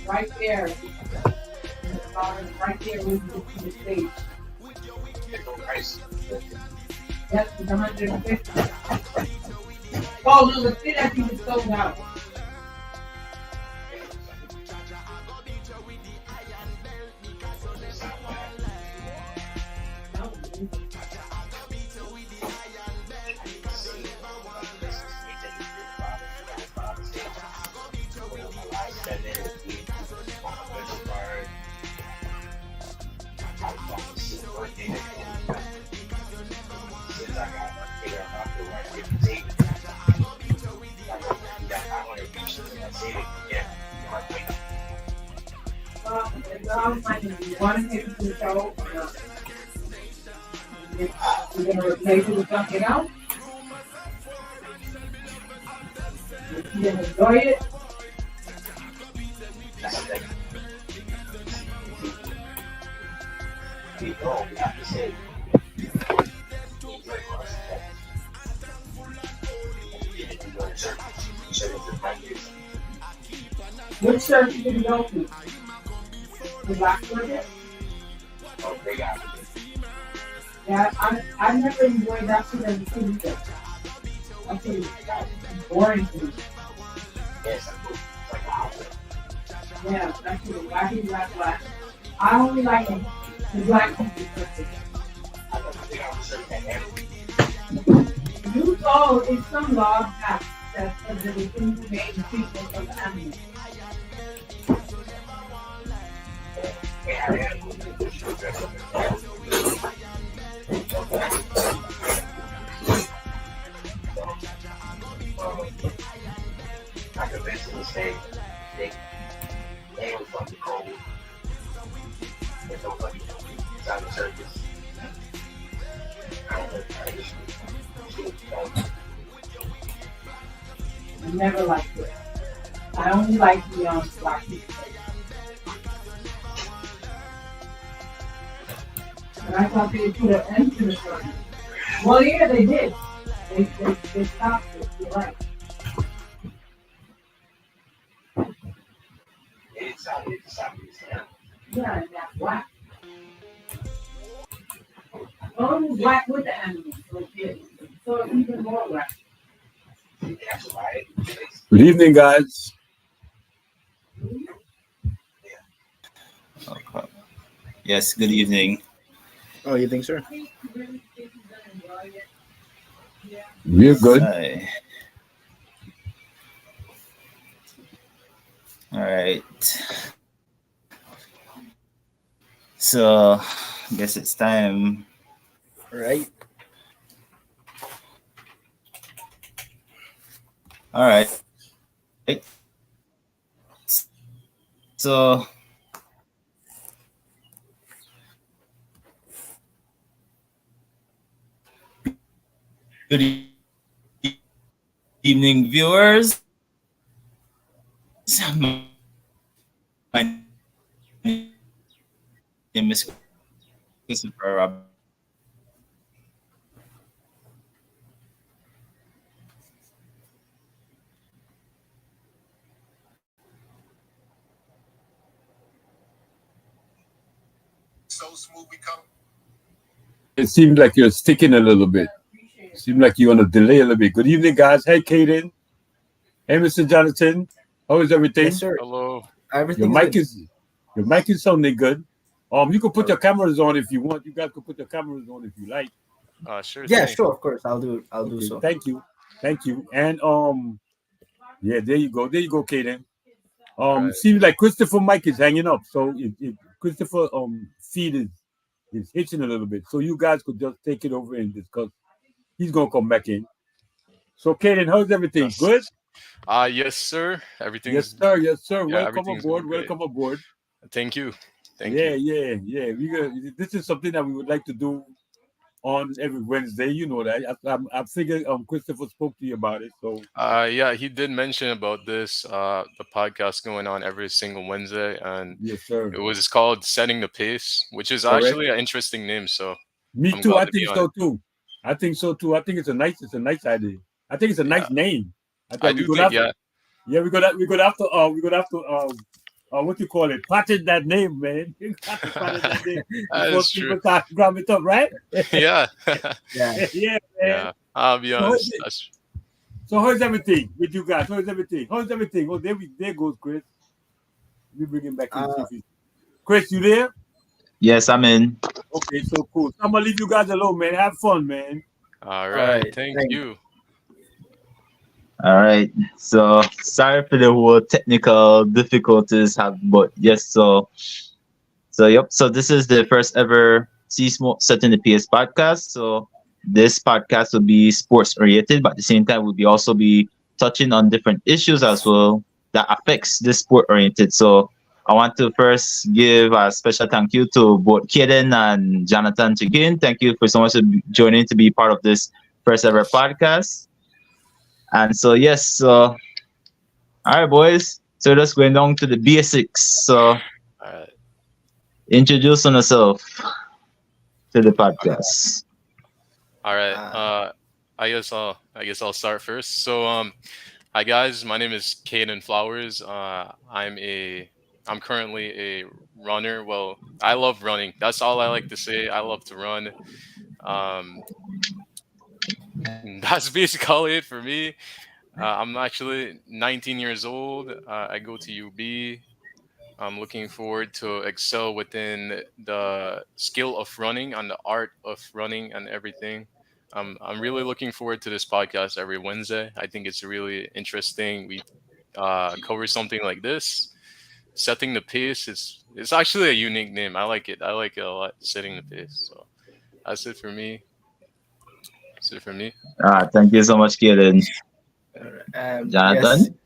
Right there. Right there with the stage. Yes, it's 150. Oh, no, the thing I think is sold out. You want to take it to the show? We're going to replace it with something else. If you didn't enjoy it, which church did you go to? The Black Church? Oh, they got it. Yeah, I never enjoyed that shit as a kid either. That's boring to me. Yes, it's like wow. Yeah, that's true. Black. I only like the black people. You saw in some law passed that said that it inhumane treatment of animals. I could basically say they was fucking cold. There's nobody inside the circus. I never liked it. I only like the black people. And I thought they put an end to the circus. Well, yeah, they did. They stopped it. You're right. Yeah, and that's black. Only black with the animals. So it's even more black. Good evening, guys. Okay. Yes, good evening. Oh, you think, sir? We're good. Hi. All right. So, I guess it's time. Right. All right. So, good evening, viewers. My name is Christopher. So smooth we come. It seems like you're sticking a little bit. It seems like you're on a delay a little bit. Good evening, guys. Hey, Kaden. Hey, Mr. Jonathan. How is everything? Yes, sir. Hello. Everything. Your mic is sounding good. You can put your cameras on if you want. You guys can put your cameras on if you like. Sure. Yeah, thing. sure, of course. I'll do so. Thank you. And yeah, there you go, Kaden. Right. Seems like Christopher mic is hanging up, so Christopher feed is hitching a little bit. So you guys could just take it over and discuss. He's gonna come back in. So Kaden, how's everything? Yes. Good? Yes, sir. Yes, Everything's sir. Yes, sir. yeah, Welcome everything's going aboard. great. Welcome aboard. Thank you. Thank Yeah, you. yeah, yeah. This is something that we would like to do on every Wednesday. You know that. I figured Christopher spoke to you about it. So Yeah, he did mention about this the podcast going on every single Wednesday, and yes, sir. it was called Setting the Pace, which is Correct. actually an interesting name. So Me I'm too. glad I to be think on it. so too. I think so too. I think it's a nice idea. I think it's a Yeah, nice name. I I think we do could think have yeah. yeah, we could have to what you call it? Patent that name, man. You have to patent that name That before is true. people start grab it up, right? Yeah, Yeah. Yeah, man. yeah. I'll be So honest. That's how's everything with you guys? How's everything? How's everything? Oh, there goes Chris. We bring him back in. See Uh, if he's Chris, you there? Yes, I'm in. Okay, so cool. I'm gonna leave you guys alone, man. Have fun, man. all all right. right. Thank Thank you. All right. So sorry for the whole technical difficulties have, but yes. So yep. So this is the first ever C Smoke Setting the PS podcast. So this podcast will be sports oriented, but at the same time we'll be also be touching on different issues as well that affects this sport oriented. So I want to first give a special thank you to both Kaden and Jonathan again. Thank you for so much for joining to be part of this first ever podcast. And so yes, so all right, boys. So just going down to the basics. So All right. introduce yourself to the podcast. All right. uh, I guess I'll start first. So hi guys, my name is Caden Flowers. I'm currently a runner. Well, I love running. That's all I like to say. I love to run. Um, that's basically it for me. I'm actually 19 years old. I go to UB. I'm looking forward to excel within the skill of running and the art of running and everything. I'm really looking forward to this podcast every Wednesday. I think it's really interesting. We cover something like this. Setting the pace is it's actually a unique name. I like it. I like it a lot. Setting the pace. So that's it for me. That's it for me. Thank you so much, Kaden. all right. Yes. Jonathan?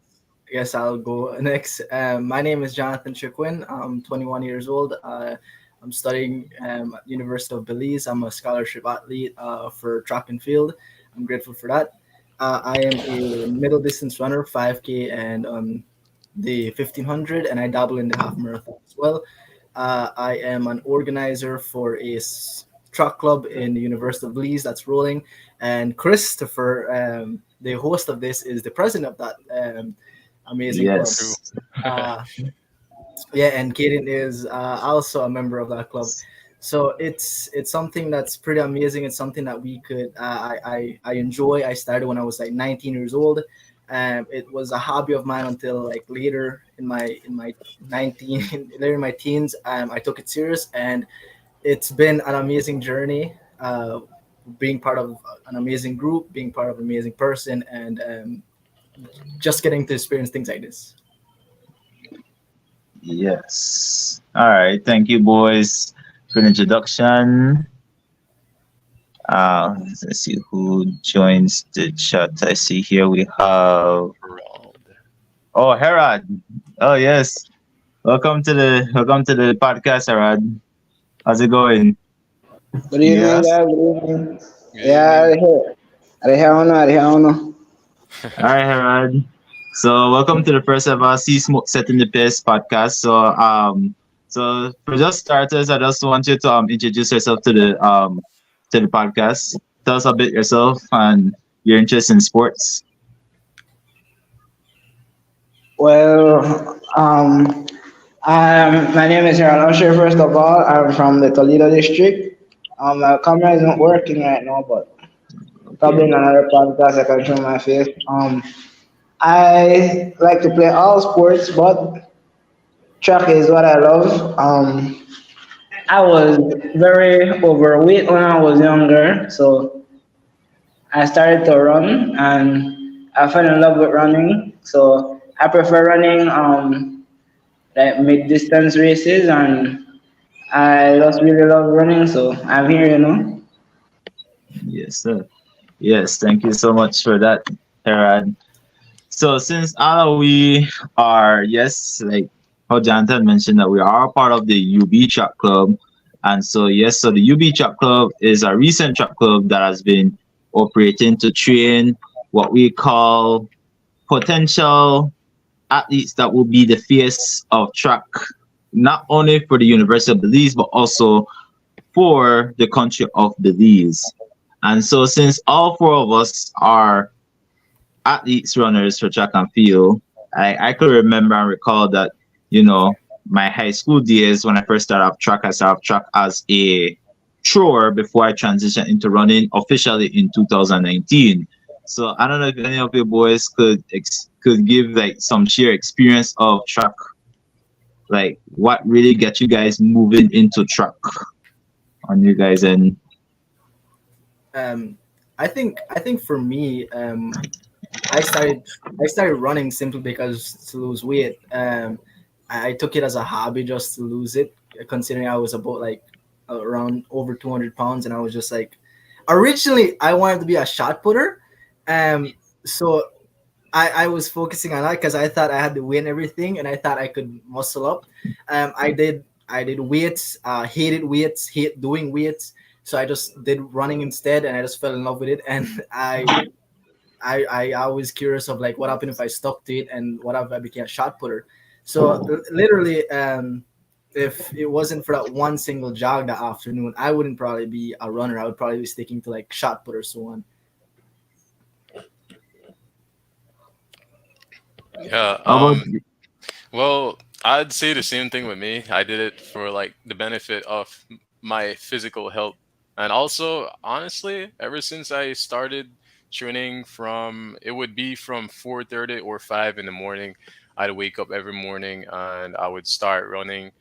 Yes, I'll go next. My name is Jonathan Chiquin. I'm 21 years old. I'm studying at University of Belize. I'm a scholarship athlete for track and field. I'm grateful for that. I am a middle distance runner, 5K and the 1500, and I dabble in the half marathon as well. I am an organizer for track club in the University of Belize that's rolling, and Christopher, the host of this, is the president of that amazing club. True. Yes. Uh, yeah, and Kaden is also a member of that club. So it's something that's pretty amazing. It's something that we could I enjoy. I started when I was like 19 years old. It was a hobby of mine until like later in my 19 later in my teens. I took it serious, and it's been an amazing journey. Being part of an amazing group, being part of an amazing person, and just getting to experience things like this. Yes. All right. Thank you, boys, for the introduction. Let's see who joins the chat. I see here we have Round. Herod. Oh yes. Welcome to the podcast, Herod. How's it going? Good evening, Yes. guys. Good evening. Good Yeah, evening. I hear uno, I hear uno. All right, Herod. So welcome to the first ever See Smoke Set in the Pace podcast. So for just starters, I just want you to introduce yourself to the podcast. Tell us a bit yourself and your interest in sports. Well, my name is Harold Usher. First of all, I'm from the Toledo district. My camera isn't working right now, but probably in Okay. another podcast I can show my face. I like to play all sports, but track is what I love. I was very overweight when I was younger, so I started to run and I fell in love with running. So I prefer running like mid distance races, and I just really love running, so I'm here. Yes, sir. Yes, thank you so much for that, Herod. So since all of we are, yes, like how Jonathan mentioned that we are a part of the UB Track Club. And so yes, so the UB Track Club is a recent track club that has been operating to train what we call potential athletes that will be the face of track, not only for the University of Belize, but also for the country of Belize. And so since all four of us are athletes runners for track and field, I could remember and recall that, you know, my high school days when I first started off track, I started off track as a thrower before I transitioned into running officially in 2019. So I don't know if any of you boys could give like some sheer experience of track, like what really get you guys moving into track on you guys and Um, I think for me, I started I started running simply because to lose weight. I took it as a hobby just to lose it, considering I was about like around over 200 pounds, and I was just like, originally I wanted to be a shot putter, so I was focusing on that because I thought I had to win everything, and I thought I could muscle up. I did weights, hated weights, hate doing weights, so I just did running instead, and I just fell in love with it, and I was curious of like what happened if I stuck to it and what if I became a shot putter. So literally, if it wasn't for that one single jog that afternoon, I wouldn't probably be a runner. I would probably be sticking to like shot put or so on. Yeah. how about Well, I'd say the same thing with me. I did it for like the benefit of my physical health. And also, honestly, ever since I started training from it would be from 4:30 or 5 in the morning, I'd wake up every morning and I would start running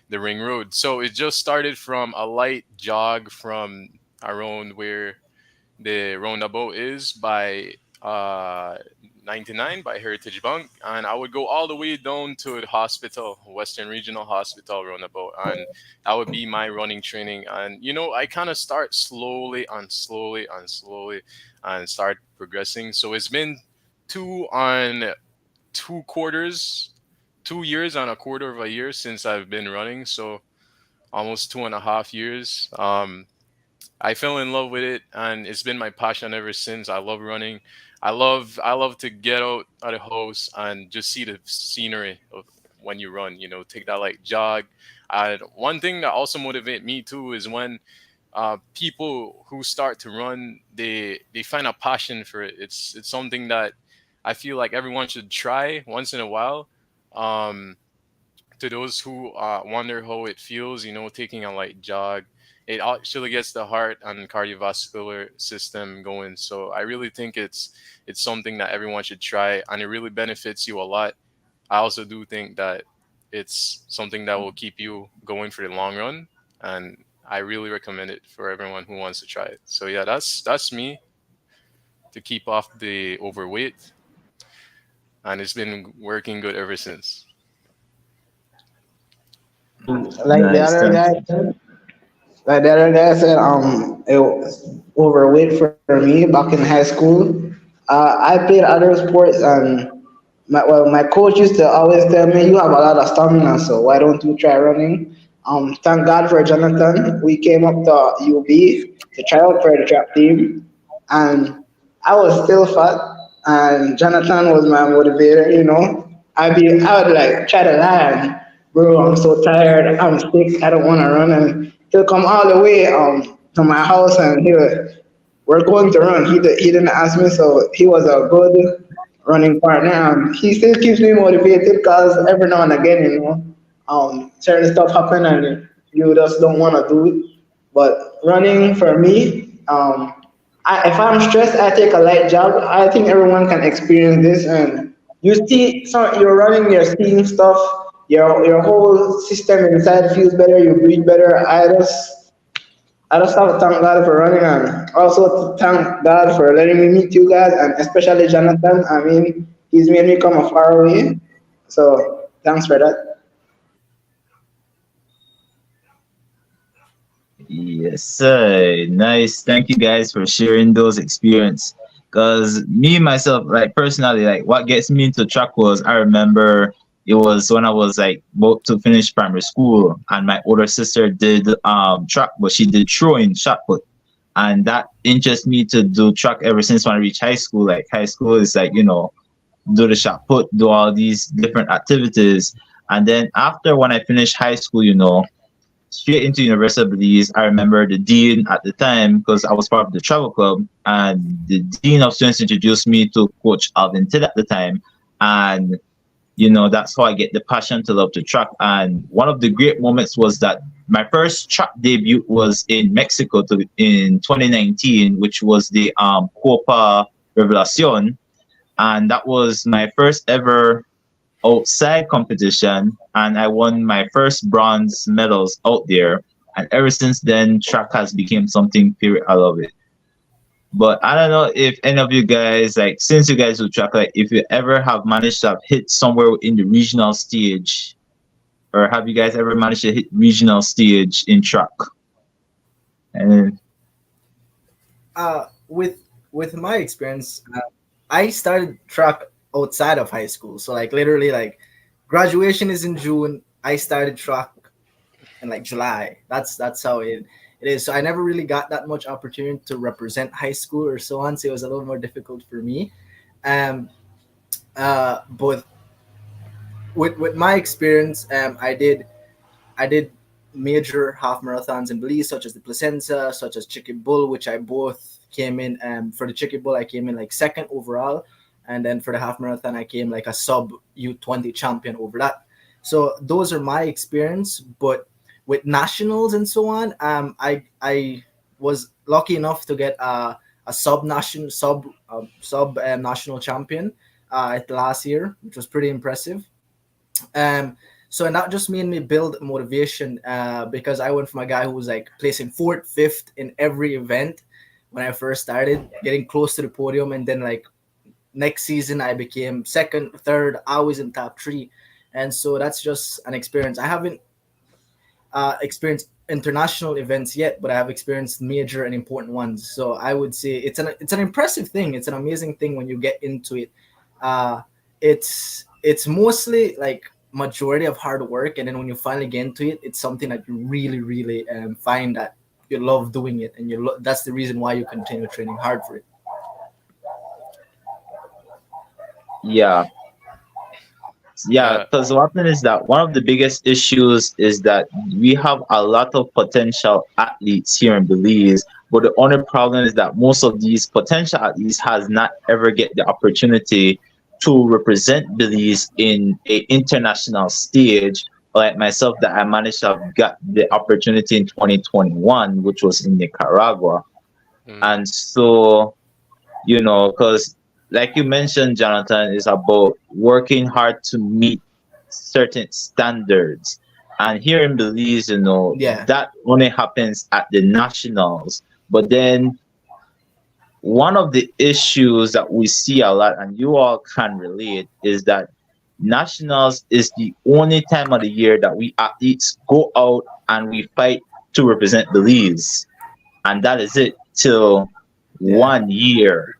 the ring road. So it just started from a light jog from around where the roundabout is by 99 by Heritage Bank, and I would go all the way down to the hospital, Western Regional Hospital roundabout, and that would be my running training. And I kind of start slowly and slowly and slowly, and start progressing. So it's been two on 2 quarters, 2 years and a quarter of a year since I've been running. So almost 2.5 years. I fell in love with it, and it's been my passion ever since. I love running. I love to get out of the house and just see the scenery of when you run. Take that like jog. And one thing that also motivate me too is when people who start to run, they find a passion for it. It's something that I feel like everyone should try once in a while. Um, to those who wonder how it feels, taking a light jog, it actually gets the heart and cardiovascular system going. So I really think it's something that everyone should try, and it really benefits you a lot. I also do think that it's something that will keep you going for the long run, and I really recommend it for everyone who wants to try it. So yeah, that's me to keep off the overweight, and it's been working good ever since. Like the nice other time? guy said, it was overweight for me back in high school. I played other sports, and my coach used to always tell me, "You have a lot of stamina, so why don't you try running?" Thank God for Jonathan. We came up to UB to try out for the track team, and I was still fat, and Jonathan was my motivator. I would like try to lie, bro. I'm so tired. I'm sick. I don't want to run, and he'll come all the way to my house, and we're going to run. He didn't ask me, so he was a good running partner. He still keeps me motivated because every now and again, certain stuff happen and you just don't want to do it. But running for me, if I'm stressed, I take a light jog. I think everyone can experience this, and you see, you're running, you're seeing stuff. Your whole system inside feels better. You breathe better. I just have to thank God for running, and also to thank God for letting me meet you guys, and especially Jonathan. I mean, he's made me come a far way. So thanks for that. Yes, sir. Nice. Thank you guys for sharing those experience. Cause me myself, like personally, like what gets me into track was I remember it was when I was like about to finish primary school, and my older sister did track, but she did throwing shot put, and that interests me to do track ever since when I reached high school. Like high school is like do the shot put, do all these different activities, and then after when I finished high school, straight into University of Belize. I remember the dean at the time because I was part of the travel club, and the dean of students introduced me to Coach Alvin Tidd at the time, and that's how I get the passion to love to track. And one of the great moments was that my first track debut was in Mexico in 2019, which was the Copa Revelacion, and that was my first ever outside competition, and I won my first bronze medals out there. And ever since then, track has become something period. I love it. But I don't know if any of you guys, like, since you guys do track, like, if you ever have managed to have hit somewhere in the regional stage, or have you guys ever managed to hit regional stage in track? And With my experience, I started track outside of high school. So like literally like graduation is in June. I started track in like July. That's how it is. So I never really got that much opportunity to represent high school or so on. So it was a little more difficult for me. Um but with my experience, I did major half marathons in Belize, such as the Placenza, such as Chicken Bull, which I both came in. For the Chicken Bull, I came in like second overall, and then for the half marathon, I came like a sub U20 champion over that. So those are my experience. But with nationals and so on, I was lucky enough to get a sub national champion at last year, which was pretty impressive. So and that just made me build motivation because I went from a guy who was like placing fourth, fifth in every event when I first started, getting close to the podium, and then like next season I became second, third, always in top three, and so that's just an experience. I haven't experienced international events yet, but I have experienced major and important ones. So I would say it's an impressive thing. It's an amazing thing when you get into it. Uh, it's mostly like majority of hard work, and then when you finally get into it, it's something that you really really find that you love doing it, and that's the reason why you continue training hard for it. yeah, yeah, Yeah, because what happened is that one of the biggest issues is that we have a lot of potential athletes here in Belize, but the only problem is that most of these potential athletes has not ever get the opportunity to represent Belize in a international stage. Like myself, that I managed to have got the opportunity in 2021, which was in Nicaragua, mm, and so because like you mentioned, Jonathan, is about working hard to meet certain standards. And here in Belize, Yeah, that only happens at the nationals. But then one of the issues that we see a lot, and you all can relate, is that nationals is the only time of the year that we athletes go out and we fight to represent Belize. And that is it till yeah, 1 year.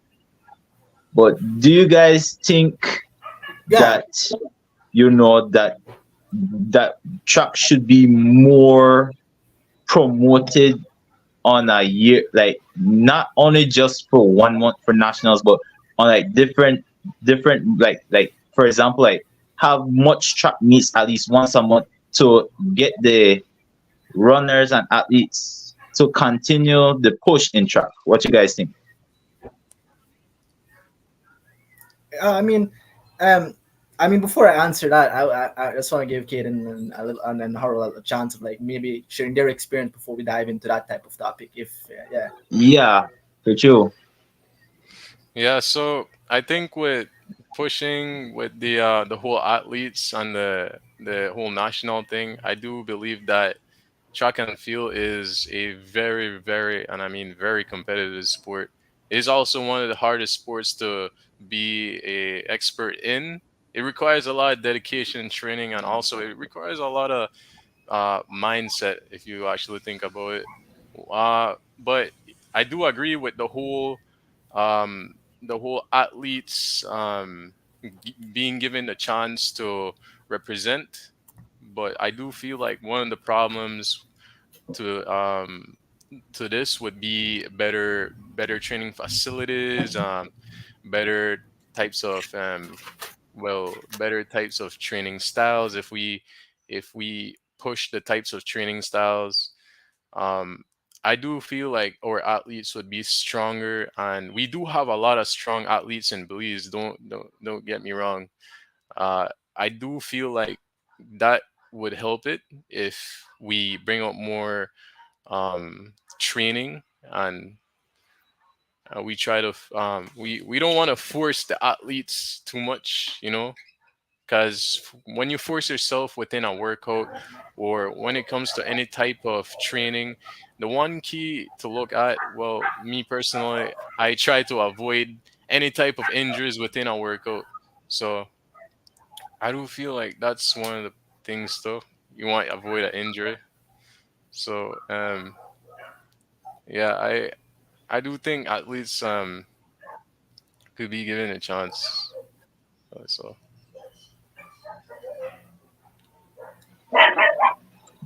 But do you guys think yeah. that that track should be more promoted on a year, like not only just for 1 month for nationals, but on like different like for example, like have much track meets at least once a month to get the runners and athletes to continue the push in track. What you guys think? I mean, um, before I answer that, I just want to give Kaden a little and then Harold a chance of like maybe sharing their experience before we dive into that type of topic. If yeah, Yeah, for sure. yeah. So I think with pushing with the whole athletes and the whole national thing, I do believe that track and field is a very, very, and I mean very competitive sport. It is also one of the hardest sports to be a expert in. It requires a lot of dedication and training, and also it requires a lot of mindset if you actually think about it. But I do agree with the whole um, the whole athletes being given a chance to represent, but I do feel like one of the problems to this would be better training facilities, better types of better types of training styles. If we push the types of training styles, um I do feel like our athletes would be stronger, and we do have a lot of strong athletes in Belize. Don't get me wrong. uh I do feel like that would help it if we bring up more training, and we try to we don't want to force the athletes too much, because when you force yourself within a workout, or when it comes to any type of training, the one key to look at, well, me personally, I try to avoid any type of injuries within a workout. So I do feel like that's one of the things though. You want to avoid an injury. So yeah, I do think athletes could be given a chance. So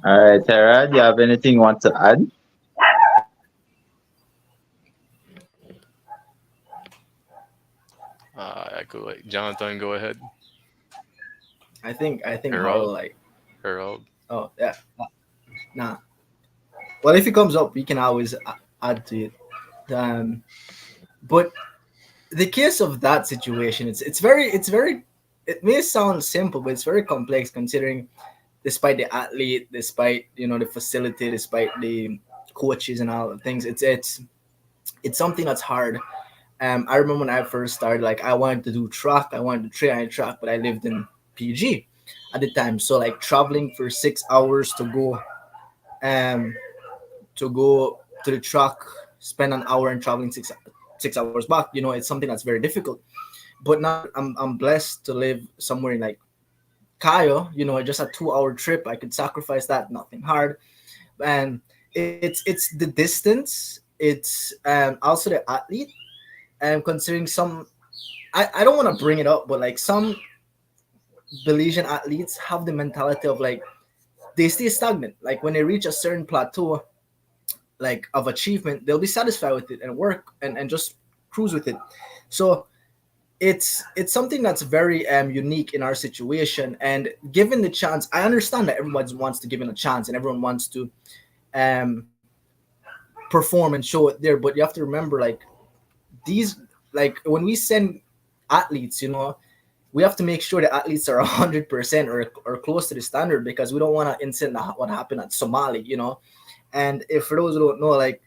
All right, Tara, do you have anything you want to add? I could like Jonathan, go ahead. I think Harold Harold, like, Harold. oh yeah, nah. Well, if it comes up, we can always add to it. Um, but the case of that situation, it's very it may sound simple, but it's very complex considering, despite the athlete, despite the facility, despite the coaches and all the things, it's something that's hard. I remember when I first started, like I wanted to do track, I wanted to train on track, but I lived in PG at the time, so like traveling for 6 hours um to go to the track, spend an hour and traveling six hours back. It's something that's very difficult. But now I'm blessed to live somewhere in like Cayo. Just a 2 hour trip. I could sacrifice that. Nothing hard. And it's the distance. It's also the athlete. And considering some, I don't want to bring it up, but like some Belizean athletes have the mentality of like they stay stagnant. Like when they reach a certain plateau, like of achievement, they'll be satisfied with it and work and just cruise with it. So it's something that's very unique in our situation. And given the chance, I understand that everyone wants to give it a chance and everyone wants to um perform and show it there, but you have to remember, like these, like when we send athletes, we have to make sure the athletes are 100% or close to the standard, because we don't want to incident what happened at Somali. And if for those who don't know, like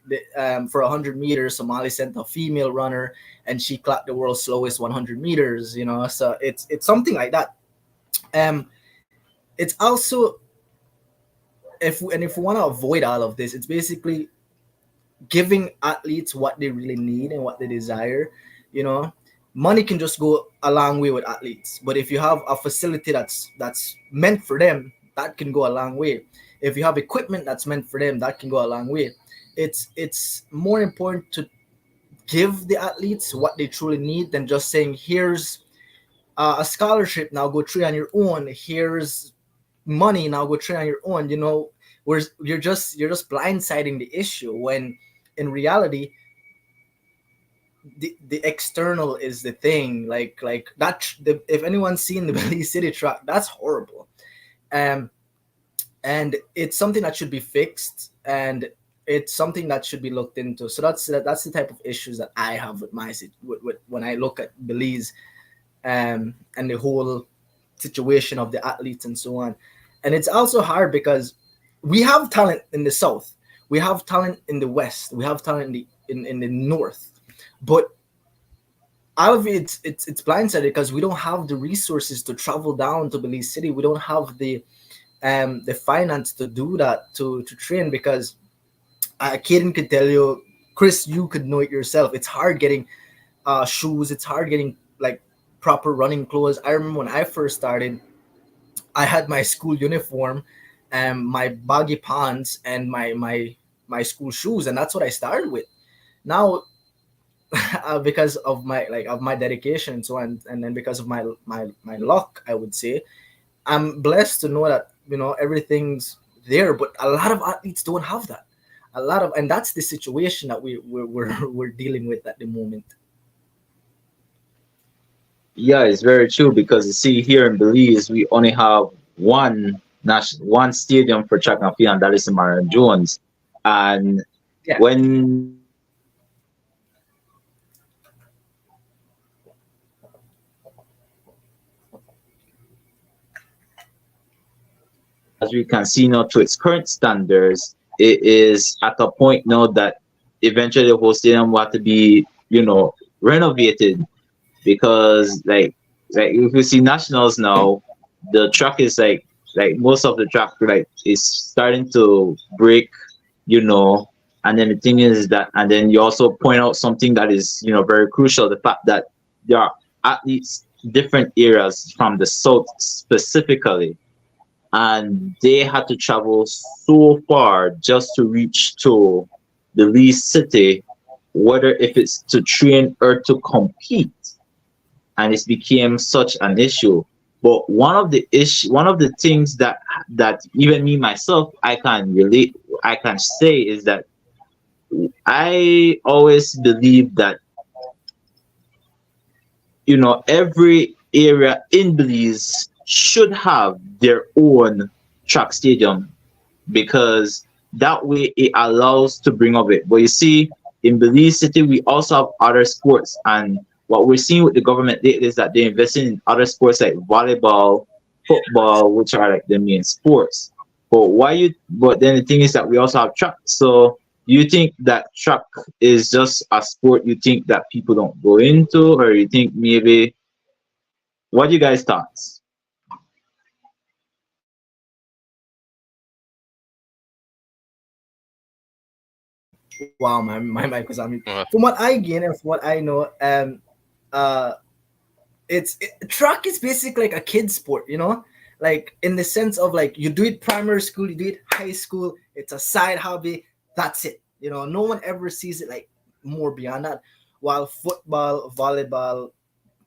for 100 meters, Somali sent a female runner, and she clocked the world's slowest 100 meters. So it's something like that. Um, it's also, if we want to avoid all of this, it's basically giving athletes what they really need and what they desire. You know, money can just go a long way with athletes, but if you have a facility that's meant for them, that can go a long way. If you have equipment that's meant for them, that can go a long way. It's more important to give the athletes what they truly need than just saying, here's a scholarship, now go train on your own, here's money, now go train on your own. Where you're just blindsiding the issue, when in reality the external is the thing. Like that, if anyone's seen the Belize City track, that's horrible. um and it's something that should be fixed, and it's something that should be looked into. So that's the type of issues that I have with with when I look at Belize, and the whole situation of the athletes and so on. And it's also hard because we have talent in the south, we have talent in the west, we have talent in the north, but all of it's blindsided because we don't have the resources to travel down to Belize City. We don't have the finance to do that, to train, because Kaden could tell you, Chris, you could know it yourself. It's hard getting shoes. It's hard getting like proper running clothes. I remember when I first started, I had my school uniform, my baggy pants, and my school shoes, and that's what I started with. Now because of my dedication and so on, and then because of my luck, I would say I'm blessed to know that everything's there. But a lot of athletes don't have that. And that's the situation that we're dealing with at the moment. Yeah, it's very true because you see here in Belize we only have one stadium for track and field, and that is in Marion Jones. And Yeah. when as we can see now to its current standards, it is at a point now that eventually the whole stadium will have to be, renovated because like if you see nationals now, the track is like most of the track like is starting to break, you know. And then the thing is that, and then you also point out something that is very crucial: the fact that there are athletes different areas from the south specifically, and they had to travel so far just to reach to the least city, whether if it's to train or to compete, and it became such an issue. But one of the things that even me myself I can relate, I can say is that I always believe that every area in Belize should have their own track stadium because that way it allows to bring up it. But you see, in Belize City, we also have other sports, and what we're seeing with the government lately is that they're investing in other sports like volleyball, football, which are like the main sports. But why you? But then the thing is that we also have track. So you think that track is just a sport you think that people don't go into, or you think maybe what do you guys thoughts? Wow, my mic was on mute. Uh, From what I gain and from what I know, uh track is basically like a kid sport, like in the sense of like you do it primary school, you do it high school, it's a side hobby, that's it. No one ever sees it like more beyond that. While football, volleyball,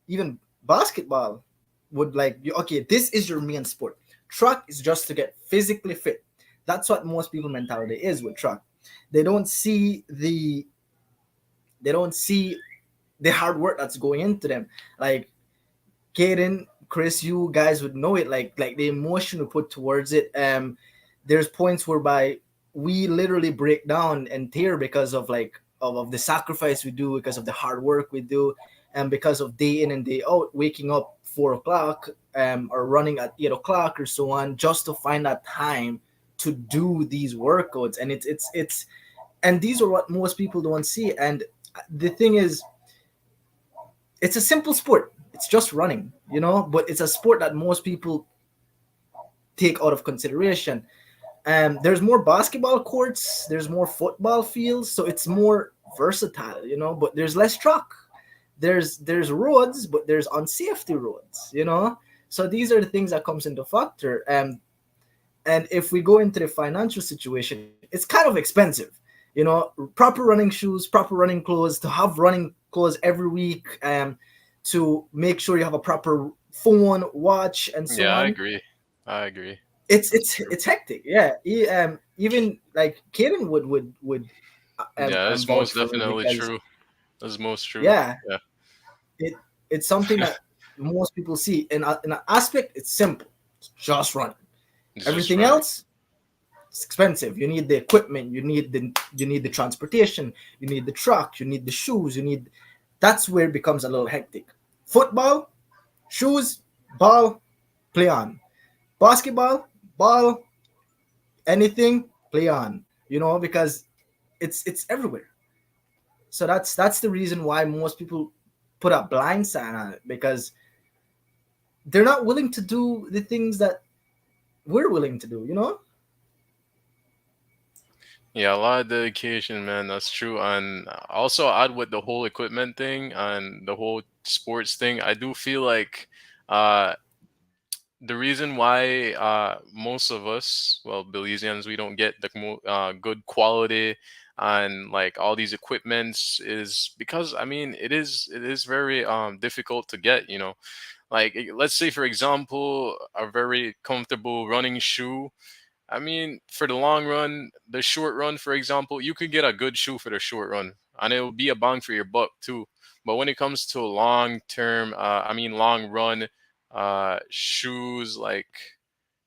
even basketball would like you, okay, this is your main sport. Track is just to get physically fit. That's what most people mentality is with track. They don't see the they don't see the hard work that's going into them. Like Kaden, Chris, you guys would know it. Like the emotion we put towards it. There's points whereby we literally break down and tear because of of the sacrifice we do, because of the hard work we do, and because of day in and day out, waking up 4 o'clock, or running at 8 o'clock or so on, just to find that time to do these workouts. And it's and these are what most people don't see. And the thing is, it's a simple sport. It's just running, but it's a sport that most people take out of consideration. There's more basketball courts, there's more football fields, so it's more versatile, but there's less track. There's roads, but there's unsafety roads, So these are the things that comes into factor. And if we go into the financial situation, it's kind of expensive. Proper running shoes, proper running clothes, to have running clothes every week, to make sure you have a proper phone, watch, and so yeah, I on. agree. I agree. It's That's it's true. it's hectic. Yeah. Even like Kaden would Yeah, that's vouch most for me definitely because true. That's most true. yeah, Yeah. it it's something that most people see. In an aspect, it's simple. It's just running. It's just Everything running. else, it's expensive. You need the equipment, you need the transportation, you need the truck, you need the shoes, you need. That's where it becomes a little hectic. Football, shoes, ball, play on. Basketball, ball, anything, play on. Because it's everywhere. So that's the reason why most people put a blind side on it, because they're not willing to do the things that we're willing to do. Yeah, a lot of dedication, man. That's true. And also add with the whole equipment thing and the whole sports thing, I do feel like uh the reason why most of us, well, Belizeans, we don't get the good quality and like all these equipments is because I mean it is very difficult to get, you know. Like let's say for example a very comfortable running shoe. I mean, for the long run, the short run, for example, you could get a good shoe for the short run, and it will be a bang for your buck too. But when it comes to long term, I mean, long run shoes, like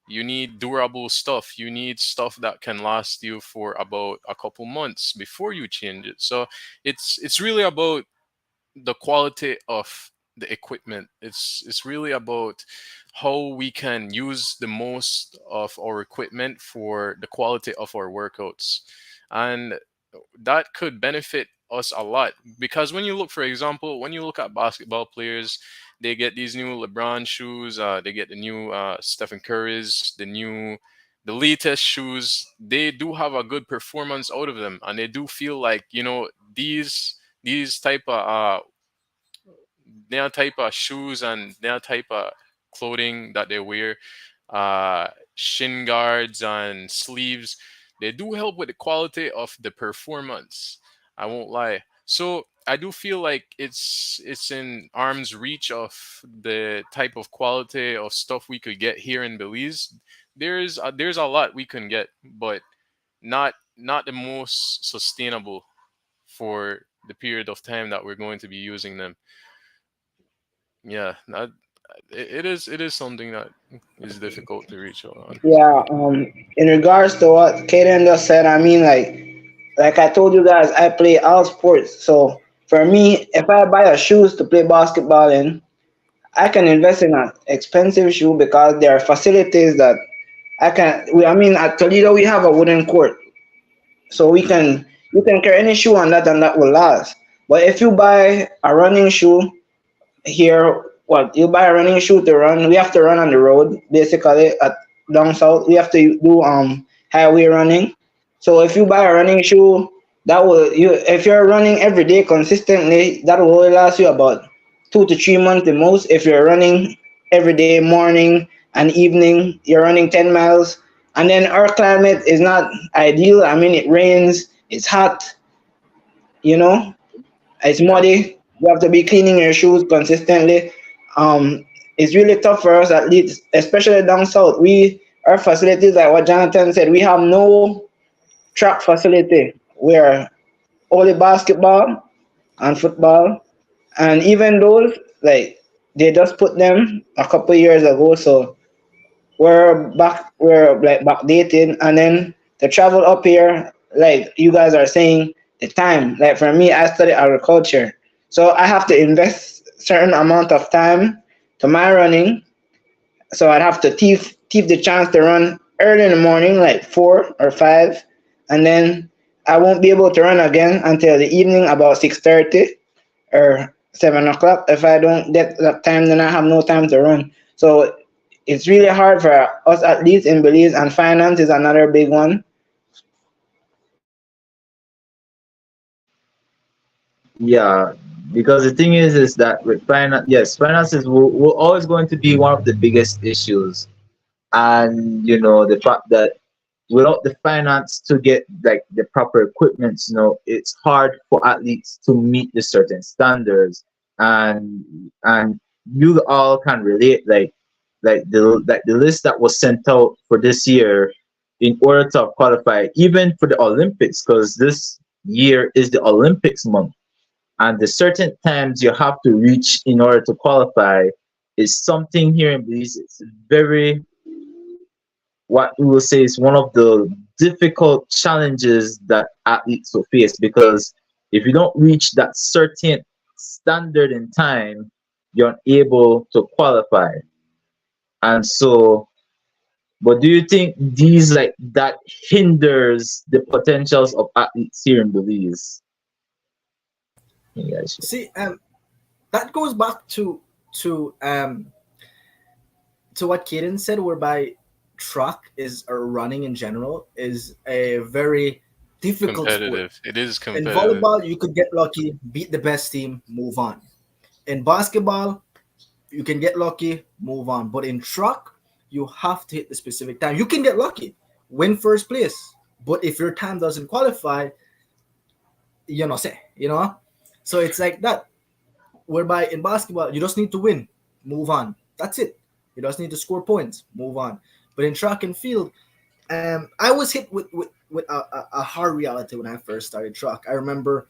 you need durable stuff. You need stuff that can last you for about a couple months before you change it. So it's really about the quality of the equipment. It's really about how we can use the most of our equipment for the quality of our workouts. And that could benefit us a lot because when you look, for example, when you look at basketball players, they get these new LeBron shoes, they get the new Stephen Curry's, the latest shoes. They do have a good performance out of them, and they do feel like, you know, these type of their type of shoes and their type of clothing that they wear, shin guards and sleeves, they do help with the quality of the performance. I won't lie. So I do feel like it's in arm's reach of the type of quality of stuff we could get here in Belize. There's a lot we can get, but not the most sustainable for the period of time that we're going to be using them. Yeah, it is something that is difficult to reach out on. Yeah, in regards to what Kaden just said, I mean, like I told you guys, I play all sports. So for me, if I buy a shoes to play basketball in, I can invest in an expensive shoe because there are facilities that I can. I mean, at Toledo we have a wooden court, so we can you can carry any shoe on that and that will last. But if you buy a running shoe here, what you buy a running shoe to run, we have to run on the road basically at down south. We have to do highway running. So if you buy a running shoe, that will you if you're running every day consistently, that will only last you about 2 to 3 months the most. If you're running every day, morning and evening, you're running 10 miles. And then our climate is not ideal. I mean, it rains, it's hot, you know, it's Yeah, muddy. You have to be cleaning your shoes consistently. It's really tough for us athletes, especially down south. Our facilities, like what Jonathan said, we have no track facility. We're only basketball and football, and even those like they just put them a couple years ago. So we're like backdated, and then the travel up here, like you guys are saying, the time. Like for me, I study agriculture, so I have to invest certain amount of time to my running. So I'd have to thief the chance to run early in the morning, like 4 or 5, and then I won't be able to run again until the evening about 6:30 or 7 o'clock. If I don't get that time, then I have no time to run. So it's really hard for us athletes in Belize, and finance is another big one. Yeah, because the thing is that with finance, yes, finances will always going to be one of the biggest issues. And you know the fact that without the finance to get like the proper equipment, you know, it's hard for athletes to meet the certain standards. And you all can relate, like the list that was sent out for this year in order to qualify even for the Olympics, because this year is the Olympics month, and the certain times you have to reach in order to qualify is something here in Belize. It's very, what we will say is one of the difficult challenges that athletes will face, because if you don't reach that certain standard in time, you're unable to qualify. And so, but do you think these like that hinders the potentials of athletes here in Belize? Yeah, See, that goes back to what Kaden said, whereby track is or running in general is a very difficult sport. competitive. It is In competitive. volleyball, you could get lucky, beat the best team, move on. In basketball, you can get lucky, move on. But in track, you have to hit the specific time. You can get lucky, win first place, but if your time doesn't qualify, say, So it's like that. Whereby in basketball, you just need to win, move on. That's it. You just need to score points, move on. But in track and field, I was hit with a hard reality when I first started track. I remember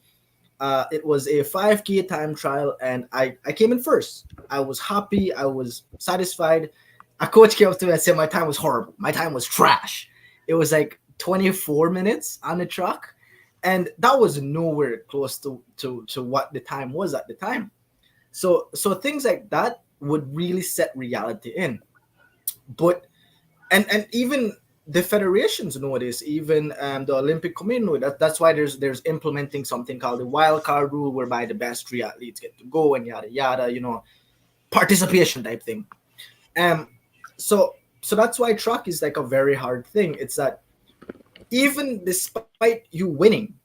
it was a 5K time trial, and I came in first. I was happy. I was satisfied. A coach came up to me and said my time was horrible. My time was trash. It was like 24 minutes on the track, and that was nowhere close to what the time was at the time. So things like that would really set reality in. But and even the federations know this, even the Olympic Committee know that. That's why there's implementing something called the wild card rule, whereby the best three athletes get to go and yada yada, participation type thing. So that's why track is like a very hard thing. It's that even despite you winning,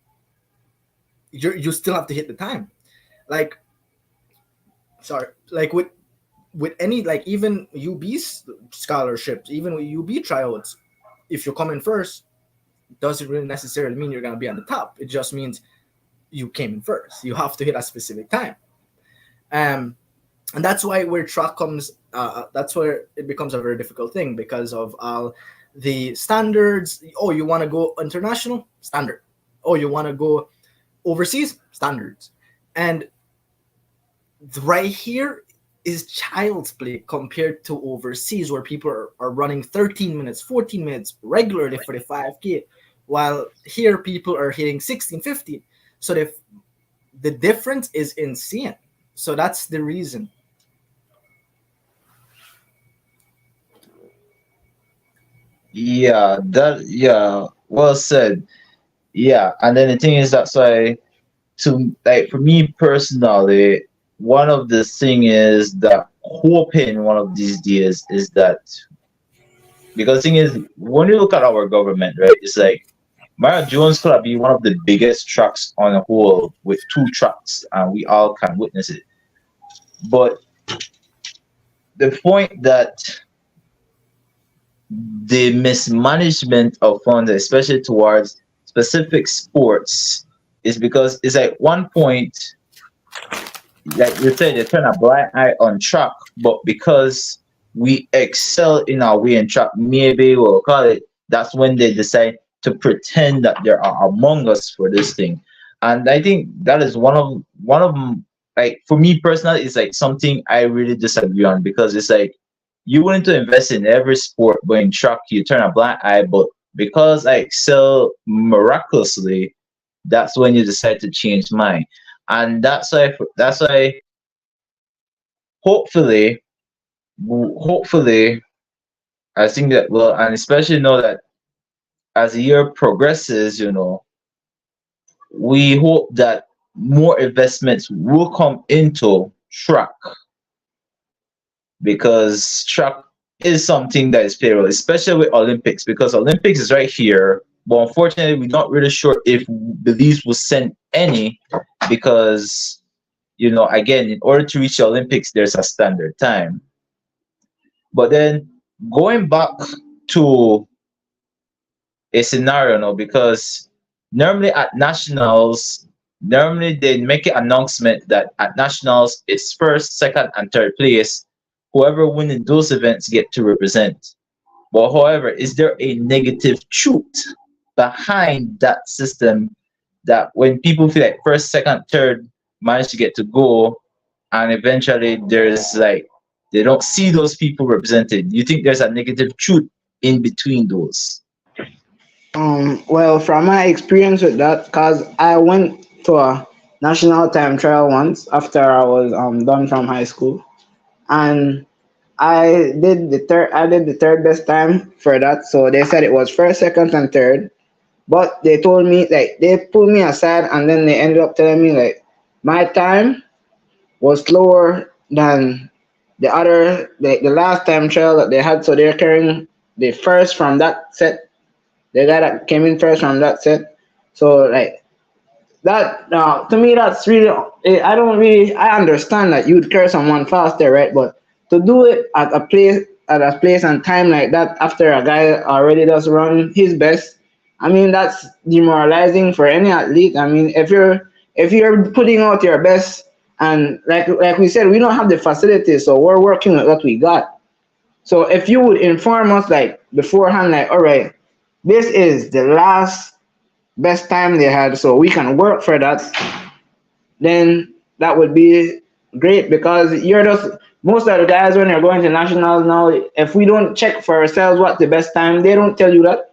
you still have to hit the time. Like, sorry, like with any, like, even UB scholarships, even with UB tryouts, if you come in first, doesn't really necessarily mean you're going to be on the top. It just means you came in first. You have to hit a specific time. And that's why where track comes, that's where it becomes a very difficult thing, because of all the standards. Oh, you want to go international? Standard. Oh, you want to go overseas? Standards. And right here is child's play compared to overseas, where people are running 13 minutes, 14 minutes regularly for the 5K, while here people are hitting 16, 15. So the difference is insane. So that's the reason. Yeah, well said. Yeah, and then the thing is, that's why, to like, for me personally, one of the thing is that hoping one of these days is that, because the thing is, when you look at our government, right, it's like Mara Jones could be one of the biggest tracks on the whole with two tracks, and we all can witness it. But the point that the mismanagement of funds, especially towards specific sports, is because it's like one point, like you said, they turn a blind eye on track, but because we excel in our way in track, maybe we'll call it, that's when they decide to pretend that they are among us for this thing. And I think that is one of like, for me personally, it's like something I really disagree on, because it's like you willing to invest in every sport, but in track you turn a blind eye, but because I excel miraculously, that's when you decide to change mine. And that's why hopefully hopefully I think that, well, and especially know that as the year progresses, we hope that more investments will come into track, because track is something that is payroll, especially with Olympics, because Olympics is right here. But unfortunately, we're not really sure if Belize will send any, because, again, in order to reach the Olympics, there's a standard time. But then going back to a scenario now, because normally at nationals, normally they make an announcement that at nationals it's first, second, and third place. Whoever wins those events get to represent. But however, is there a negative truth behind that system, that when people feel like first, second, third manage to get to go, and eventually there's like they don't see those people represented? You think there's a negative truth in between those? Well, from my experience with that, cause I went to a national time trial once after I was done from high school, and I did the third best time for that. So they said it was first, second, and third. But they told me, like, they pulled me aside, and then they ended up telling me, like, my time was slower than the other, like the last time trial that they had. So they're carrying the first from that set, the guy that came in first from that set. So like that, to me, that's really, I don't really, I understand that you'd carry someone faster, right? But to do it at a place and time like that, after a guy already does run his best, I mean, that's demoralizing for any athlete. I mean, if you're putting out your best, and like we said, we don't have the facilities, so we're working with what we got. So if you would inform us like beforehand, like, all right, this is the last best time they had, so we can work for that, then that would be great, because you're just most of the guys when they're going to nationals now, if we don't check for ourselves what the best time, they don't tell you that.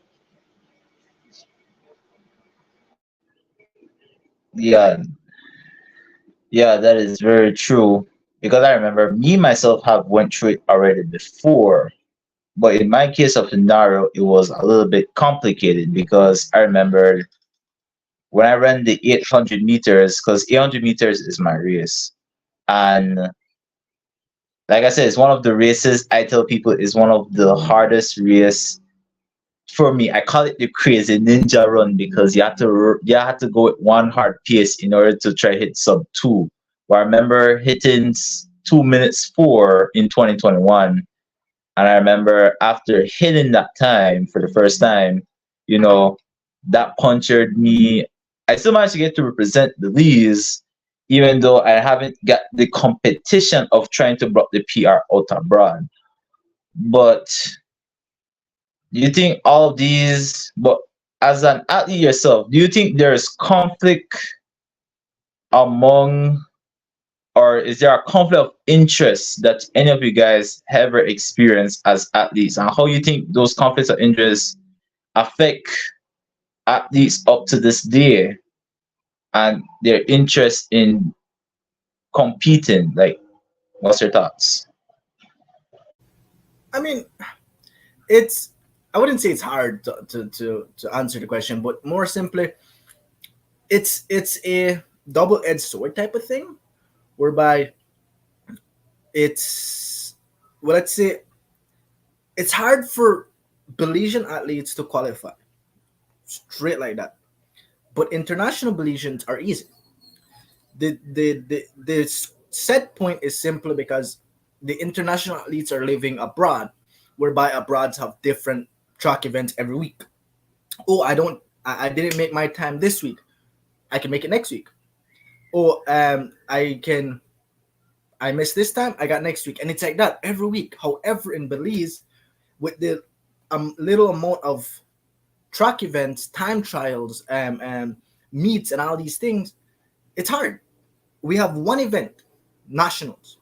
Yeah, yeah, that is very true. Because I remember me myself have went through it already before. But in my case of scenario, it was a little bit complicated because I remember when I ran the 800 meters, because 800 meters is my race. And like I said, it's one of the races I tell people is one of the hardest race for me. I call it the crazy ninja run because you have to go at one hard pace in order to try hit sub two. Well, I remember hitting 2 minutes 4 in 2021, and I remember after hitting that time for the first time, you know, that punctured me. I still managed to get to represent the Lees, even though I haven't got the competition of trying to break the PR out abroad. But do you think all of these, but as an athlete yourself, do you think there's conflict among, or is there a conflict of interest that any of you guys ever experienced as athletes, and how you think those conflicts of interest affect athletes up to this day and their interest in competing? Like, what's your thoughts? I mean, it's I wouldn't say it's hard to answer the question, but more simply, it's a double-edged sword type of thing, whereby it's well, let's say it's hard for Belizean athletes to qualify straight like that, but international Belizeans are easy. The set point is simply because the international athletes are living abroad, whereby abroads have different track events every week. Oh, I didn't make my time this week. I can make it next week. Or I missed this time. I got next week, and it's like that every week. However, in Belize, with the little amount of track events, time trials, meets, and all these things, it's hard. We have one event, nationals,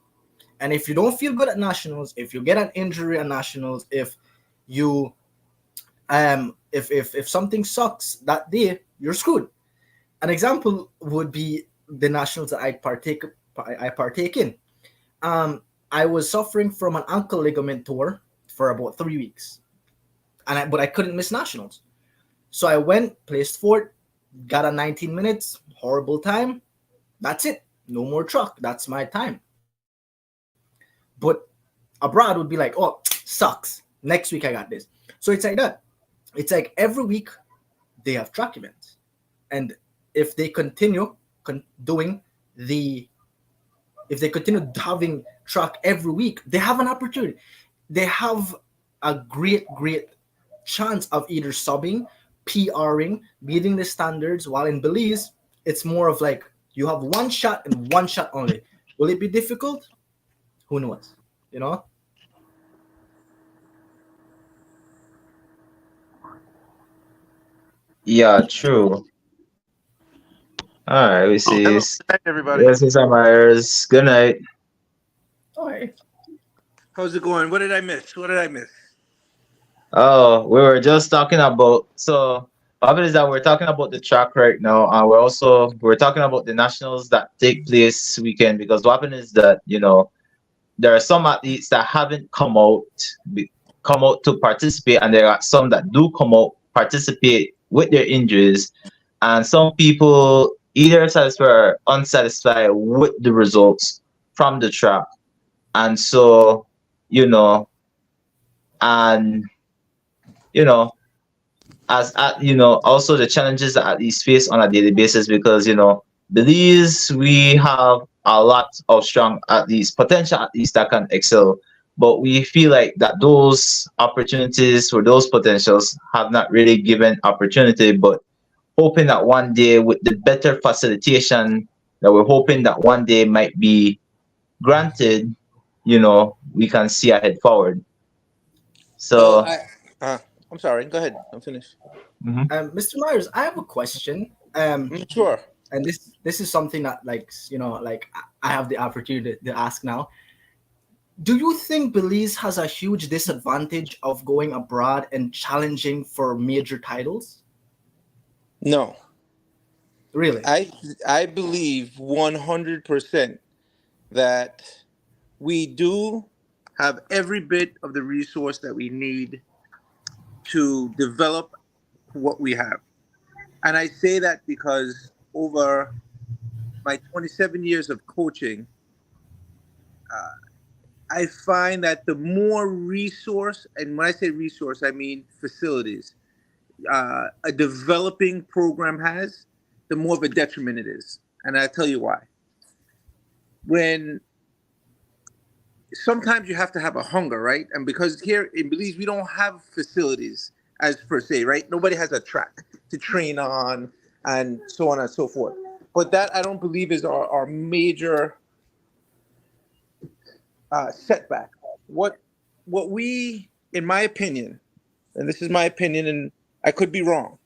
and if you don't feel good at nationals, if you get an injury at nationals, if you if something sucks that day, you're screwed. An example would be the nationals that I partake in. I was suffering from an ankle ligament tear for about 3 weeks, but I couldn't miss nationals. So I went, placed fourth, got a 19 minutes, horrible time. That's it. No more truck. That's my time. But abroad would be like, oh, sucks. Next week I got this. So it's like that. It's like every week they have track events. And if they continue doing if they continue having track every week, they have an opportunity. They have a great chance of either subbing, PRing, meeting the standards, while in Belize, it's more of like you have one shot and one shot only. Will it be difficult? Who knows? You know? Yeah, true. All right, we see. Hello, good night, everybody. Yes, Mr. Myers. Good night. All right. How's it going? What did I miss? What did I miss? Oh, we were just talking about, so what happened is that we're talking about the track right now, and we're talking about the nationals that take place weekend, because what happened is that there are some athletes that haven't come out to participate, and there are some that do come out participate with their injuries, and some people either satisfied or unsatisfied with the results from the track, and so and as at also the challenges that athletes face on a daily basis, because Belize, we have a lot of strong athletes, potential athletes that can excel, but we feel like that those opportunities or those potentials have not really given opportunity, but hoping that one day with the better facilitation that we're hoping that one day might be granted, we can see ahead forward. Well, So I'm sorry. Go ahead. I'm finished. Mr. Myers, I have a question. Sure. And this is something that, like, I have the opportunity to ask now. Do you think Belize has a huge disadvantage of going abroad and challenging for major titles? No, Really? I believe 100% that we do have every bit of the resource that we need to develop what we have. And I say that because over my 27 years of coaching, I find that the more resource, and when I say resource, I mean facilities, a developing program has, the more of a detriment it is. And I'll tell you why. When sometimes you have to have a hunger, right? And because here in Belize, we don't have facilities as per se, right? Nobody has a track to train on and so on and so forth. But that I don't believe is our major setback. What we, in my opinion, and this is my opinion, and I could be wrong.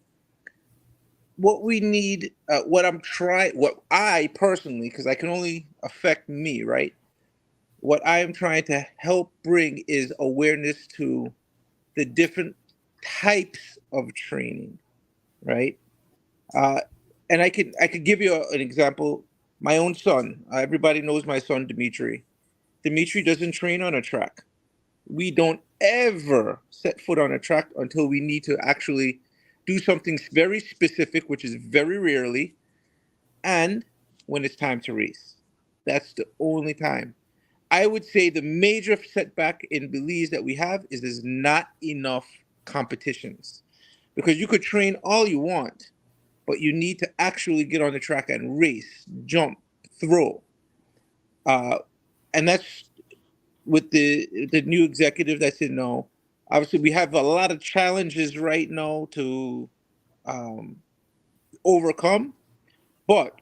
What we need, what I personally, because I can only affect me, right? What I am trying to help bring is awareness to the different types of training, right? Uh, and I could give you an example. My own son, everybody knows my son Dimitri. Dimitri doesn't train on a track. We don't ever set foot on a track until we need to actually do something very specific, which is very rarely, and when it's time to race. That's the only time. I would say the major setback in Belize that we have is there's not enough competitions. Because you could train all you want, but you need to actually get on the track and race, jump, throw. Uh, and that's with the new executive that's in now. Obviously, we have a lot of challenges right now to um, overcome. But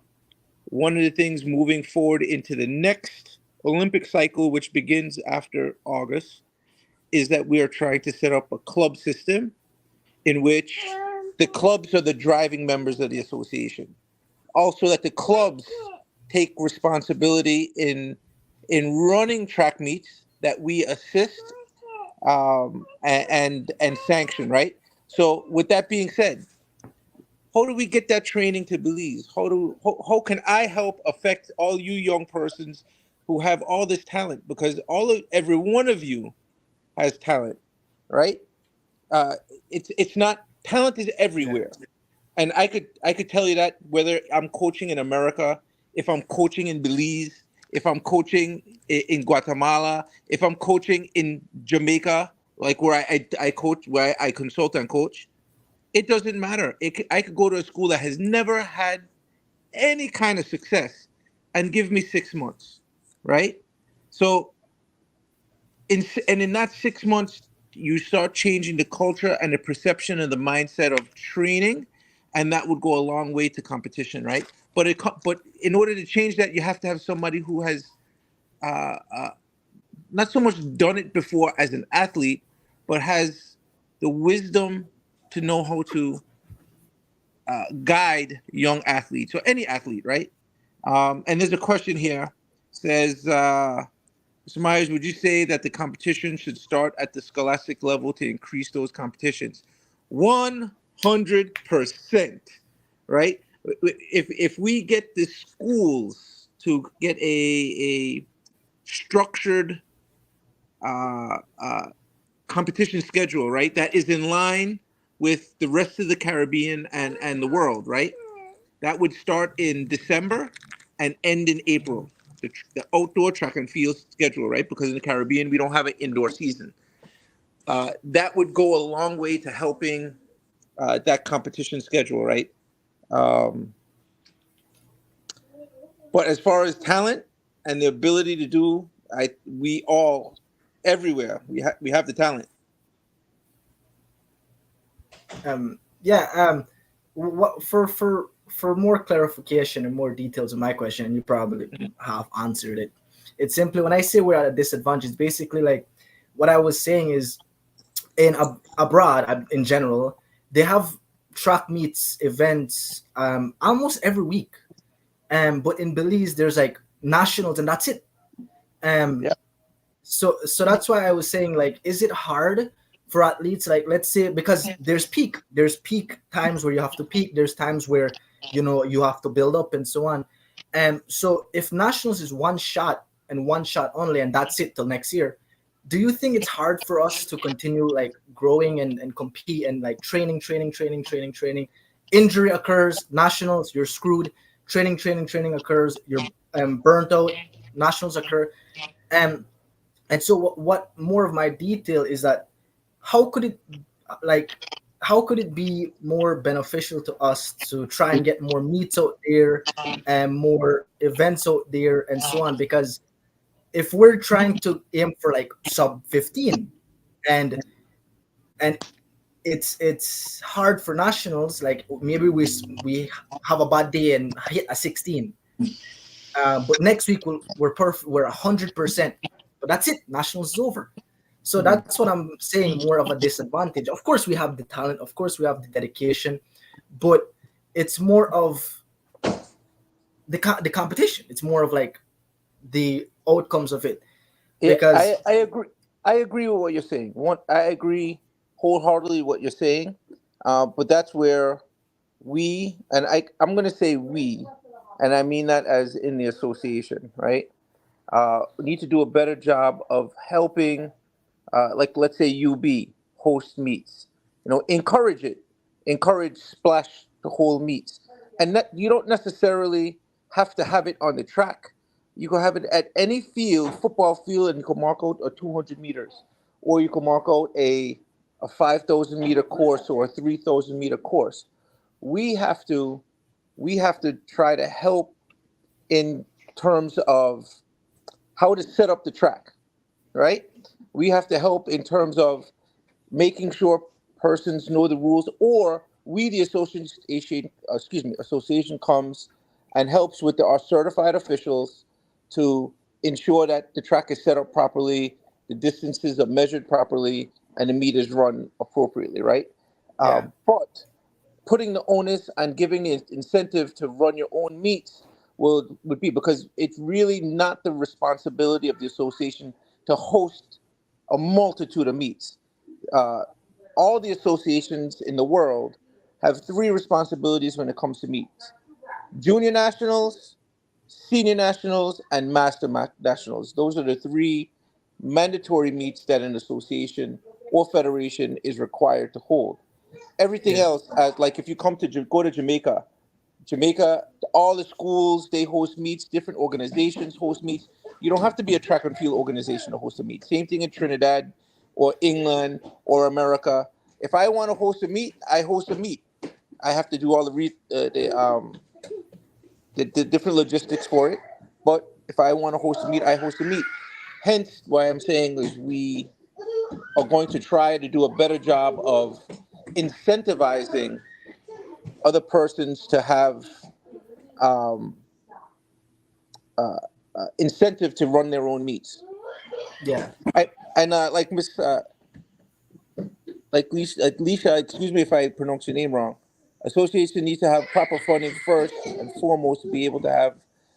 one of the things moving forward into the next Olympic cycle, which begins after August, is that we are trying to set up a club system in which the clubs are the driving members of the association. Also, that the clubs take responsibility in running track meets that we assist and sanction, right? So, with that being said, how do we get that training to Belize? How can I help affect all you young persons who have all this talent? Because every one of you has talent, right? Uh, it's not talent is everywhere, and I could tell you that whether I'm coaching in America, if I'm coaching in Belize, if I'm coaching in Guatemala, if I'm coaching in Jamaica, like where I coach, where I consult and coach, it doesn't matter. I could go to a school that has never had any kind of success and give me 6 months, right? So in that 6 months, you start changing the culture and the perception and the mindset of training, and that would go a long way to competition, right? But in order to change that, you have to have somebody who has uh, uh, not so much done it before as an athlete, but has the wisdom to know how to guide young athletes or any athlete, right? And there's a question here. Says, Mr. Myers, would you say that the competition should start at the scholastic level to increase those competitions? 100%, right? If we get the schools to get a structured uh, uh, competition schedule, right, that is in line with the rest of the Caribbean and the world, right? That would start in December and end in April. The outdoor track and field schedule, right? Because in the Caribbean, we don't have an indoor season. That would go a long way to helping that competition schedule, right? Um, but as far as talent and the ability to do, we all everywhere. We have the talent. Yeah. What for more clarification and more details of my question, and you probably have answered it. It's simply when I say we're at a disadvantage, basically like what I was saying is abroad in general, they have track meets events almost every week. But in Belize, there's like nationals, and that's it. Um, Yeah. so that's why I was saying, like, is it hard for athletes? Like, let's say because there's peak times where you have to peak. There's times where you have to build up and so on. So if nationals is one shot and one shot only, and that's it till next year, do you think it's hard for us to continue like growing and compete and like training? Injury occurs, nationals, you're screwed. Training occurs, you're burnt out. Nationals occur, and so what more of my detail is that how could it like how could it be more beneficial to us to try and get more meets out there and more events out there and so on? Because if we're trying to aim for like sub 15 and and it's hard for nationals, like maybe we have a bad day and hit a 16, but next week we're perfect, we're 100%, but that's it, nationals is over. So that's what I'm saying, more of a disadvantage. Of course we have the talent, of course we have the dedication, but it's more of the competition. It's more of like the outcomes of it. Yeah, Because I agree. I agree with what you're saying. I agree wholeheartedly with what you're saying. But that's where I'm going to say we, and I mean that as in the association, right? We need to do a better job of helping, like let's say UB host meets. Encourage it, encourage splash to hold meets, and that you don't necessarily have to have it on the track. You can have it at any field, football field, and you can mark out a 200 meters, or you can mark out a 5,000 meter course or a 3,000 meter course. We have to we have to try to help in terms of how to set up the track, right? We have to help in terms of making sure persons know the rules, or we, the association comes and helps with our certified officials to ensure that the track is set up properly, the distances are measured properly, and the meters run appropriately, right? yeah, But putting the onus and giving the incentive to run your own meets would be, because it's really not the responsibility of the association to host a multitude of meets. Uh, all the associations in the world have three responsibilities when it comes to meets: junior nationals, senior nationals, and nationals. Those are the three mandatory meets that an association or federation is required to hold. Everything yeah, else, like if you go to Jamaica, all the schools, they host meets, different organizations host meets. You don't have to be a track and field organization to host a meet. Same thing in Trinidad or England or America. If I want to host a meet, I host a meet. I have to do all the different logistics for it. But if I want to host a meet, I host a meet. Hence, why I'm saying is we are going to try to do a better job of incentivizing other persons to have um, incentive to run their own meets. yeah, And like Miss, like Leisha, excuse me if I pronounce your name wrong. Association needs to have proper funding first and foremost to be able to have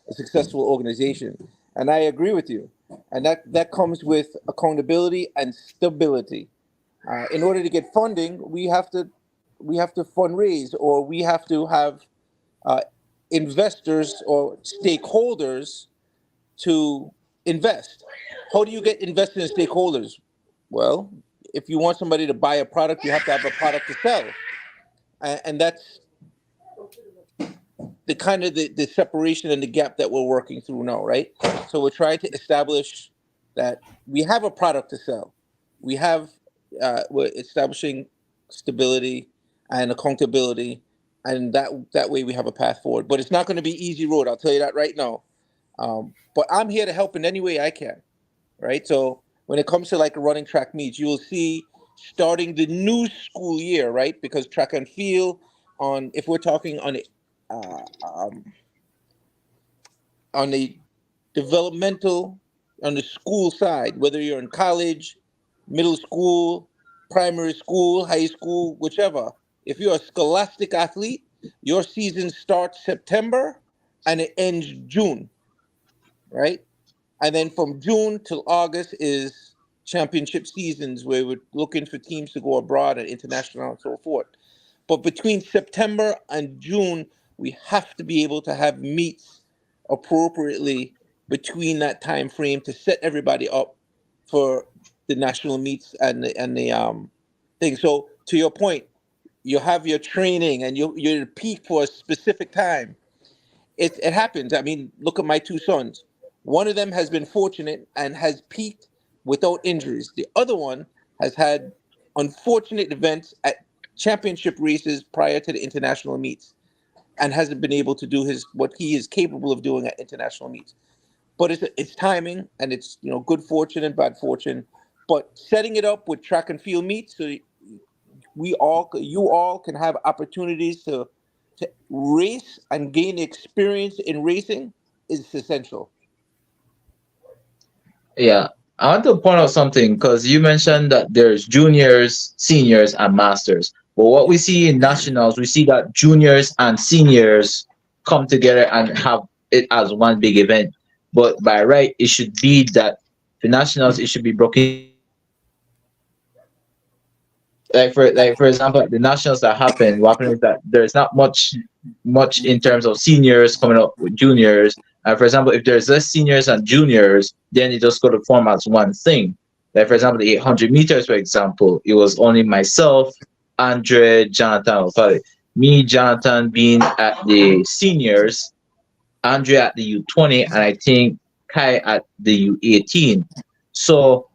a successful organization. And I agree with you. And that comes with accountability and stability. In order to get funding, we have to fundraise, or we have to have uh, investors or stakeholders to invest. How do you get invested in stakeholders? Well, if you want somebody to buy a product, you have to have a product to sell, and that's the kind of the separation and the gap that we're working through now, right? So we're trying to establish that we have a product to sell. We're establishing stability and accountability, and that way we have a path forward. But it's not going to be easy road. I'll tell you that right now. But I'm here to help in any way I can, right? So when it comes to like running track meets, you will see starting the new school year, right? Because track and field on, if we're talking uh, um, on the developmental, on the school side, whether you're in college, middle school, primary school, high school, whichever. If you're a scholastic athlete, your season starts September and it ends June, right? And then from June till August is championship seasons where we're looking for teams to go abroad and international and so forth. But between September and June, we have to be able to have meets appropriately between that time frame to set everybody up for the national meets and the thing. So to your point, you have your training and you peak for a specific time. It happens. I mean, look at my two sons. One of them has been fortunate and has peaked without injuries. The other one has had unfortunate events at championship races prior to the international meets and hasn't been able to do his what he is capable of doing at international meets. But it's timing and it's good fortune and bad fortune. But setting it up with track and field meets so you all can have opportunities to race and gain experience in racing is essential. Yeah, I want to point out something because you mentioned that there's juniors, seniors, and masters. But what we see in nationals, we see that juniors and seniors come together and have it as one big event. But by right, it should be that for nationals, it should be broken into smaller events. Like for example, the nationals that happen, what happens is that there's not much in terms of seniors coming up with juniors. And for example, if there's less seniors and juniors, then it just go to form as one thing. Like for example, the 800 meters, for example, it was only myself, Andre, Jonathan, sorry, me, Jonathan being at the seniors, Andre at the U20, and I think Kai at the U18. So,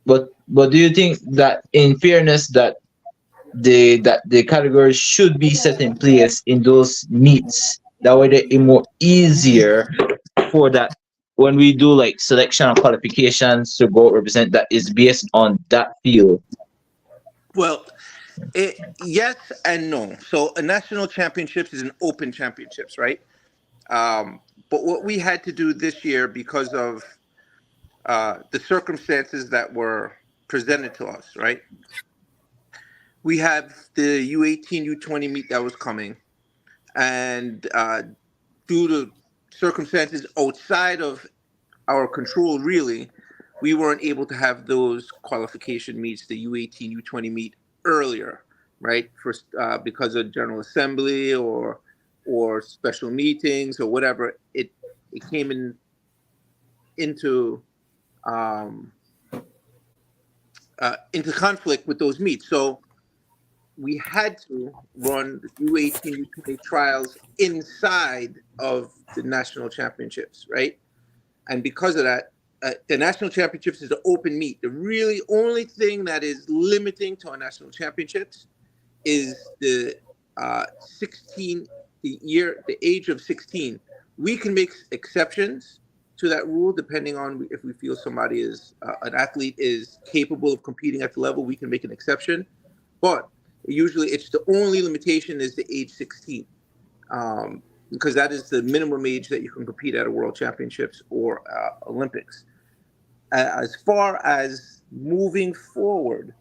but do you think that in fairness that the categories should be set in place in those meets. That way, it's more easier for that when we do like selection and qualifications to go represent that is based on that field. Well, yes and no. So a national championships is an open championships, right? But what we had to do this year because of the circumstances that were presented to us, right? We have the U18, U20 meet that was coming, and due to circumstances outside of our control, really, we weren't able to have those qualification meets, the U18, U20 meet earlier, right? For because of General Assembly or special meetings or whatever, it came into um, into conflict with those meets. So we had to run the U18, U20 trials inside of the national championships, right? And because of that, the national championships is the open meet. The really only thing that is limiting to our national championships is the 16, the age of 16. We can make exceptions to that rule depending on if we feel somebody is an athlete is capable of competing at the level. We can make an exception, but usually it's the only limitation is the age 16. Because that is the minimum age that you can compete at a world championships or Olympics. As far as moving forward,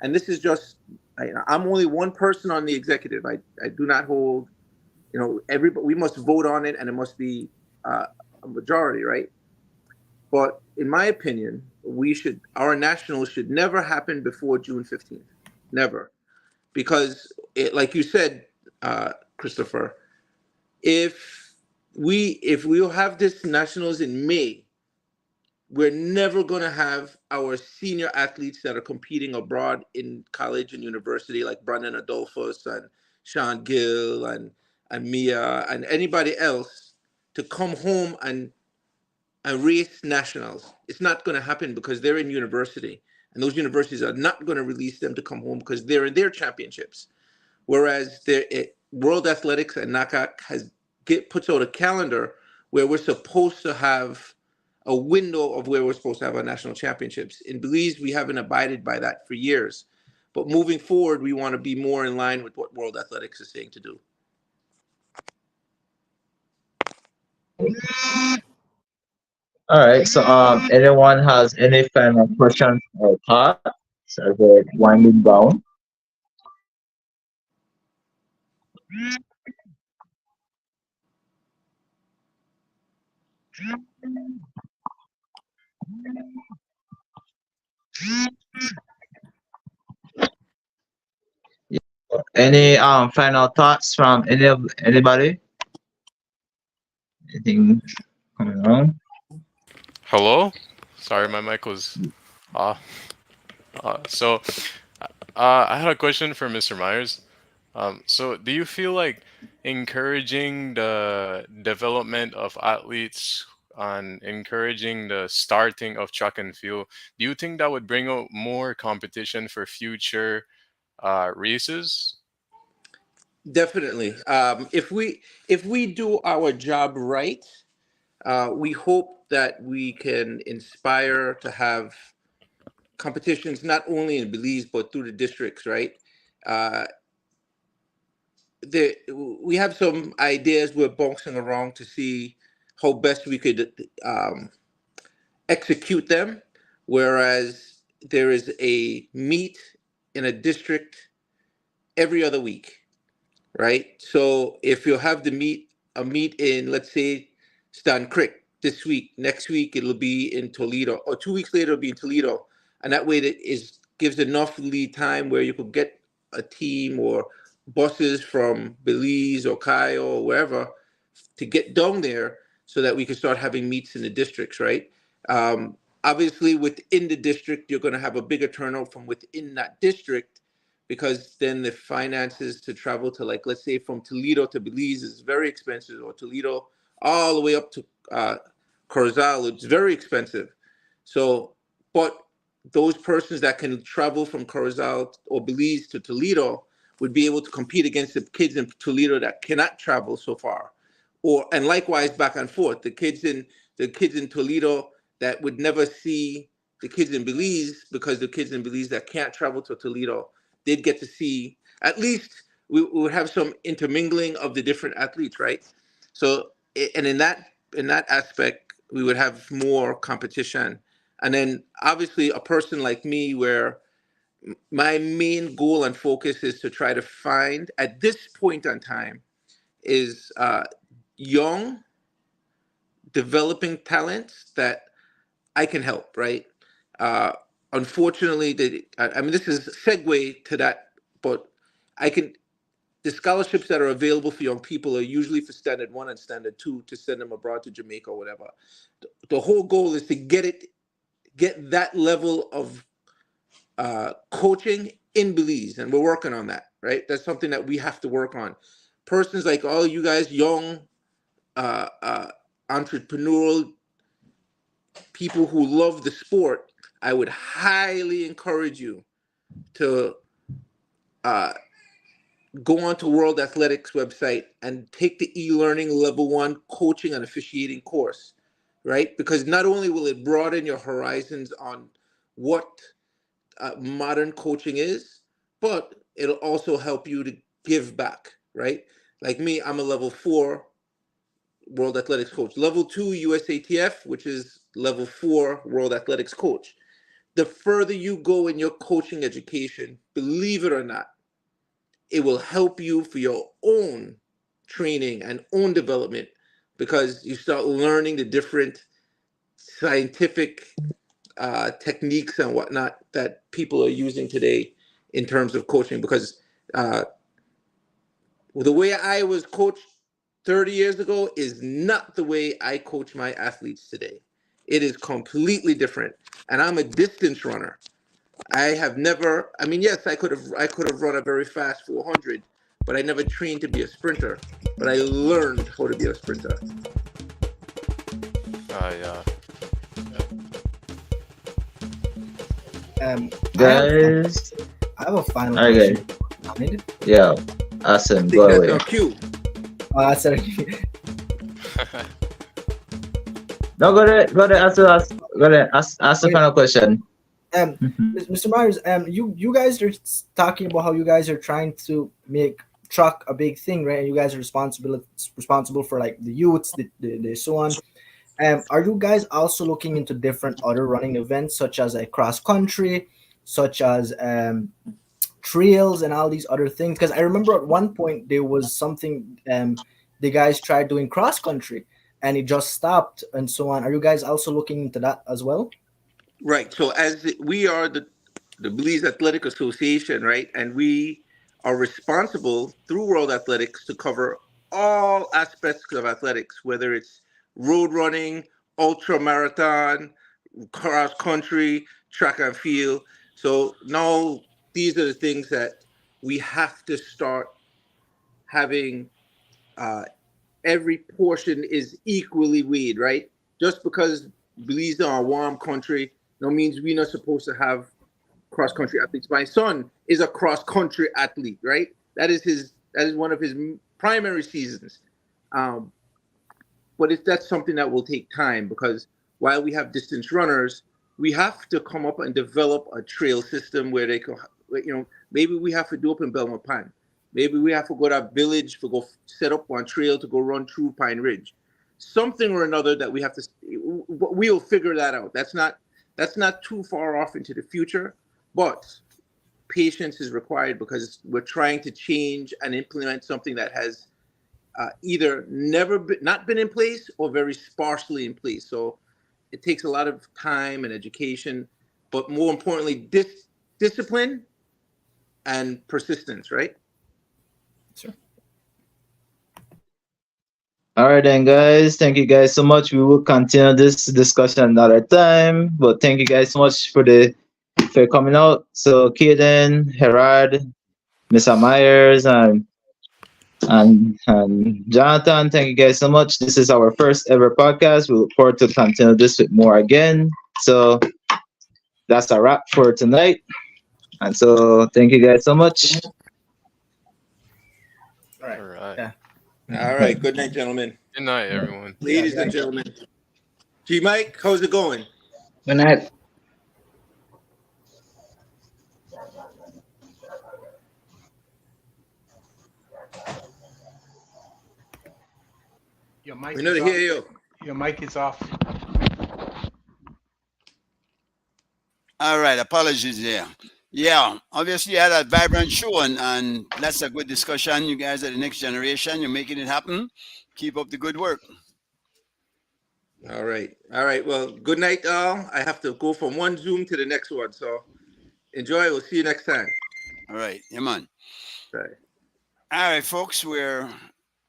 and this is just, I'm only one person on the executive. I do not hold, everybody, we must vote on it and it must be a majority, right? But in my opinion, our nationals should never happen before June 15th. Never. Because like you said, Christopher, if we'll have this nationals in May, we're never going to have our senior athletes that are competing abroad in college and university, like Brandon Adolphus and Sean Gill and Mia and anybody else, to come home and race nationals. It's not going to happen because they're in university, and those universities are not going to release them to come home because they're in their championships. Whereas World Athletics and NACAC puts out a calendar where we're supposed to have a window of where we're supposed to have our national championships. In Belize, we haven't abided by that for years. But moving forward, we want to be more in line with what World Athletics is saying to do. All right. So, anyone has any final questions or thoughts? So we're winding down. Any final thoughts from anybody? Anything coming on? Hello? Sorry, my mic was off. So, I had a question for Mr. Myers. So, do you feel like encouraging the development of athletes and encouraging the starting of track and field, do you think that would bring out more competition for future races? Definitely. If we do our job right, we hope that we can inspire to have competitions not only in Belize but through the districts. Right. Uh, we have some ideas we're bouncing around to see how best we could execute them. Whereas there is a meet in a district every other week, right? So if you have a meet in, let's say, Stan Creek this week, next week it'll be in Toledo, or 2 weeks later it'll be in Toledo, and that way it is gives enough lead time where you could get a team or buses from Belize or Cayo or wherever to get down there so that we can start having meets in the districts, right? Obviously, within the district, you're going to have a bigger turnout from within that district because then the finances to travel to, like, let's say from Toledo to Belize is very expensive, or Toledo all the way up to Corozal, it's very expensive. So, but those persons that can travel from Corozal or Belize to Toledo would be able to compete against the kids in Toledo that cannot travel so far, and likewise back and forth. The kids in Toledo that would never see the kids in Belize, because the kids in Belize that can't travel to Toledo did get to see. At least we would have some intermingling of the different athletes, right? So, and in that aspect, we would have more competition. And then obviously a person like me, where my main goal and focus is to try to find, at this point in time, is young, developing talents that I can help, right? Uh, Unfortunately, I mean, this is a segue to that, but the scholarships that are available for young people are usually for Standard 1 and Standard 2 to send them abroad to Jamaica or whatever. The whole goal is to get that level of coaching in Belize, and we're working on that, right? That's something that we have to work on. Persons like all you guys, young, entrepreneurial people who love the sport, I would highly encourage you to go onto World Athletics website and take the e-learning level 1 coaching and officiating course, right? Because not only will it broaden your horizons on what modern coaching is, but it'll also help you to give back, right? Like me, I'm a level 4 World Athletics coach, level 2 USATF, which is level 4 World Athletics coach. The further you go in your coaching education, believe it or not, it will help you for your own training and own development, because you start learning the different scientific techniques and whatnot that people are using today in terms of coaching. Because the way I was coached 30 years ago is not the way I coach my athletes today. It is completely different. And I'm a distance runner. I have never, I mean, yes, I could have run a very fast 400, but I never trained to be a sprinter. But I learned how to be a sprinter. Yeah. Guys, I have a final okay. question. Yeah, awesome. I think Go that's away. our cue. That's No, ask the Okay. final question. Um, Mhm. Mr. Myers, you guys are talking about how you guys are trying to make truck a big thing, right? And you guys are responsible for like the youths, the so on. Are you guys also looking into different other running events, such as like cross country, such as trails, and all these other things? Because I remember at one point there was something the guys tried doing cross country, and it just stopped, and so on. Are you guys also looking into that as well? Right. So we are the Belize Athletic Association, right? And we are responsible through World Athletics to cover all aspects of athletics, whether it's road running, ultra marathon, cross country, track and field. So now these are the things that we have to start having. Uh, every portion is equally weighed, right? Just because Belize are a warm country, no means we're not supposed to have cross country athletes. My son is a cross country athlete, right? That is one of his primary seasons. Um, but that's something that will take time because while we have distance runners, we have to come up and develop a trail system where they could, maybe we have to do up in Belmont Pine. Maybe we have to go to a village to go set up one trail to go run through Pine Ridge. Something or another that we have to, we'll figure that out. That's not too far off into the future, but patience is required because we're trying to change and implement something that has either not been in place or very sparsely in place. So it takes a lot of time and education, but more importantly, discipline and persistence, right? Sure. All right, then, guys. Thank you guys so much. We will continue this discussion another time. But thank you guys so much for coming out. So, Kaden, Herard, Mr. Myers, and Jonathan, thank you guys so much. This is our first ever podcast. We look forward to continue this with more again. So that's a wrap for tonight. And so thank you guys so much. All right. All right. Yeah. All right. Good night, gentlemen. Good night, everyone. Ladies and gentlemen. G Mike, how's it going? Good night. Your mic We know is to off. hear you. Your mic is off. All right, apologies there. Yeah, obviously you had a vibrant show and that's a good discussion. You guys are the next generation. You're making it happen. Keep up the good work. All right. All right. Well, good night, all. I have to go from one Zoom to the next one. So enjoy. We'll see you next time. All right, yeah, man. Bye. All right, folks, we're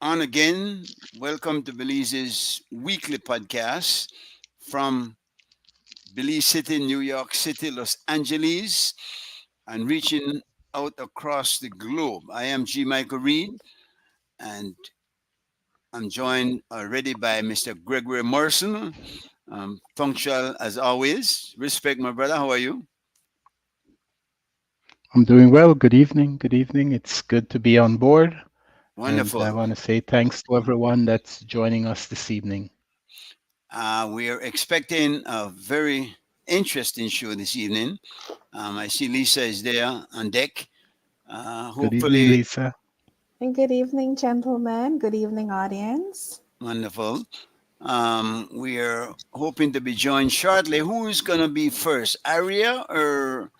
on again. Welcome to Belize's weekly podcast from Belize City, New York City, Los Angeles, and reaching out across the globe. I am G. Michael Reed, and I'm joined already by Mr. Gregory Morrison, punctual as always. Respect, my brother. How are you? I'm doing well. Good evening. Good evening. It's good to be on board. Wonderful. And I want to say thanks to everyone that's joining us this evening. We are expecting a very interesting show this evening. I see Lisa is there on deck. Good evening, Hopefully, Lisa. And good evening, gentlemen. Good evening, audience. wonderful. We are hoping to be joined shortly. Who is going to be first, Aria or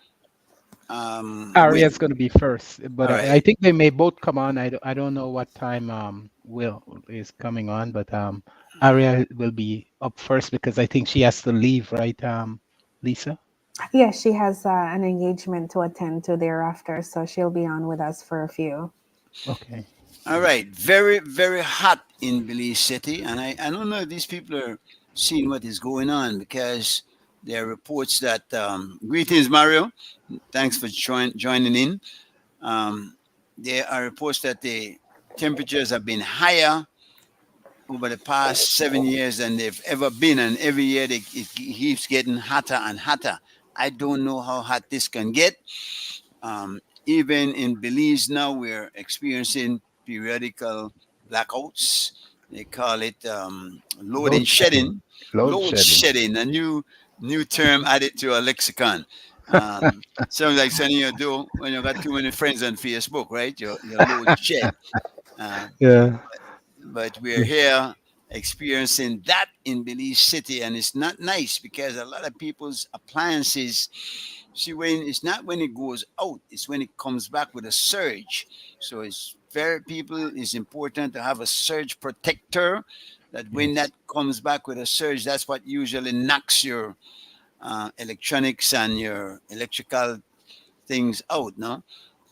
Will? Aria's going to be first, but All right. I think they may both come on. I don't know what time Will is coming on, but Aria will be up first because I think she has to leave, right, Lisa? Yes, she has an engagement to attend to thereafter, so she'll be on with us for a few. Okay. All right. Very, very hot in Belize City. And I don't know if these people are seeing what is going on because there are reports that, greetings, Mario. Thanks for joining in. There are reports that the temperatures have been higher over the past 7 years than they've ever been. And every year it keeps getting hotter and hotter. I don't know how hot this can get. Even in Belize now, we're experiencing periodical blackouts. They call it load and Load shedding. shedding. Load Load shedding. shedding, a new term added to a lexicon. Sounds like something you do when you got too many friends on Facebook, right? Your load shed. Uh, Yeah. but we're here experiencing that in Belize City, and it's not nice because a lot of people's appliances. See, when it's not when it goes out, it's when it comes back with a surge. So it's very people. It's important to have a surge protector. That when Yes. that comes back with a surge, that's what usually knocks your electronics and your electrical things out. No,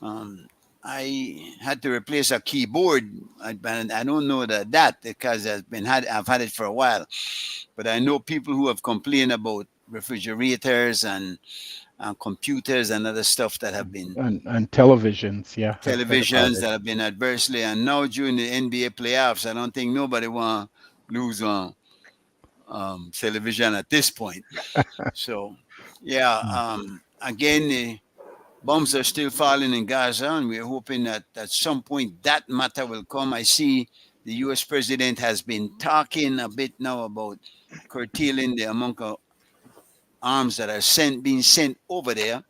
um, I had to replace a keyboard. I don't know that because I've had it for a while, but I know people who have complained about refrigerators and computers and other stuff that have been And televisions. Yeah, I've heard about televisions it. that have been adversely. And now during the NBA playoffs, I don't think nobody want to lose on television at this point. So, yeah, Mm. again, the bombs are still falling in Gaza, and we're hoping that at some point that matter will come. I see the U.S. president has been talking a bit now about curtailing the amount of arms that are being sent over there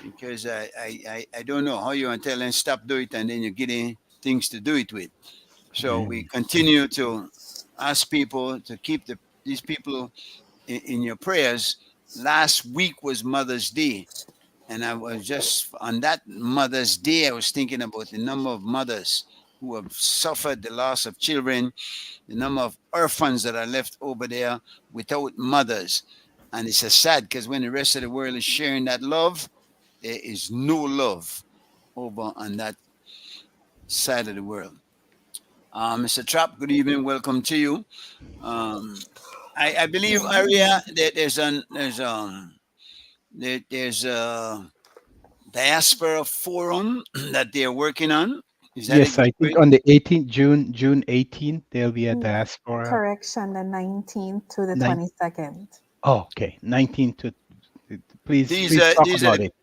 because I don't know how you want to tell them stop do it and then you're getting things to do it with. So we Mm. continue to ask people to keep these people in your prayers. Last week was Mother's Day, and I was just on that Mother's Day, I was thinking about the number of mothers who have suffered the loss of children, the number of orphans that are left over there without mothers. And it's a sad because when the rest of the world is sharing that love, there is no love over on that side of the world. Mr. Trapp, good evening. Welcome to you. Um, I believe, Aria, that there's a diaspora forum that they're working on. Is that Yes, I think correct? on the 18th June 18th there'll be a Mm, diaspora. Correction, the 19th to the Nine. 22nd. Oh, okay. 19th to. Please, These please are talk these are about the it.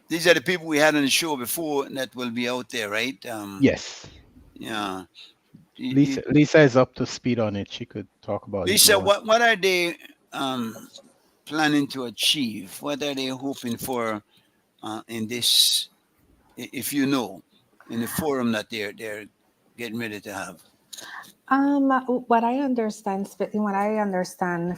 these are the people we had on the show before that will be out there, right? Yes. Yeah. Lisa is up to speed on it. She could talk about it Lisa, more. what are they planning to achieve? What are they hoping for in this, if you know, in the forum that they're getting ready to have? What I understand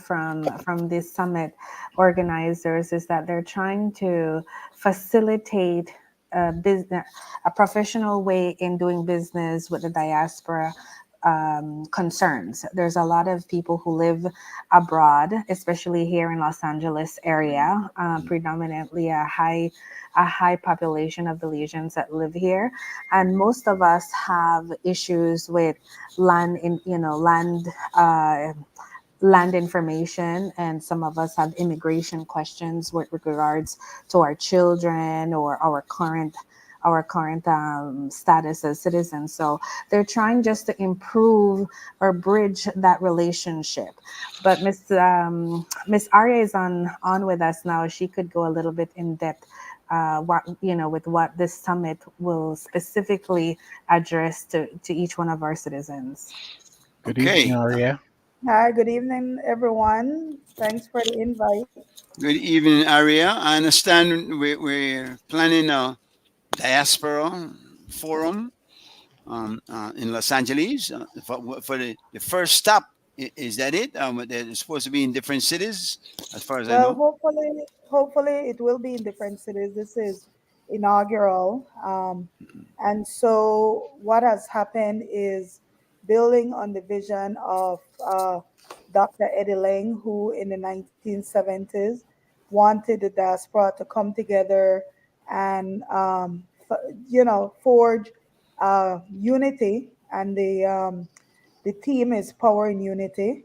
from this summit organizers is that they're trying to facilitate a professional way in doing business with the diaspora concerns. There's a lot of people who live abroad, especially here in Los Angeles area, predominantly a high population of Belizeans that live here, and most of us have issues with land in uh, land information, and some of us have immigration questions with regards to our children or our current status as citizens. So they're trying just to improve or bridge that relationship. But Miss Arya is on with us now. She could go a little bit in depth. With what this summit will specifically address to each one of our citizens. Good evening, Okay. Aria. Hi, good evening, everyone. Thanks for the invite. Good evening, Aria. I understand we're planning a diaspora forum in Los Angeles for the first stop. Is that it? They're supposed to be in different cities, as far as I Well, know. hopefully it will be in different cities. This is inaugural. And so what has happened is building on the vision of Dr. Eddie Lang, who in the 1970s wanted the diaspora to come together and, forge unity. And the theme is power in unity.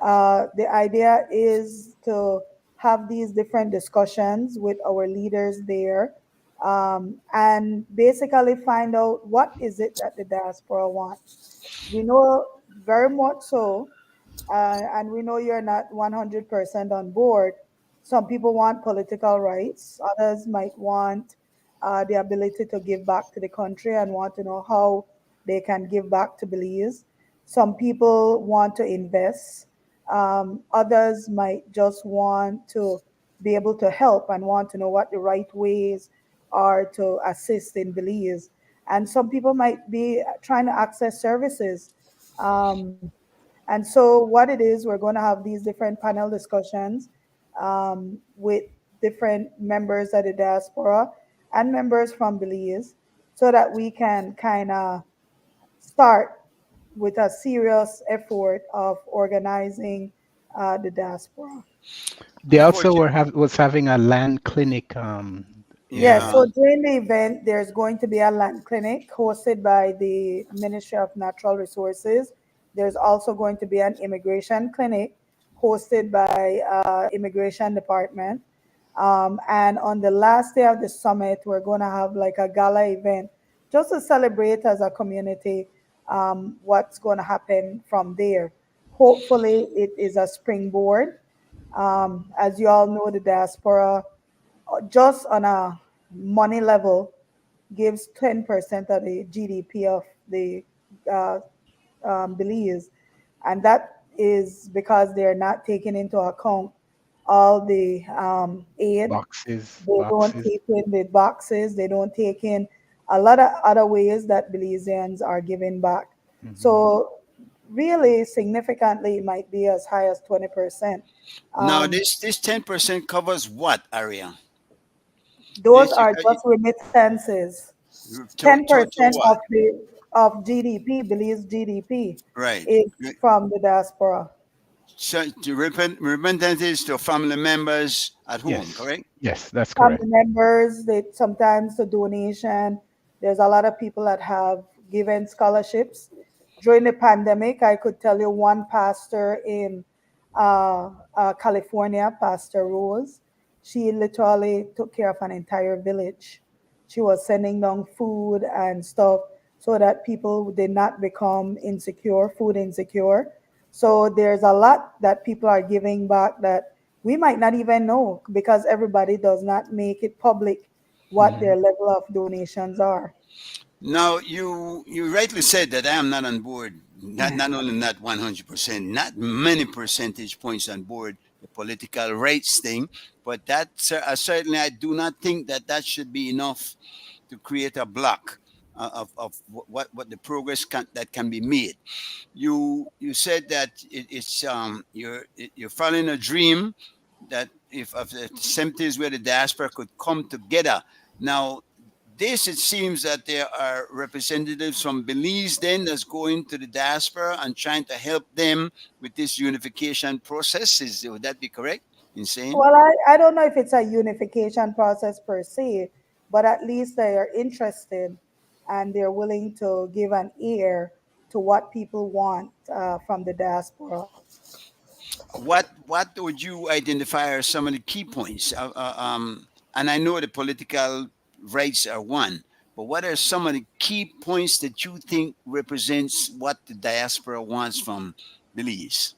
The idea is to have these different discussions with our leaders there, and basically find out what is it that the diaspora wants. We know very much so, and we know you're not 100% on board. Some people want political rights, others might want the ability to give back to the country and want to know how they can give back to Belize. Some people want to invest. Others might just want to be able to help and want to know what the right ways are to assist in Belize. And some people might be trying to access services. Um, and so, what it is, we're going to have these different panel discussions with different members of the diaspora and members from Belize so that we can kind of start with a serious effort of organizing the diaspora. They Before also you, was having a land clinic. Yes, yeah. so Yeah. during the event, there's going to be a land clinic hosted by the Ministry of Natural Resources. There's also going to be an immigration clinic hosted by Immigration Department. And on the last day of the summit, we're going to have like a gala event just to celebrate as a community what's going to happen from there. Hopefully, it is a springboard. As you all know, the diaspora just on a money level gives 10% of the GDP of the uh, Belize, and that is because they're not taking into account all the aid. Boxes, They don't boxes. take in the boxes. They don't take in a lot of other ways that Belizeans are giving back. Hmm. So really significantly, it might be as high as 20%. Now Um, this 10% covers what area? those This are just remittances. to 10% what? of GDP, Belize GDP, Right. is from the diaspora. So to remittances to family members at home, Yes, correct? yes, that's Family correct. members, they sometimes the donation. There's a lot of people that have given scholarships. During the pandemic, I could tell you one pastor in California, Pastor Rose, she literally took care of an entire village. She was sending down food and stuff so that people did not become insecure, food insecure. So there's a lot that people are giving back that we might not even know because everybody does not make it public what Hmm. their level of donations are. Now you rightly said that I am not on board. Not only not 100%, not many percentage points on board the political rights thing, but that certainly I do not think that that should be enough to create a block of what the progress that can be made. You said that it's you're following a dream that if of the symptoms where the diaspora could come together. Now this it seems that there are representatives from Belize then that's going to the diaspora and trying to help them with this unification process. Would that be correct in saying? Well, I don't know if it's a unification process per se, but at least they are interested and they're willing to give an ear to what people want from the diaspora. What would you identify as some of the key points? And I know the political rights are one, but what are some of the key points that you think represents what the diaspora wants from Belize?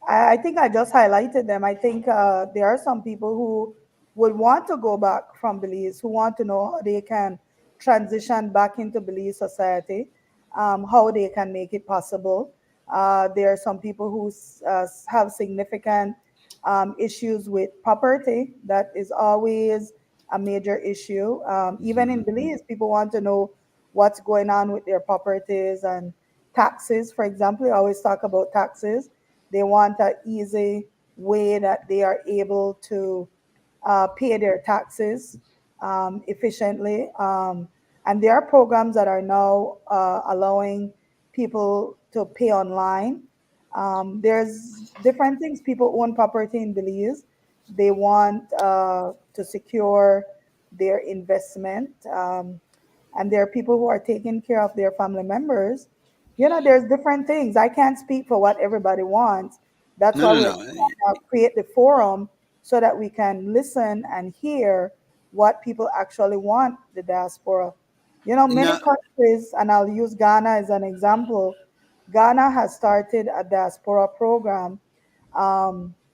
I think I just highlighted them. I think there are some people who would want to go back from Belize, who want to know how they can transition back into Belize society, how they can make it possible. There are some people who have significant issues with property. That is always a major issue. Even in Mhm. Belize, people want to know what's going on with their properties and taxes. For example, we always talk about taxes. They want an easy way that they are able to pay their taxes efficiently. And there are programs that are now allowing people to pay online. There's different things. People own property in Belize. They want to secure their investment. And there are people who are taking care of their family members. You know, there's different things. I can't speak for what everybody wants. That's No, why no, we're no. trying to create the forum so that we can listen and hear what people actually want the diaspora. You know, many No, countries, and I'll use Ghana as an example. Ghana has started a diaspora program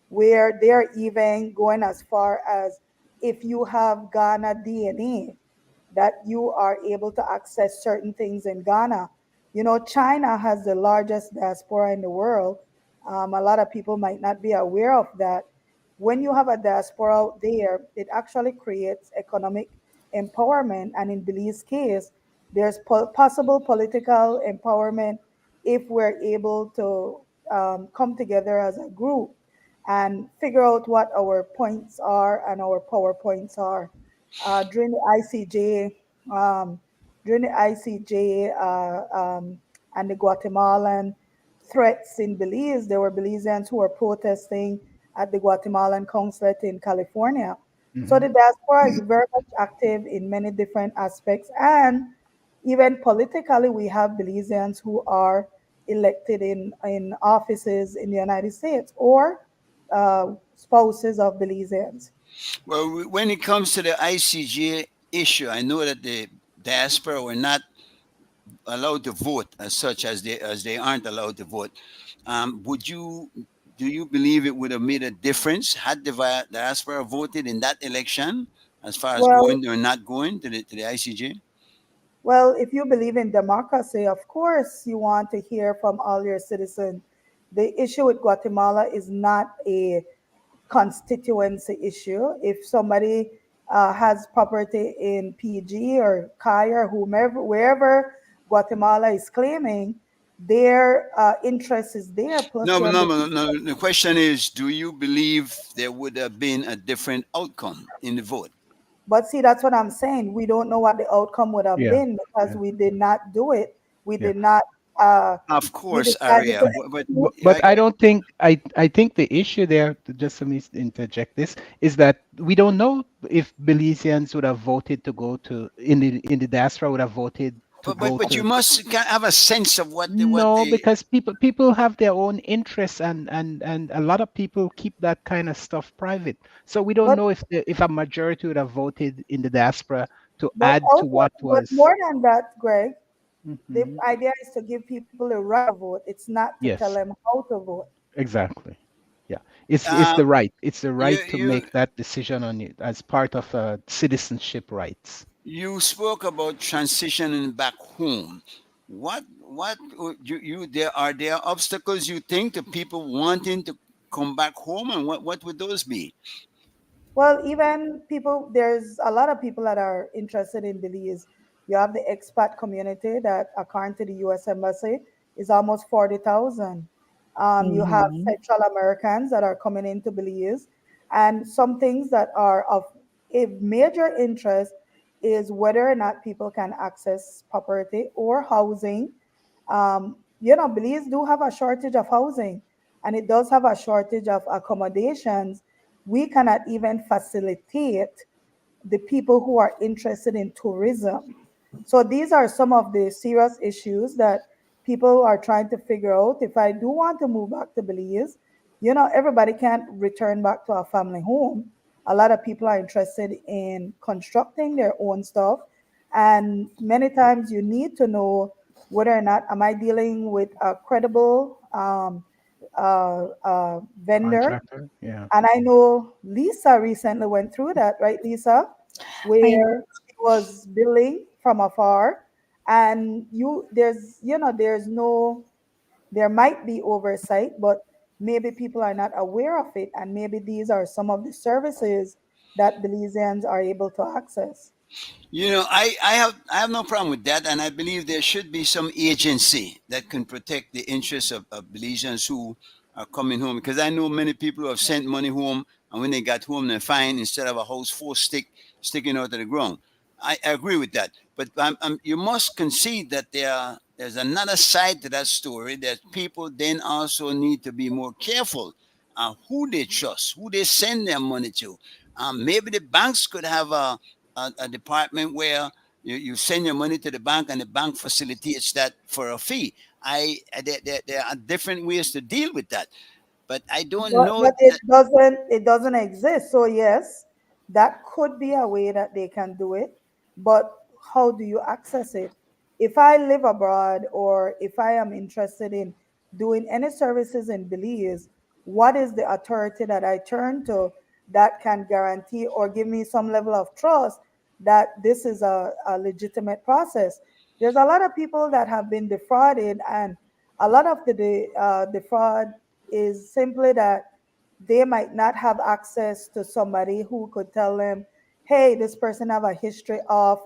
where they're even going as far as if you have Ghana DNA, that you are able to access certain things in Ghana. China has the largest diaspora in the world. A lot of people might not be aware of that. When you have a diaspora out there, it actually creates economic empowerment. And in Belize's case, there's possible political empowerment if we're able to come together as a group and figure out what our points are and our power points are. During the ICJ, um, and the Guatemalan threats in Belize, there were Belizeans who were protesting at the Guatemalan consulate in California. So Hmm. the diaspora is very much active in many different aspects. And even politically, we have Belizeans who are elected in offices in the United States or spouses of Belizeans. Well, when it comes to the ICJ issue, I know that the diaspora were not allowed to vote as such, as they aren't allowed to vote. Would you Do you believe it would have made a difference had the diaspora voted in that election, as far as Well, going or not going to the ICJ? Well, if you believe in democracy, of course you want to hear from all your citizens. The issue with Guatemala is not a constituency issue. If somebody has property in PG or CAI or whomever, wherever Guatemala is claiming, their interest is there. Plus, No, you but no, understand. no, no. The question is, do you believe there would have been a different outcome in the vote? But see, that's what I'm saying. We don't know what the outcome would have Yeah, been because yeah, we did not do it. We yeah. did not. Uh, Of we course, decided Aria, to but exclude. But I don't think I think the issue there, just let me interject this, is that we don't know if Belizeans would have voted to go to in the diaspora would have voted to go but you to. must have a sense of what No, the. because people have their own interests, and a lot of people keep that kind of stuff private. So we don't But know if a majority would have voted in the diaspora to but add to also, what but was. more than that, Greg, the Mhm. idea is to give people a right to vote. It's not to tell Yes, them how to vote. exactly. Yeah, it's Uh, the right. It's the you right to you make that decision on it as part of citizenship rights. you spoke about transitioning back home. What you there obstacles you think to people wanting to come back home, and what would those be? Well, even people, there's a lot of people that are interested in Belize. You have the expat community that, according to the U.S. Embassy, is almost 40,000. You have Mm-hmm. Central Americans that are coming into Belize. And some things that are of a major interest is whether or not people can access property or housing. Belize do have a shortage of housing, and it does have a shortage of accommodations. We cannot even facilitate the people who are interested in tourism. So these are some of the serious issues that people are trying to figure out. If I do want to move back to Belize, everybody can't return back to a family home. A lot of people are interested in constructing their own stuff. And many times you need to know whether or not am I dealing with a credible vendor. Contractor, yeah. And I know Lisa recently went through that, right, Lisa? I Where she was billing from afar, and there's no, there might be oversight, but maybe people are not aware of it, and maybe these are some of the services that Belizeans are able to access. I have no problem with that, and I believe there should be some agency that can protect the interests of Belizeans who are coming home. Because I know many people who have sent money home, and when they got home, they find instead of a house four stick sticking out of the ground. I agree with that, but you must concede that there's another side to that story. That people then also need to be more careful who they trust, who they send their money to. Maybe the banks could have a department where you send your money to the bank and the bank facilitates that for a fee. There are different ways to deal with that, but I don't know But it that. doesn't exist. So yes, that could be a way that they can do it. But how do you access it? If I live abroad or if I am interested in doing any services in Belize, what is the authority that I turn to that can guarantee or give me some level of trust that this is a legitimate process? There's a lot of people that have been defrauded, and a lot of the fraud is simply that they might not have access to somebody who could tell them, hey, this person have a history of,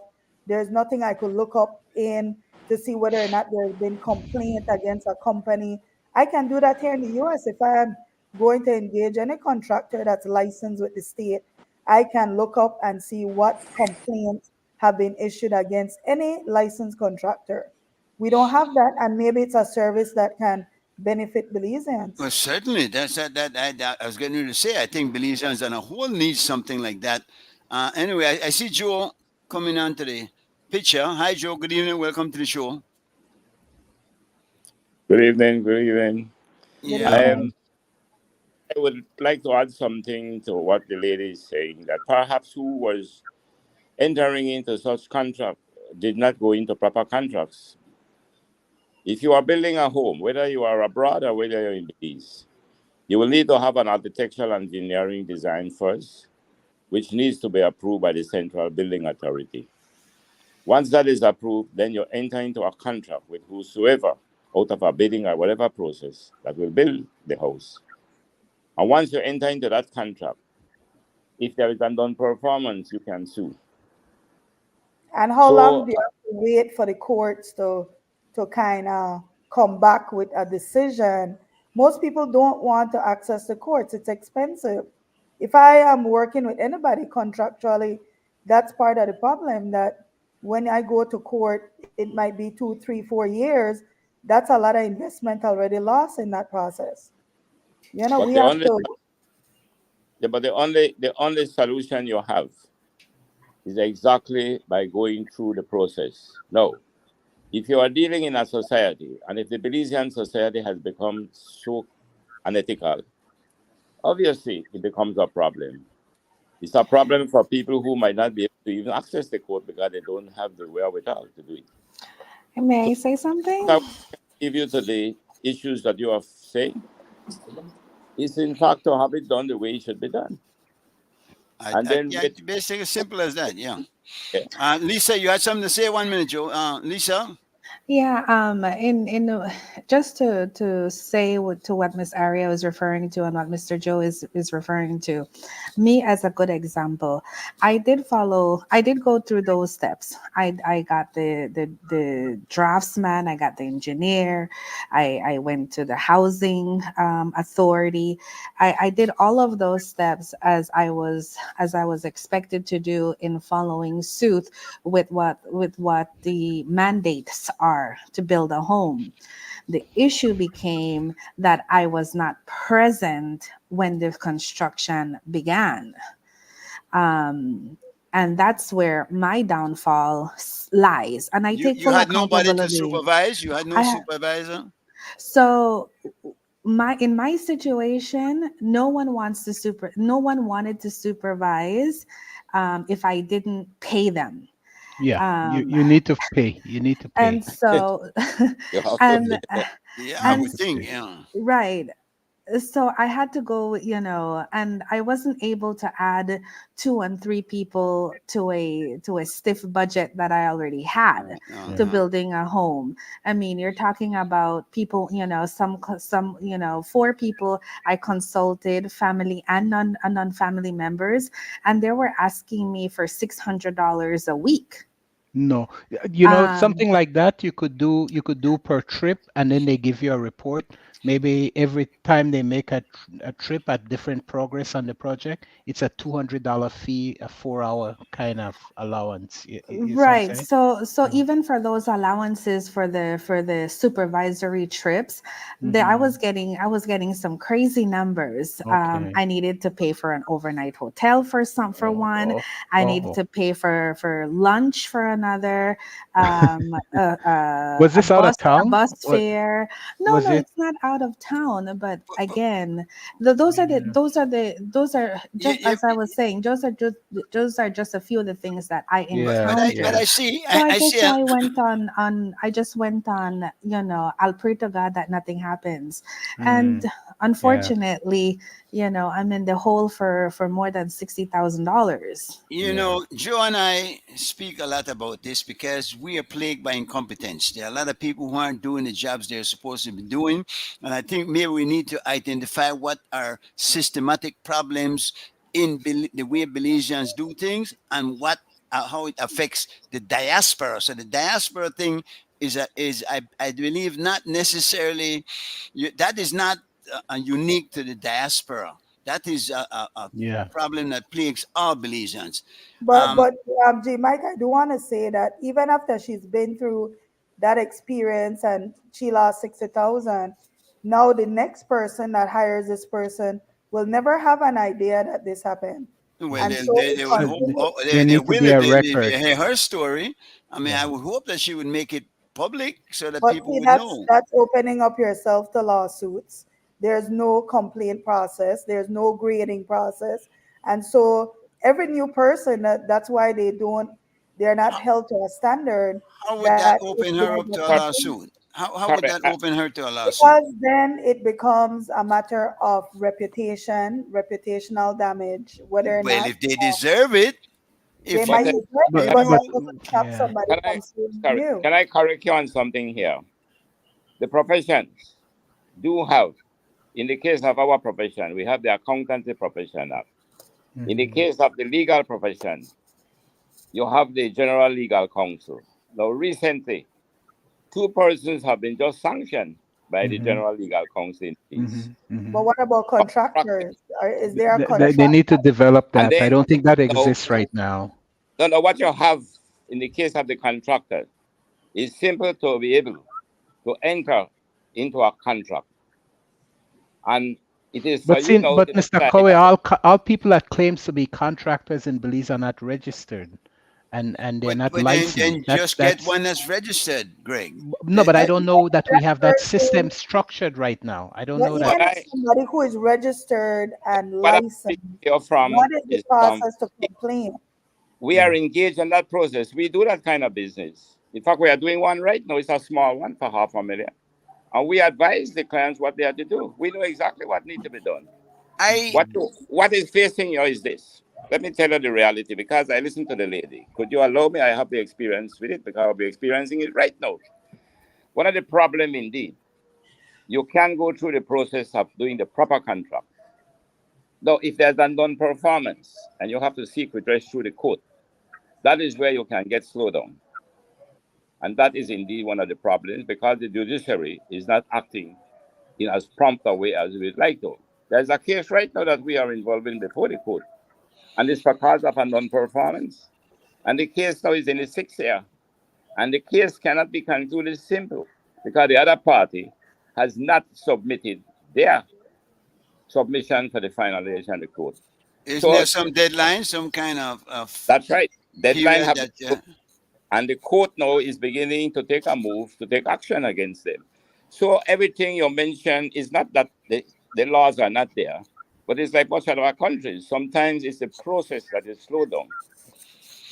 there's nothing I could look up in to see whether or not there's been complaint against a company. I can do that here in the US. If I am going to engage any contractor that's licensed with the state, I can look up and see what complaints have been issued against any licensed contractor. We don't have that, and maybe it's a service that can benefit Well, Belizeans. certainly. That's I was getting ready to say. I think Belizeans on a whole needs something like that. Anyway, I see Joe coming on to the picture. Hi, Joe. Good evening. Welcome to the show. Good evening. Good evening. Good Yeah. evening. I would like to add something to what the lady is saying, that perhaps who was entering into such contract did not go into proper contracts. If you are building a home, whether you are abroad or whether you're in Belize, you will need to have an architectural engineering design first, which needs to be approved by the Central Building Authority. Once that is approved, then you enter into a contract with whosoever out of a bidding or whatever process that will build the house. And once you enter into that contract, if there is a non-performance, you can sue. And how long So do you have to wait for the courts to kind of come back with a decision? Most people don't want to access the courts. It's expensive. If I am working with anybody contractually, that's part of the problem, that when I go to court, it might be 2, 3, 4 years. That's a lot of investment already lost in that process. but We the have only to. the only solution you have is exactly by going through the process. Now, if you are dealing in a society, and if the Belizean society has become so unethical, obviously it becomes a problem. It's a problem for people who might not be able to even access the court because they don't have the wherewithal to do it. May So I say something? what I give you today, issues that you are saying, is in fact to have it done the way it should be done. And then Yeah, with basically as simple as that. Yeah. yeah, Lisa, you had something to say? 1 minute, Joe. Lisa. Yeah, just to say to what Miss Aria was referring to and what Mr. Joe is referring to, me as a good example, I did go through those steps. I got the draftsman, I got the engineer, I went to the housing authority. I did all of those steps as I was expected to do in following suit with what the mandates are to build a home. The issue became that I was not present when the construction began. And that's where my downfall lies. And I take You full had nobody to accountability. supervise. You had no I supervisor. so my in my situation, no one wanted to supervise if I didn't pay them. Yeah, Um, you need to pay. You need to and pay. so you have to and be Yeah, You I and need would to think. pay. Yeah. right, so I had to go, and I wasn't able to add 2 and 3 people to a stiff budget that I already had to Yeah. Uh-huh. building a home. I mean, you're talking about people, some 4 people I consulted, family and non-family members, and they were asking me for $600 a week. No, Um, something like that you could do per trip, and then they give you a report. Maybe every time they make a trip at different progress on the project, it's a $200 fee, a 4 hour kind of allowance. You see what I'm Right. saying? So Yeah. even for those allowances for the supervisory trips, Hmm. I was getting some crazy numbers. Okay. I needed to pay for an overnight hotel for Oh, one. oh, I needed oh. to pay for lunch for another. Was this out of A town? bus What fare. No, was no, it? it's not out of town. But But again, Yeah. those are you, just you, as I was saying. Those are just a few of the things that I Yeah. but encountered. I Yeah. see. So I see. I just went on, I'll pray to God that nothing happens. And Mm. Yeah. unfortunately, I'm in the hole for more than $60,000. You know, Joe and I speak a lot about this because we are plagued by incompetence. There are a lot of people who aren't doing the jobs they're supposed to be doing. And I think maybe we need to identify what are systematic problems in the way Belizeans do things and how it affects the diaspora. So the diaspora thing I believe not necessarily that is not unique to the diaspora. That is a Yeah. problem that plagues all Belizeans. But Um, but J Mike, I do want to say that even after she's been through that experience and she lost 60,000, now the next person that hires this person will never have an idea that this happened, well, and they, so they, it they would So hope continues. there they need to will be a if record. they hear her story. I mean, I Yeah. would hope that she would make it public so that But people see, would that's know. that's opening up yourself to lawsuits. There's no complaint process. There's no grading process, and so every new person that's why they're not How, held to a standard how would that that if open her there's up a to a Correct. complaint, lawsuit? How would Correct. that open her to a lawsuit? because then it becomes a matter of reputation, reputational damage, whether or Well, not if they deserve it, they if might But you deserve it, if But but that but you doesn't stop yeah. somebody can I from suing sorry, you. can I correct you on something here? The professions do have, in the case of our profession, we have the accountancy profession now. In the Mhm. case of the legal profession, you have the General Legal Counsel. Now, recently, two persons have been just sanctioned by the Mhm. General Legal Counsel in peace. Mhm. But Mhm. what about contractors? Is there a They contract? need to develop And that. I then, don't think that now, exists right now. now what you have in the case of the contractor is simple to be able to enter into a contract. And it is for But you see, now but to Mr. decide Coe, that, all people that claims to be contractors in Belize are not registered, and they're not but then licensed. just get That's one that's registered, Greg. no, but I But don't know that we have that system person, structured right now. I don't but know that. what even if I somebody who is registered and what I'm speaking licensed, here from what is the is process to complain? we are Yeah. engaged in that process. We do that kind of business. In fact, we are doing one right now. It's a small one for 500,000. And we advise the clients what they have to do. We know exactly what needs to be done. I What is facing you is this. Let me tell you the reality because I listened to the lady. Could you allow me? I have the experience with it because I'll be experiencing it right now. One of the problem indeed, you can go through the process of doing the proper contract. Now, if there's a non-performance and you have to seek redress through the court, that is where you can get slowed down. And that is indeed one of the problems because the judiciary is not acting in as prompt a way as we'd like to. There's a case right now that we are involved in before the court, and it's because of a non-performance. And the case now is in the sixth year, and the case cannot be concluded simple because the other party has not submitted their submission for the finalization of the court. isn't So there some deadline, some kind of that's right. Deadline period have been that put, and the court now is beginning to take a move to take action against them. So everything you mentioned is not that the laws are not there, but it's like most of our countries. Sometimes it's the process that is slowed down.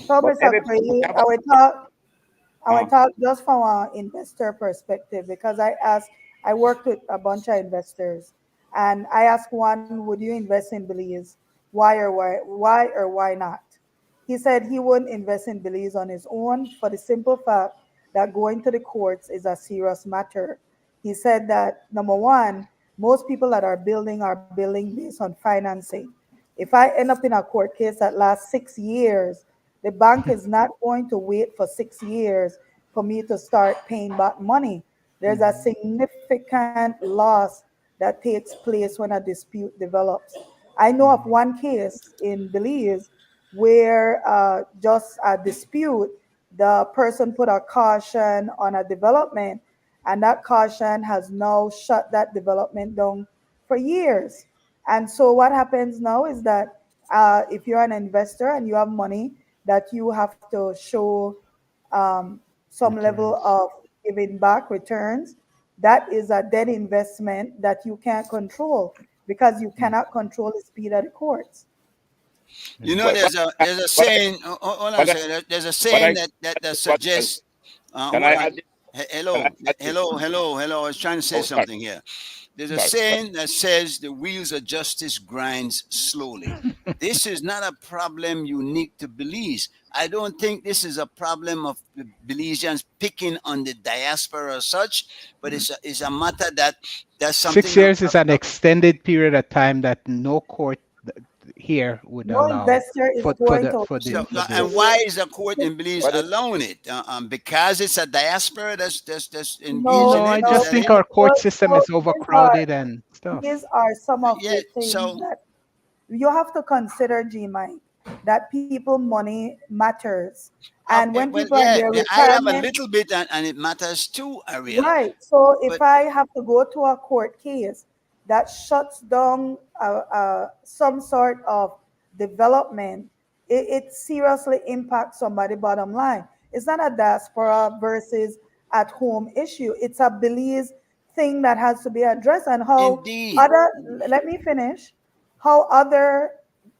So, But Mr. every we Craig, have I will talk just from an investor perspective because I worked with a bunch of investors, and I asked one, "Would you invest in Belize? Why or why not?" He said he wouldn't invest in Belize on his own for the simple fact that going to the courts is a serious matter. He said that number one, most people that are building based on financing. If I end up in a court case that lasts 6 years, the bank is not going to wait for 6 years for me to start paying back money. There's a significant loss that takes place when a dispute develops. I know of one case in Belize where just a dispute, the person put a caution on a development, and that caution has now shut that development down for years. And so what happens now is that if you're an investor and you have money that you have to show some level Returns. of giving back returns, that is a dead investment that you can't control because you cannot control the speed of the courts. you Yeah. know, what what I, there's a what I, saying. Hold on a what I, second. There's a what saying I that what else? suggests. Can Hold I on. add this? Hello, add this? hello. I was trying to say Oh, sorry, something here. There's a sorry. saying that says the wheels of justice grinds slowly. This is not a problem unique to Belize. I don't think this is a problem of the Belizeans picking on the diaspora as such, but it's a matter that that's 6 something years is an extended period of time that no court here would No allow investor is for going to so, for and this. why is the court in Belize What is allowing it? Because it's a diaspora that's engaged no, in No, it. I Is no. just that think it? our court So, system so is overcrowded and stuff. these are some of Yeah. the things So that you have to consider, G Mike, that people money matters. And okay, when well, people are in yeah, their I have a retirement, little bit, and it matters too, Ariel. right. So if But I have to go to a court case that shuts down some sort of development, it seriously impacts somebody's bottom line. It's not a diaspora versus at home issue. It's a Belize thing that has to be addressed, and how indeed, other, let me finish, how other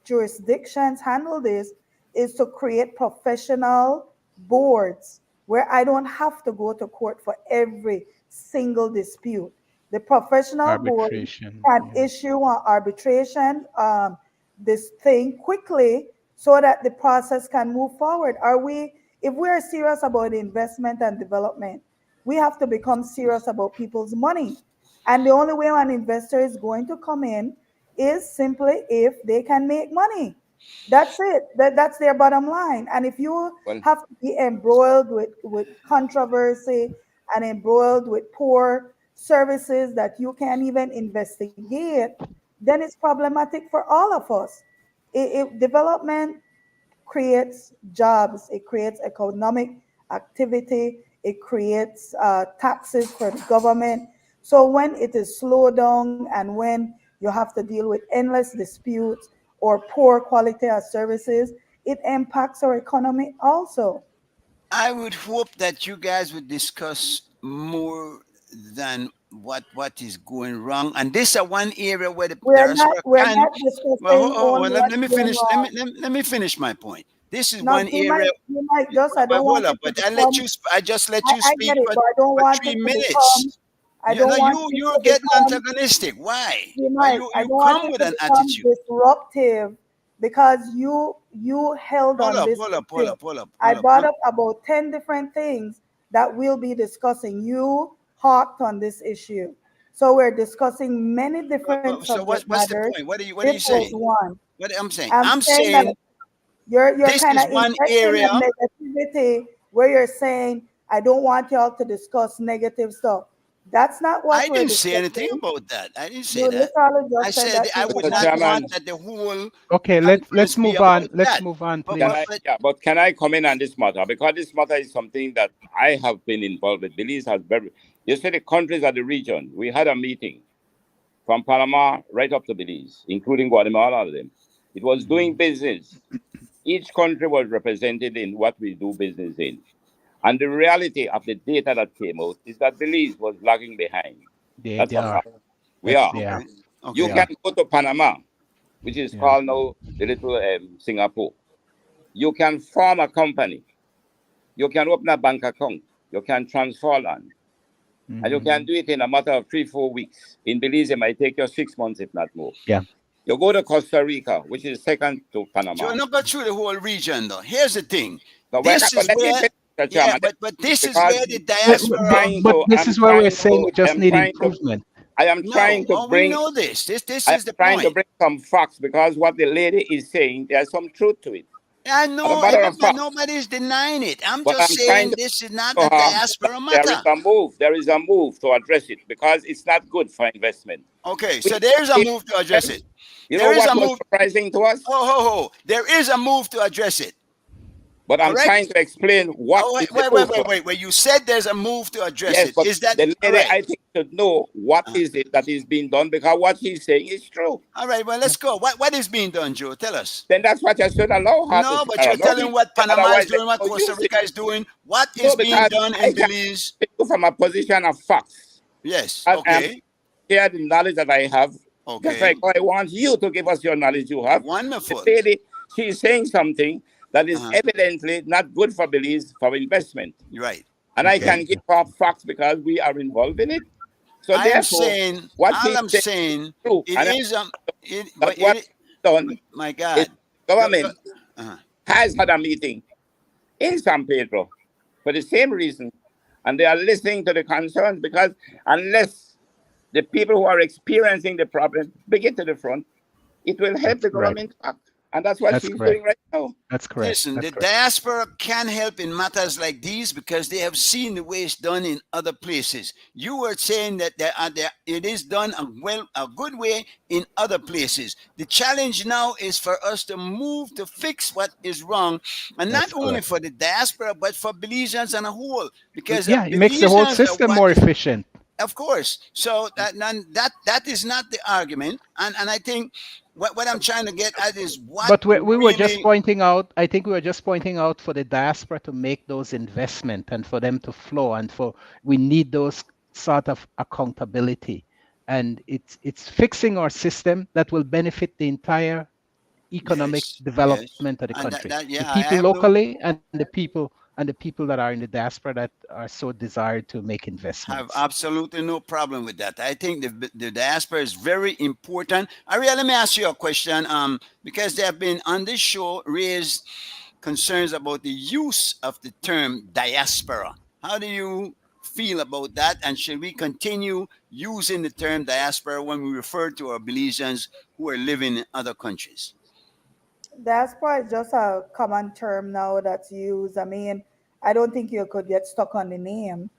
jurisdictions handle this is to create professional boards where I don't have to go to court for every single dispute. The professional board Arbitration. can Yeah. issue an arbitration this thing quickly so that the process can move forward. Are we, if we are serious about investment and development, we have to become serious about people's money. And the only way an investor is going to come in is simply if they can make money. That's it. That's their bottom line. And if you well? have to be embroiled with controversy and embroiled with poor services that you can't even investigate, then it's problematic for all of us. Development creates jobs, it creates economic activity, it creates taxes for the government. So when it is slowed down and when you have to deal with endless disputes or poor quality of services, it impacts our economy also. I would hope that you guys would discuss more than what is going wrong. And this is one area where the diaspora We're can. not Well, discussing only let what's me going finish. wrong. Let me finish my point. This is Now, one area. you might just, I Well, don't hold want up, it to but I let become, you. I just let you I speak get it, but I don't for want it three to become, minutes. I You don't know, want it you're to getting become, antagonistic. Why? you Why might, I you don't want come it with to an become attitude? disruptive because you held Hold on up, this hold up, hold issue. up, hold up, I hold up. brought up about 10 different things that we'll be discussing. You harped on this issue. So we're discussing many different So subject what's the matters. point? What are This you was saying? one. What I'm saying? I'm I'm saying that saying you're this kind is of one injecting area. a negativity where you're saying, I don't want y'all to discuss negative stuff. That's not what I we're didn't say anything discussing. about that. I didn't say You that. literally I just said said that I you would Mr. cannot not want Chairman, that the whole Okay, let's conference be move on. about Let's that. move on, But can but, please. I? but Yeah, but can I comment on this matter? Because this matter is something that I have been involved with. Belize has very. You say the countries of the region. We had a meeting from Panama right up to Belize, including Guatemala. All of them. It was doing business. Each country was represented in what we do business in. And the reality of the data that came out is that Belize was lagging behind. That's They a are. fact. We are. They are. okay, You They okay. can are. go to Panama, which is Yeah. called now the little Singapore. You can form a company. You can open a bank account. You can transfer land. And you Hmm. can do it in a matter of 3-4 weeks. In Belize, it might take you 6 months, if not more. Yeah. You go to Costa Rica, which is second to So Panama. not go through the whole region though. Here's the thing. So when, This but is let me where finish, Mr. yeah, Chairman, but this is because where the trying But to, this is where we're saying we I just am need trying to, improvement. I am no, trying to we bring, know this. This I am is the trying to point. bring some facts because what the lady is saying, there's some truth to it. I As a know matter of everybody, fact, nobody's denying it. I'm but just I'm trying saying to this is not to a her that diaspora there is matter. a move. There is a move to address it because it's not good for investment. Okay, We so there is a keep move to address it. You know There is what a was move. surprising to us? There is a move to address it. But I'm Correct? trying to explain what Oh, is the move to. wait. Where you said there's a move to address Yes, it. but Is that the all lady right? I think should know what Uh, is it that is being done because what she's saying is true. all right, well, let's go. What is being done, Joe? Tell us. Then that's what I should allow her to No, say. but you're Allow me telling to what say, Panama is otherwise doing, what there's no Costa use in Rica it. is doing. What No, is being because done I in can Belize? speak from a position of facts. Yes. I am Okay. share the knowledge that I have. Just Okay. like I want you to give us your knowledge you have. The Wonderful. lady, she is saying something that is Uh-huh. evidently not good for Belize for investment. You're right. and I Okay. can give off facts because we are involved in it. So I am therefore, saying, what all he I'm said saying, is true, it and is it, that but what it, done my is God, go, government uh, has had a meeting in San Pedro for the same reason, and they are listening to the concerns because unless the people who are experiencing the problem bring it to the front, it will help That's the correct. government act, and that's what That's she's doing correct. right now. That's correct. listen, That's the correct. diaspora can help in matters like these because they have seen the way it's done in other places. You were saying that it is done a good way in other places. The challenge now is for us to move to fix what is wrong, and not That's only correct. for the diaspora but for Belizeans as a whole, because Yeah, it makes the whole Belizeans are system what more is. efficient. Of course. So that is not the argument, and I think what I'm trying to get at is what But we were just really. pointing out, I think we were just pointing out for the diaspora to make those investment and for them to flow and for we need those sort of accountability. And it's fixing our system that will benefit the entire economic Yes, development yes, of the and country. that The yeah, people I have no. locally and the people that are in the diaspora that are so desired to make Have investments. absolutely no problem with that. I think the diaspora is very important. Aria, let me ask you a question. Because they have been on this show raised concerns about the use of the term diaspora. How do you feel about that? And should we continue using the term diaspora when we refer to our Belizeans who are living in other countries? Diaspora is just a common term now that's used. I mean, I don't think you could get stuck on the name.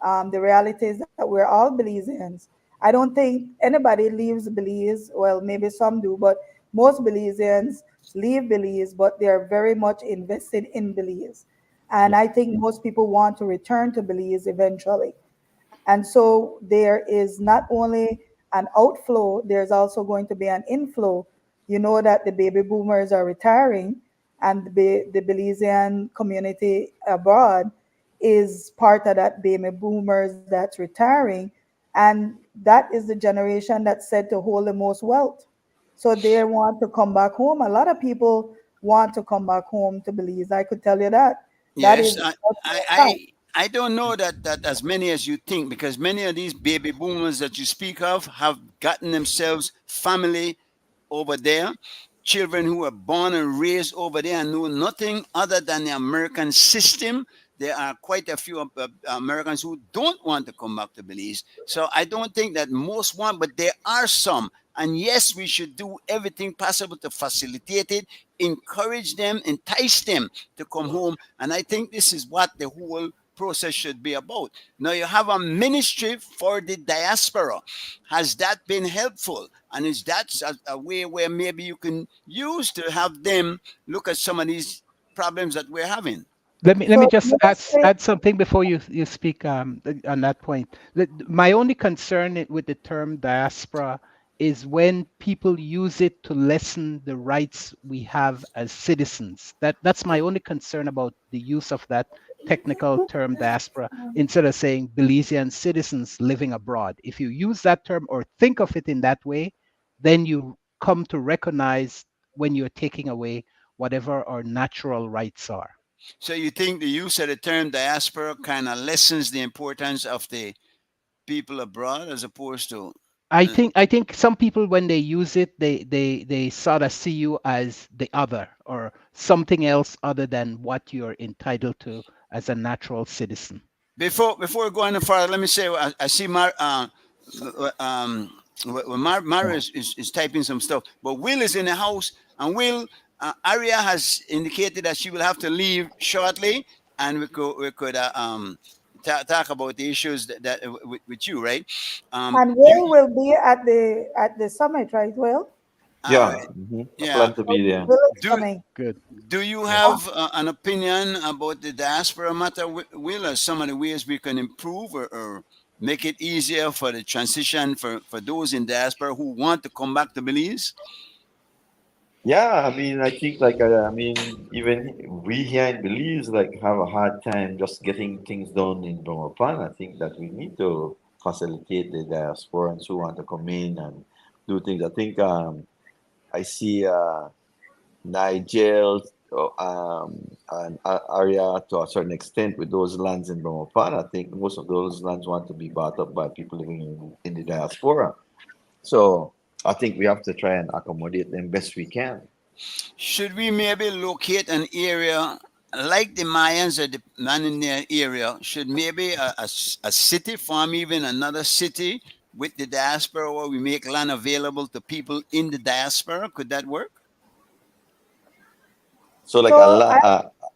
The reality is that we're all Belizeans. I don't think anybody leaves Belize. Well, maybe some do, but most Belizeans leave Belize, but they're very much invested in Belize. And I think most people want to return to Belize eventually. And so there is not only an outflow, there's also going to be an inflow. You know that the baby boomers are retiring, and the Belizean community abroad is part of that baby boomers that's retiring. And that is the generation that's said to hold the most wealth. So they want to come back home. A lot of people want to come back home to Belize. I could tell you that. That Yes, is I, a fact. I, I don't know that as many as you think, because many of these baby boomers that you speak of have gotten themselves family over there, children who were born and raised over there and know nothing other than the American system. There are quite a few Americans who don't want to come back to Belize. So I don't think that most want, but there are some. And yes, we should do everything possible to facilitate it, encourage them, entice them to come home. And I think this is what the whole process should be about. Now you have a ministry for the diaspora. Has that been helpful? And is that a way where maybe you can use to have them look at some of these problems that we're having? Let me So just ministry, add something before you speak on that point. My only concern with the term diaspora is when people use it to lessen the rights we have as citizens. That's my only concern about the use of that technical term diaspora instead of saying Belizean citizens living abroad. If you use that term or think of it in that way, then you come to recognize when you're taking away whatever our natural rights are. So you think the use of the term diaspora kind of lessens the importance of the people abroad as opposed to. Uh, I think some people when they use it, they sort of see you as the other or something else other than what you're entitled to as a natural citizen. before going any further, let me say I see Mario is typing some stuff, but Will is in the house, and Will Aria has indicated that she will have to leave shortly, and we could talk about the issues with you, right? and You, Will be at the summit, right? Will? uh, Yeah, I yeah. plan to be there. Will is Do coming. Good. Do you Yeah. have an opinion about the diaspora matter, Will, or some of the ways we can improve or make it easier for the transition for those in diaspora who want to come back to Belize? Yeah, I mean, I think like I mean, even we here in Belize like have a hard time just getting things done in Plan. I think that we need to facilitate the diasporans who want to come in and do things. I think I see Nigel an area to a certain extent with those lands in Bremerton. I think most of those lands want to be bought up by people living in the diaspora. So I think we have to try and accommodate them best we can. Should we maybe locate an area like the Mayans or the man in their area? Should maybe a city form even another city with the diaspora where we make land available to people in the diaspora? Could that work? So like So I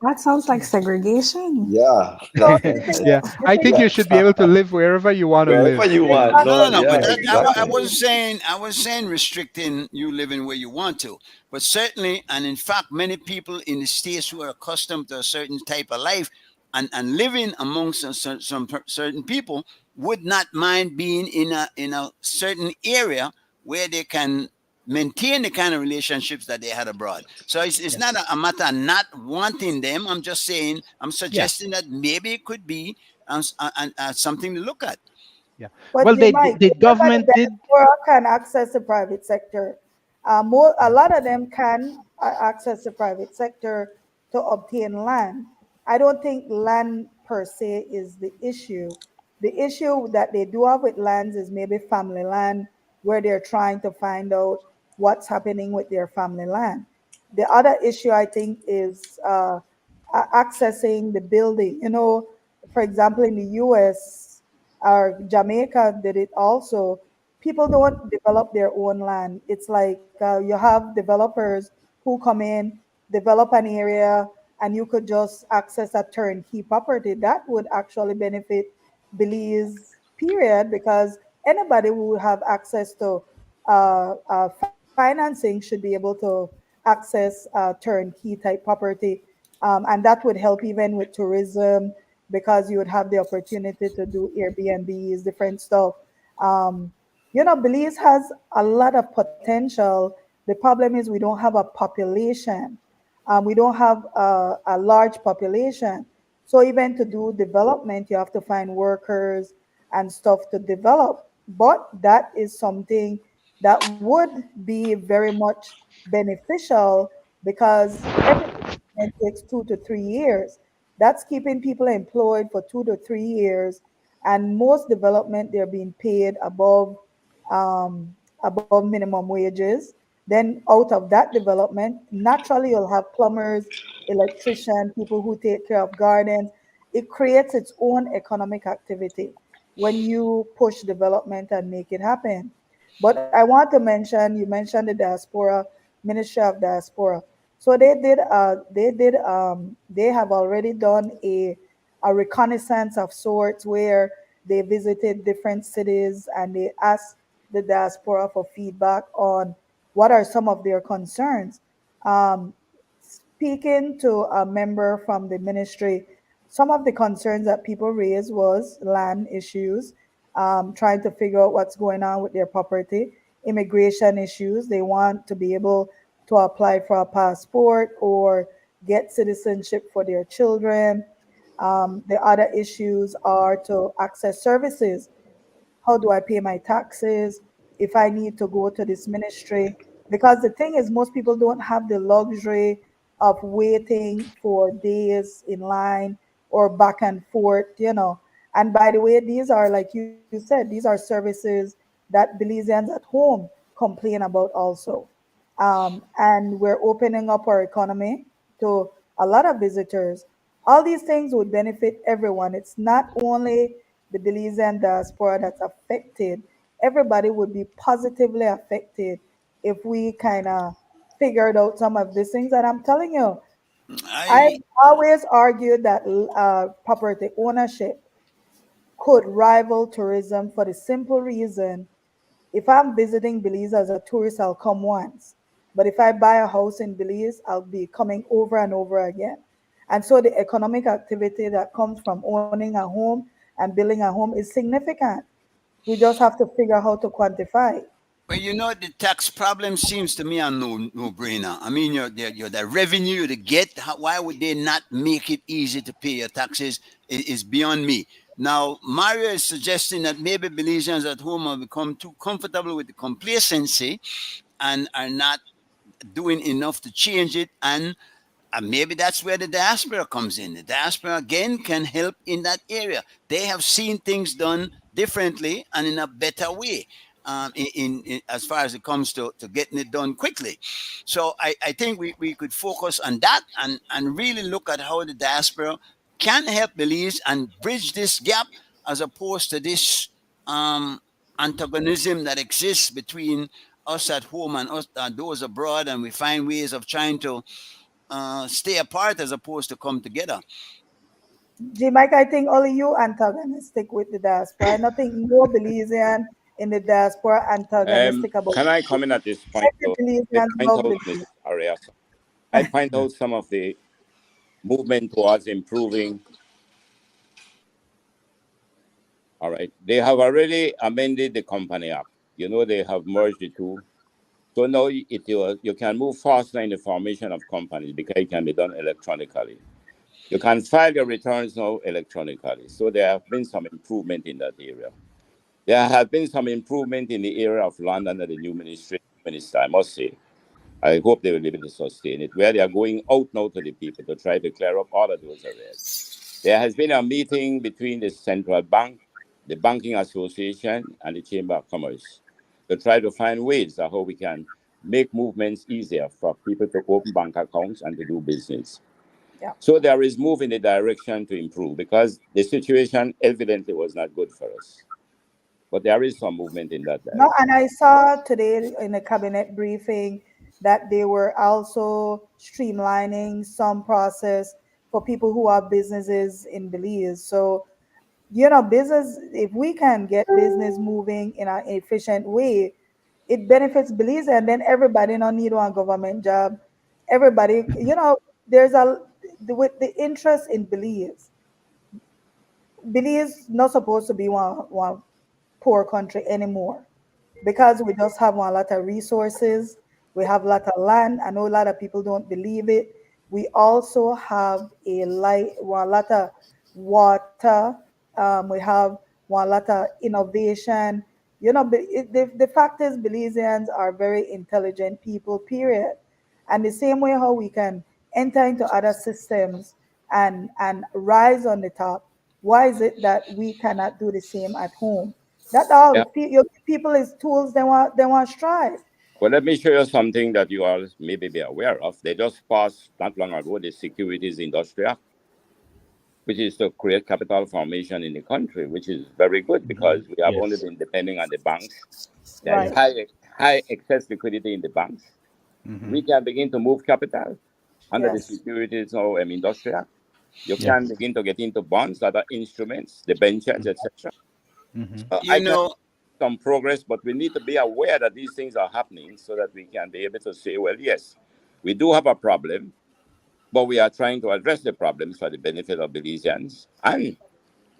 That sounds like segregation. yeah, so that the thing Yeah, the I thing think yeah. you should be able to live wherever you want to Wherever live. you want, No, no, Lord. no. Yeah, But I exactly. wasn't saying restricting you living where you want to, but certainly, and in fact, many people in the states who are accustomed to a certain type of life and living amongst certain people would not mind being in a certain area where they can maintain the kind of relationships that they had abroad. So it's not a matter of not wanting them. I'm just saying I'm Yeah, suggesting that maybe it could be something to look at. yeah. But Well, they the might. the Remember, the government did. diaspora can access the private sector. A Yeah, lot of them can access the private sector to obtain land. I don't think land per se is the issue. The issue that they do have with lands is maybe family land, where they're trying to find out what's happening with their family land. The other issue I think is accessing the building. For example, in the U.S. or Jamaica did it also. People don't develop their own land. It's like you have developers who come in, develop an area, and you could just access a turnkey property. That would actually benefit Belize, period, because anybody who have access to financing should be able to access turnkey type property. And that would help even with tourism because you would have the opportunity to do Airbnbs, different stuff. Um, Belize has a lot of potential. The problem is we don't have a population. We don't have a large population. So even to do development, you have to find workers and stuff to develop. But that is something that would be very much beneficial because every development takes 2 to 3 years. That's keeping people employed for 2 to 3 years. And most development, they're being paid above minimum wages. Then out of that development, naturally you'll have plumbers, electricians, people who take care of gardens. It creates its own economic activity when you push development and make it happen. But I want to mention, you mentioned the diaspora, Ministry of Diaspora. So they have already done a reconnaissance of sorts where they visited different cities and they asked the diaspora for feedback on what are some of their concerns. Um, Speaking to a member from the ministry, some of the concerns that people raised was land issues, trying to figure out what's going on with their property, immigration issues. They want to be able to apply for a passport or get citizenship for their children. The other issues are to access services. How do I pay my taxes? If I need to go to this ministry? Because the thing is, most people don't have the luxury of waiting for days in line or back and forth. And by the way, these are, like you said, these are services that Belizeans at home complain about also. And we're opening up our economy to a lot of visitors. All these things would benefit everyone. It's not only the Belizean diaspora that's affected. Everybody would be positively affected if we kind of figured out some of these things. And I'm telling you, I've I always argued that property ownership could rival tourism for the simple reason if I'm visiting Belize as a tourist, I'll come once. But if I buy a house in Belize, I'll be coming over and over again. And so the economic activity that comes from owning a home and building a home is significant. We just have to figure out how to quantify it. Well, the tax problem seems to me a no brainer. I mean, your the revenue to get. Why would they not make it easy to pay your taxes? Is beyond me. Now, Mario is suggesting that maybe Belizeans at home have become too comfortable with the complacency and are not doing enough to change it. And maybe that's where the diaspora comes in. The diaspora again can help in that area. They have seen things done differently and in a better way. In as far as it comes to getting it done quickly, so I think we could focus on that and really look at how the diaspora can help Belize and bridge this gap as opposed to this um, antagonism that exists between us at home and us those abroad, and we find ways of trying to stay apart as opposed to come together. G Mike, I think only you antagonistic with the diaspora. I don't think no Belizean in the diaspora antagonistic about Can I it. comment at this point, Every though? I Belizean point love out, Belize. Miss Arias, I point out some of the movement towards improving. All right. They have already amended the Company Act. You know, they have merged the two. So now you can move faster in the formation of companies because it can be done electronically. You can file your returns now electronically. So there have been some improvement in that area. There have been some improvement in the area of land under the new minister, I must say. I hope they will be able to sustain it, where they are going out now to the people to try to clear up all of those areas. There has been a meeting between the central bank, the Banking Association, and the Chamber of Commerce to try to find ways of how we can make movements easier for people to open bank accounts and to do business. Yeah. So there is move in the direction to improve because the situation evidently was not good for us. But there is some movement in that No, direction. and I saw today in the cabinet briefing that they were also streamlining some process for people who have businesses in Belize. So, business, if we can get business moving in an efficient way, it benefits Belize, and then everybody don't need one government job. Everybody, there's with the interest in Belize not supposed to be one poor country anymore because we just have a lot of resources. We have a lot of land. I know a lot of people don't believe it. We also have one lot of water. We have one lot of innovation. The fact is, Belizeans are very intelligent people. Period. And the same way how we can enter into other systems and rise on the top. Why is it that we cannot do the same at home? That Yeah. all your people is tools they want to strive. Well, let me show you something that you all maybe be aware of. They just passed not long ago the Securities Industry Act, which is to create capital formation in the country, which is very good because we have only Yes. been depending on the banks. There is Right. Yes. high excess liquidity in the banks. Hmm. We can begin to move capital under the Yes. Securities Industry Act. You Yeah. can begin to get into bonds, other instruments, debentures, etc. Hmm. So You I can know, some progress, but we need to be aware that these things are happening so that we can be able to say, well, yes, we do have a problem, but we are trying to address the problems for the benefit of Belizeans and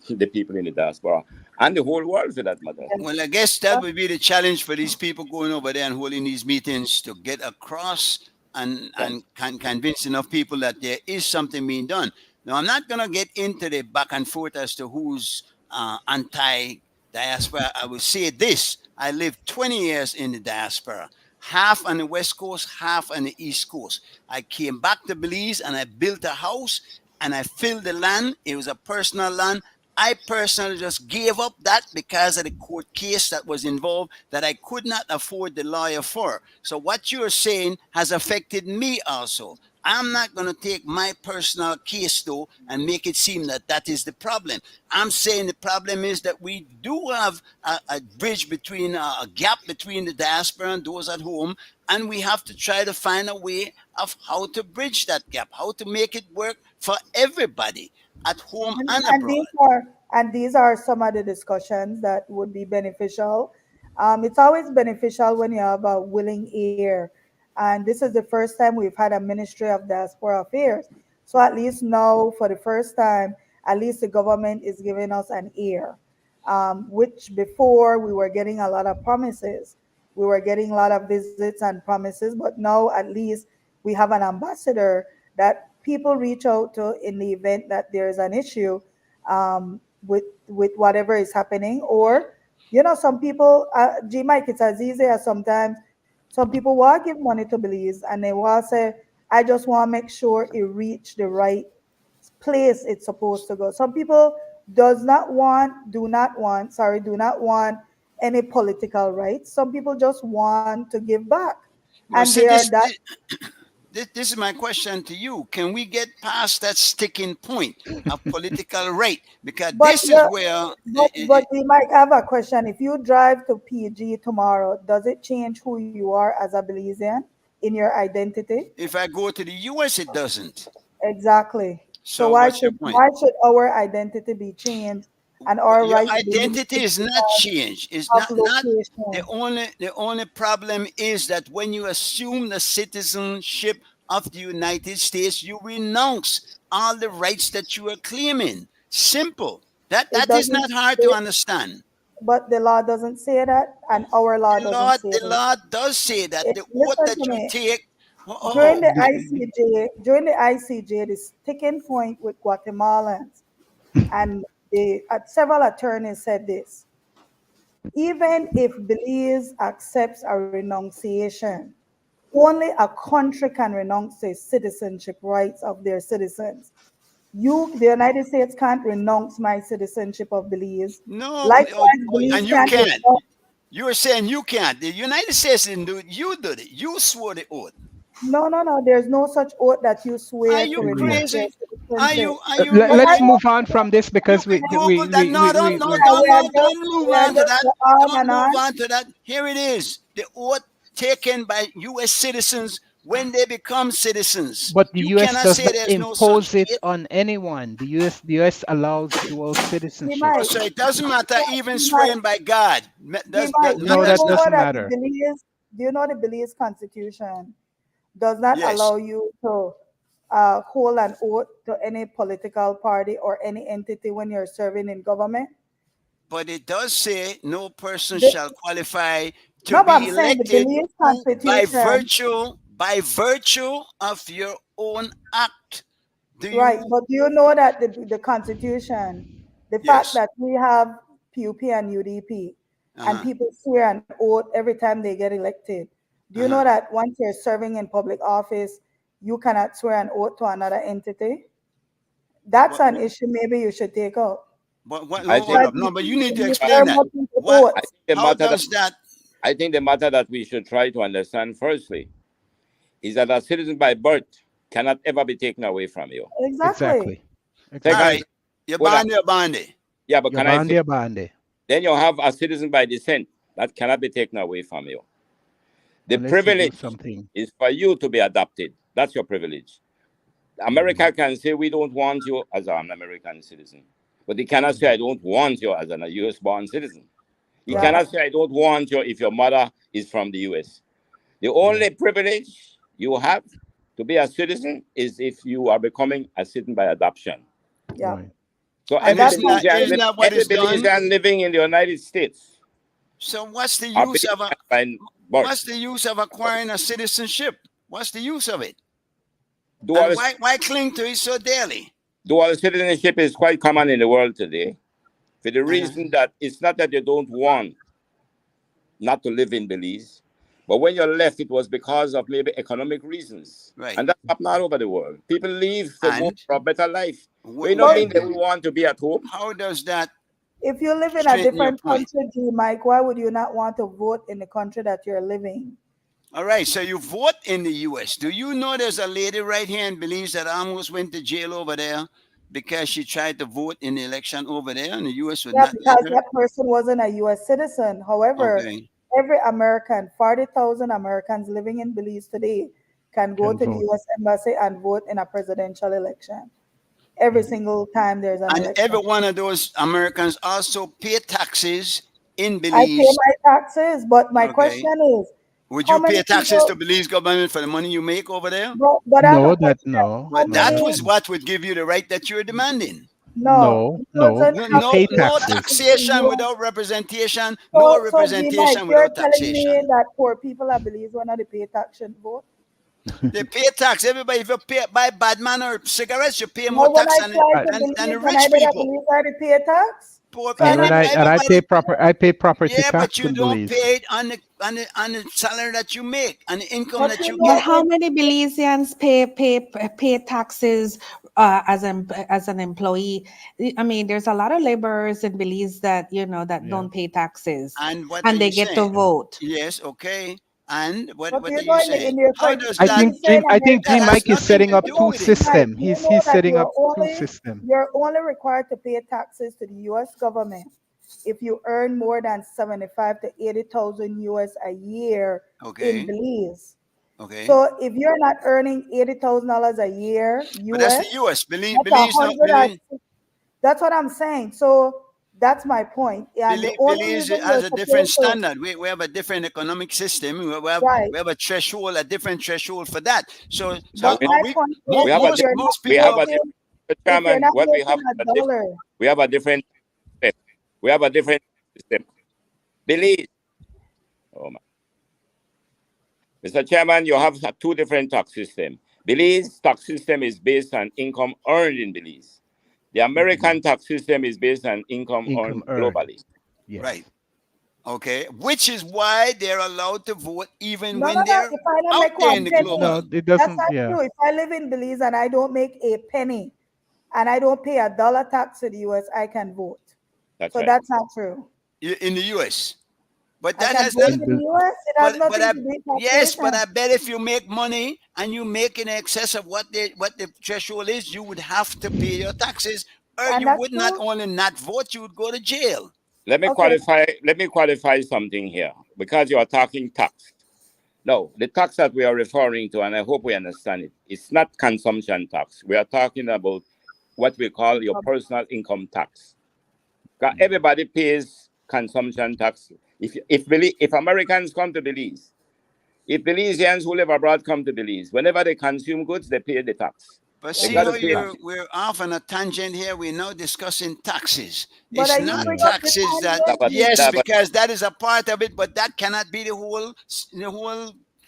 the people in the diaspora and the whole world for that matter. well, I guess that would be the challenge for these people going over there and holding these meetings to get across Yes. and can convince enough people that there is something being done. Now, I'm not going to get into the back and forth as to who's anti diaspora. I will say this: I lived 20 years in the diaspora, half on the West Coast, half on the East Coast. I came back to Belize and I built a house and I filled the land. It was a personal land. I personally just gave up that because of the court case that was involved that I could not afford the lawyer for. So what you're saying has affected me also. I'm not going to take my personal case though and make it seem that that is the problem. I'm saying the problem is that we do have a bridge between a gap between the diaspora and those at home, and we have to try to find a way of how to bridge that gap, how to make it work for everybody at home And, and and abroad. these are and these are some of the discussions that would be beneficial. It's always beneficial when you have a willing ear, and this is the first time we've had a Ministry of Diaspora Affairs. So at least now, for the first time, at least the government is giving us an ear, which before we were getting a lot of promises, we were getting a lot of visits and promises, but now at least we have an ambassador that people reach out to in the event that there is an issue with whatever is happening. Or, some people, G Mike, it's as easy as sometimes some people will give money to Belize and they will say, I just want to make sure it reach the right place it's supposed to go. Some people do not want any political rights. Some people just want to give back, Well, and see, they are that. this is my question to you. Can we get past that sticking point of political right? Because But this is yeah, where, but we might have a question. If you drive to PG tomorrow, does it change who you are as a Belizean in your identity? if I go to the US, it doesn't. Exactly. So So what's your point? why should our identity be changed and our Your rights be identity limited is not because changed. It's of not location? the only problem is that when you assume the citizenship of the United States, you renounce all the rights that you are claiming. Simple. It That is doesn't not hard to say, understand. but the law doesn't say that, and our law doesn't say The that. law does say that the oath Listen to that you me. take. During Oh, the ICJ, the sticking point with Guatemalans, and several attorneys said this: even if Belize accepts a renunciation, only a country can renounce the citizenship rights of their citizens. The United States, can't renounce my citizenship of Belize. no, Likewise, Belize and you can't can't. renounce. You are saying you can't. The United States didn't do it. You did it. You swore the oath. No, no, no. There's no such oath that you Are swear to you renounce your crazy? citizenship. Are you But I Let's really? want move on from this You because can Google that. No, don't move we are on to just that. go on Don't and move on. on to that. Here it is. The oath taken by US citizens when they become citizens. but the You US cannot say doesn't there's no such impose it date. on anyone. The US allows dual We citizenship. Oh, might, so it doesn't matter even we might, sworn by God. Do No, you that That's know not doesn't that matter. Do you know the Belize Constitution does not yes. allow you to hold an oath to any political party or any entity when you're serving in government? But it does say no person The, shall qualify to no, but I'm be saying the elected Belize who Constitution, by virtue of your own act. Do right? you? But do you know that the Constitution, the fact Yes. that we have PUP and UDP, and Uh-huh. people swear an oath every time they get elected, do you know Uh-huh. that once you're serving in public office, you cannot swear an oath to another entity? That's What, an issue maybe you should take out. what, I hold think Because up. No, but you need to you explain swear that. nothing with What? I oaths. think the How matter that does that? we should try to understand firstly is that a citizen by birth cannot ever be taken away from you. Exactly. Exactly. All Secondly, right. Exactly. Your hold on. bandy, your bandy. Yeah, but can I Yabandi finish? abande. Then you have a citizen by descent that cannot be taken away from you. The Unless you do privilege something. is for you to be adopted. That's your privilege. America can say we don't want you as an American citizen, but they cannot say I don't want you as a US born citizen. You Yeah. cannot say I don't want you if your mother is from the US. The only privilege you have to be a citizen is if you are becoming a citizen by adoption. Yeah. Right. So And And that's not isn't that what every is done? Belizean living in the United States So what's the are use of a Belizean by birth. acquiring a citizenship? What's the use of it? And Dual, why cling to it so dearly? dual citizenship is quite common in the world today for the Uh-huh. reason that it's not that you don't want not to live in Belize, but when you left, it was because of maybe economic reasons. Right. And that's happened all over the world. People leave to go And for a better life. But you don't but mean they will want to be at home. how does that if you live in a straighten your different point? country, G Mike, why would you not want to vote in the country that you're living? All right, so you vote in the U.S. Do you know there's a lady right here in Belize that almost went to jail over there because she tried to vote in the election over there, and the U.S. would Yeah, not let because her? that person wasn't a US citizen. However, Okay. every American, 40,000 Americans living in Belize today can go Can to the vote. US Embassy and vote in a presidential election. Every single time there's an And every election. one of those Americans also pay taxes in I pay Belize. my taxes, but my Okay. question is, Would how you many pay taxes to people, Belize government for the money you make over there? but I have a No, that question. no, How But no, that that many, was what would give you the right that you're demanding. no, no, it no. doesn't No, You have no, to pay be no taxes. specific to taxation you. without representation, no So be Mike, representation you're without telling me taxation. that poor people are Belize when they pay tax and vote? They pay tax. Everybody, if you pay buy bad man or cigarettes, you pay more No, when tax I fly I, to than the Belize and I rich did a people. Belize, I pay tax. poor So I'm And not I pay everybody. property Yeah, but tax you in don't Belize. pay it on the salary that you make, on the income but that you you But know get. how it. many Belizeans pay taxes as an employee? I mean, there's a lot of laborers in Belize that that Yeah. don't pay taxes, And what are and they you get to saying? Yeah. vote. Yes, okay. And But what you are know, you saying? in your How country, does I that? you think say in That G America, has Mike is nothing setting to up do no, two with it. Mike, system. you know He's that setting up two system. you're only required to pay taxes to the U.S. government if you earn more than 75 to 80,000 US a year in Okay, Belize. okay. So if you're not earning $80,000 a year But that's US, the U.S. Believe, that's a Belize, not hundred Believe. and that's what I'm saying. So that's my point. And the only Belize reason has you're a different supposed to standard. We have a different economic system. right. We have a threshold, a different threshold for that. So But We, my we point we is have a if di- you're not most we people have a making different if you're chairman. not What we have making is a a different. dollar, We have a different system. We have a different system. Belize. Oh my. Mr. Chairman, you have two different tax systems. Belize tax system is based on income earned in Belize. The American tax system is based on income Income earned earned. globally. right, Yes. okay, which is why they're allowed to vote even no, when no, no. they're If I don't out make there in one the penny, No, global. it that's doesn't. not Yeah. true. If I live in Belize and I don't make a penny and I don't pay a dollar tax to the US, I can vote. That's So right. that's not true. In the U.S. But I that can has vote not. In in Bel the US. It has But nothing I to do with yes, but taxation. I bet if you make money and you make in excess of what the threshold is, you would have to pay your taxes, or And you that's would not true. only not vote, you would go to jail. Let me Okay. qualify. Let me qualify something here because you are talking tax. No, the tax that we are referring to, and I hope we understand it, it's not consumption tax. We are talking about what we call your personal income tax. Everybody pays consumption tax. If Americans come to Belize, if Belizeans who live abroad come to Belize, whenever they consume goods, they pay the tax. But They see got how to pay. Exactly. we're off on a tangent here. We're now discussing taxes. But It's you not bring Yeah. up the taxes that That, but, yes, tangent. that, but because that is a part of it, but that cannot be the whole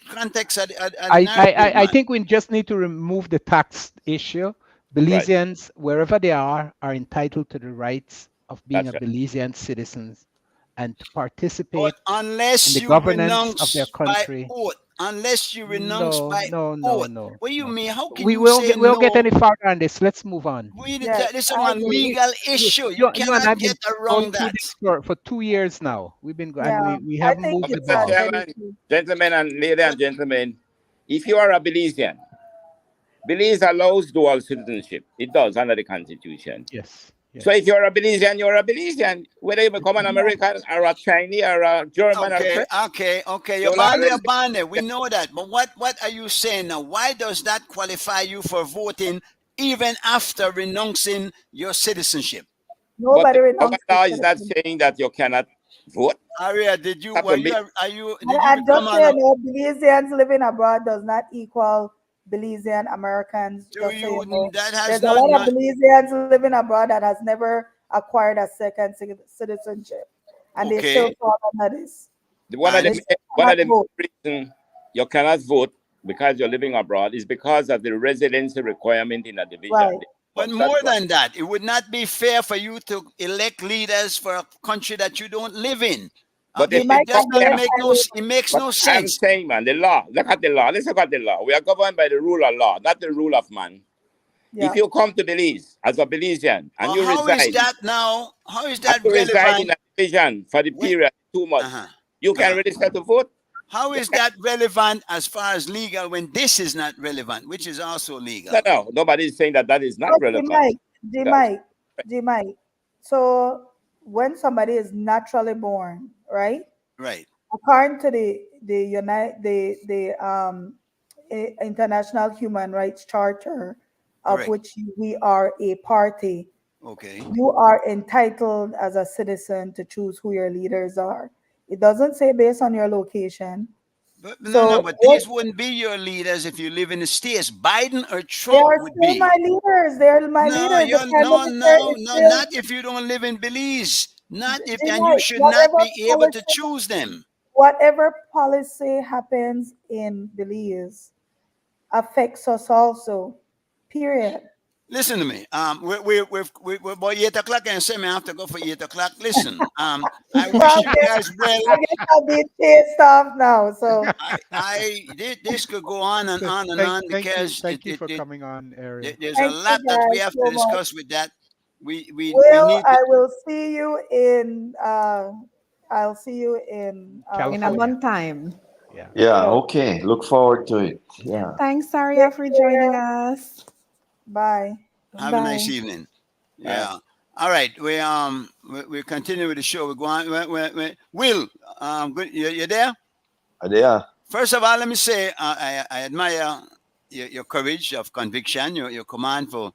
context of the narrative, I man. think we just need to remove the tax issue. right. Belizeans, wherever they are entitled to the rights of being That's a right. Belizean citizens and to But participate in unless the you governance of their renounce by country. oath, unless you renounce No, by no, no, oath, no, what do you no. mean? How can We you won't say get no? any farther on this. Let's move on. Yes, This is I a agree. We, legal issue. You you and cannot I've get been going around through that. this for 2 years now. We've been and Yeah, we I haven't think moved But the it's Mr. ball. already Chairman, true. gentlemen and ladies But and gentlemen, if you are a Belizean, Belize allows dual citizenship. It does under the Constitution. Yes, So if yes. you're a Belizean, you're a Belizean. Whether you become an American or a Chinese or a German or a okay, French, okay. you'll You're always be. bande. We know that. But what are you saying now? Why does that qualify you for voting even after renouncing your citizenship? But Nobody our renounced law this is not citizen. saying that you cannot vote. Aria, Have to be. did you I'm become just an saying, no, Belizeans living abroad does not equal Belizean Americans. do Just so you know, you that has there's a lot of not Belizeans living abroad that has never acquired a second citizenship, and they still okay? fall under this. One of They And the still one cannot of the vote. main reasons you cannot vote because you're living abroad is because of the residency requirement in a division. Right. but That's more why. than that, it would not be fair for you to elect leaders for a country that you don't live in. But if They you might come Just can doesn't here, elect make no. by It makes but no I'm sense. saying, man, the law. Look at the law. Let's look at the law. We are governed by the rule of law, not the rule of man. If yeah. you come to Belize as a Belizean and But you how is reside that now? How is and that you reside in relevant? a division for the When, period 2 months, uh-huh, you can uh-huh. register to vote. How You is can, that relevant as far as legal when this is not relevant, which is also no, legal? no, nobody is saying that that is not So relevant. G Because Mike, G Mike. So when somebody is naturally born, right? Right, According to the International Human Rights Charter, of correct. which we are a party, Okay. you are entitled as a citizen to choose who your leaders are. It doesn't say based on your location. But no, So but what these wouldn't be your leaders if you live in the States. Biden or they Trump are would still my be. leaders. They are my No, leaders. The you're prime minister is no, still not if you don't live in Belize. Not if, G and you Mike. should not be able to choose them. Whatever policy happens in Belize affects us also. Period. Listen to me. We're about 8 o'clock, and say me I have to go for 8 o'clock. Listen, I wish you guys well. I guess I'll be chased off now. So This could go on and on and on because Thank you for coming on, Area. there's a thank you lot that we guys have to so much. discuss with that. We Will, need I to, will see you in I'll see you in In a California. month time. Yeah. Yeah, yes. okay. Look forward to it. Yeah. Thanks, Saria, Take for joining care. us. Bye. have a nice Bye. evening. Yeah. All right. We continue with the show. We're going. Will, good. You there? Yeah. First of all, let me say I admire your courage of conviction, your command for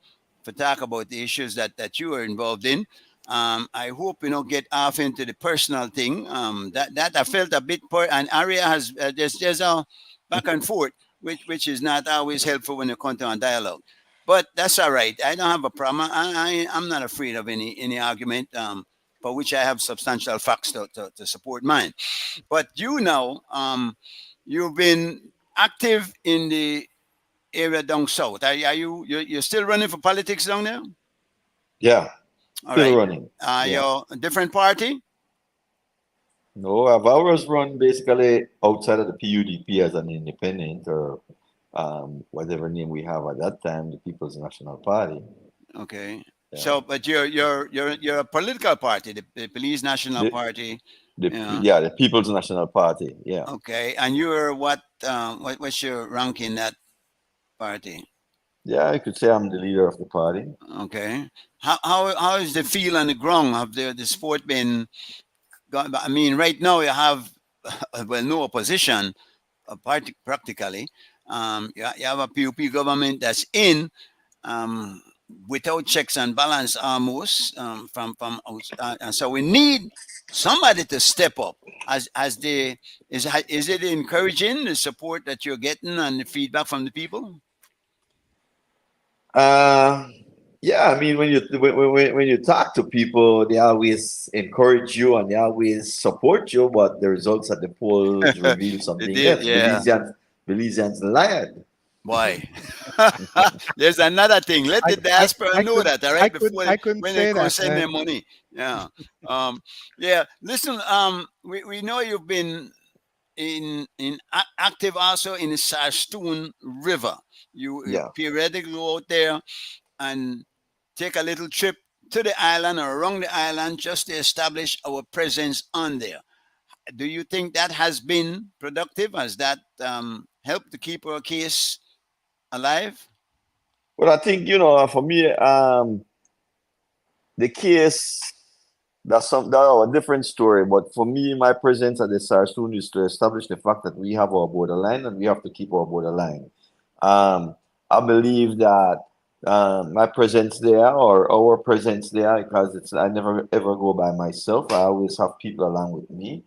talk about the issues that you are involved in. I hope you don't get off into the personal thing. That I felt a bit poor, and Aria has there's a back and forth, which is not always helpful when you come to a dialogue. But that's all right. I don't have a problem. I'm not afraid of any argument. For which I have substantial facts to support mine. But you know, you've been active in the area down south. Are you're still running for politics down there? Yeah. All Still right. running. Yeah. You're a different party? No, I've always run basically outside of the PUDP as an independent or whatever name we have at that time, the People's National Party. Okay. Yeah. So, but you're a political party, the Police National The, Party. the People's National Party. Yeah. Okay. And you're what's your rank in that party? Yeah, I could say I'm the leader of the party. Okay. How is the feel on the ground? Have the sport been? I mean, right now you have well no opposition, practically. You have a PUP government that's in without checks and balance almost and so we need somebody to step up. As the is it encouraging the support that you're getting and the feedback from the people? Yeah, I mean, when you talk to people, they always encourage you and they always support you, but the results at the polls reveal something else. Yeah. Belizeans lied. Why? There's another thing. Let the diaspora know that, all right? Before couldn't when they say come that, send man. their money. Yeah. Yeah. Listen, we know you've been active also in the Sarstoon River. You periodically go out there and take a little trip to the island or around the island just to establish our presence on there. Do you think that has been productive? Has that helped to keep our case alive? Well, I think, for me, the case, that's a different story. But for me, my presence at the Sarsoon is to establish the fact that we have our borderline and we have to keep our borderline. I believe that my presence there or our presence there, because I never ever go by myself. I always have people along with me.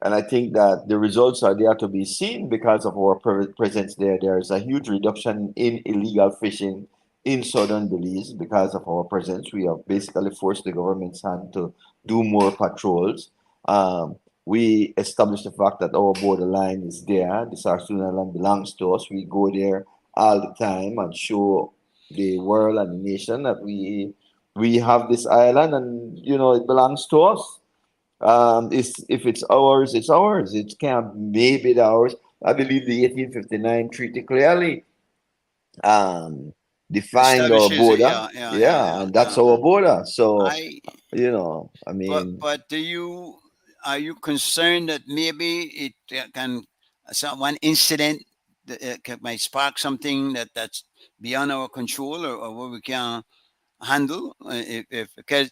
And I think that the results are there to be seen because of our presence there. There is a huge reduction in illegal fishing in southern Belize because of our presence. We have basically forced the government's hand to do more patrols. We established the fact that our borderline is there. The Sarsoon Island belongs to us. We go there all the time and show the world and the nation that we have this island and it belongs to us. If it's ours, it's ours. It can't maybe be ours. I believe the 1859 treaty clearly defined our Establishes it, border. And that's our border. So I mean, but are you concerned that maybe it can one incident that might spark something that's beyond our control or what we can handle if because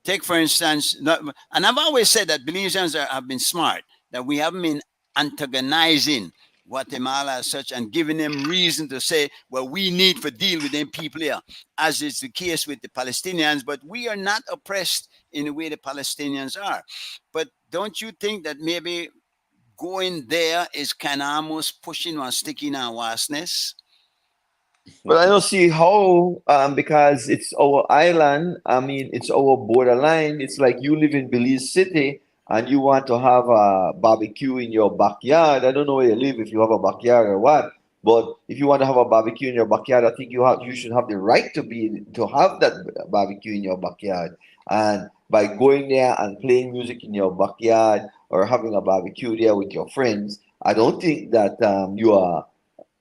take for instance and I've always said that Belizeans have been smart, that we haven't been antagonizing Guatemala as such and giving them reason to say, well, we need to deal with them people here, as is the case with the Palestinians, but we are not oppressed in the way the Palestinians are. But don't you think that maybe going there is kind of almost pushing or sticking our vastness? but I don't see how, because it's our island. I mean, it's our borderline. It's like you live in Belize City and you want to have a barbecue in your backyard. I don't know where you live, if you have a backyard or what, But if you want to have a barbecue in your backyard, I think you should have the right to have that barbecue in your backyard. And by going there and playing music in your backyard or having a barbecue there with your friends, I don't think that you are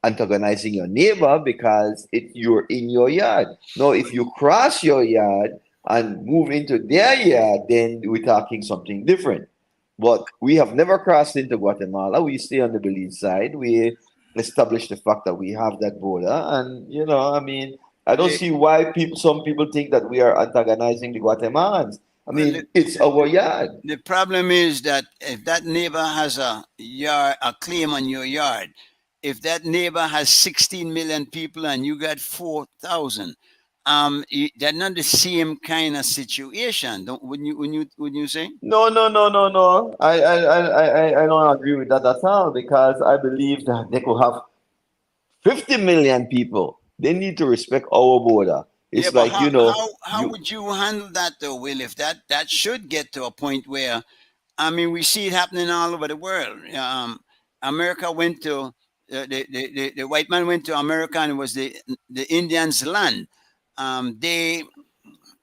antagonizing your neighbor because you're in your yard. No, if you cross your yard and move into their yard, then we're talking something different. But we have never crossed into Guatemala. We stay on the Belize side. We establish the fact that we have that border, and I mean, I don't The, see why some people think that we are antagonizing the Guatemalans. I well, mean, it's our yard. the problem is that if that neighbor has a claim on your yard, if that neighbor has 16 million people and you got 4,000, they're not the same kind of situation. Don't wouldn't you say? No, no, no, no, no. I don't agree with that at all because I believe that they could have 50 million people. They need to respect our border. Yeah, It's but like, how you would you handle that though, Will? If that should get to a point where, I mean, we see it happening all over the world. America went to the white man went to America and it was the Indians' land. They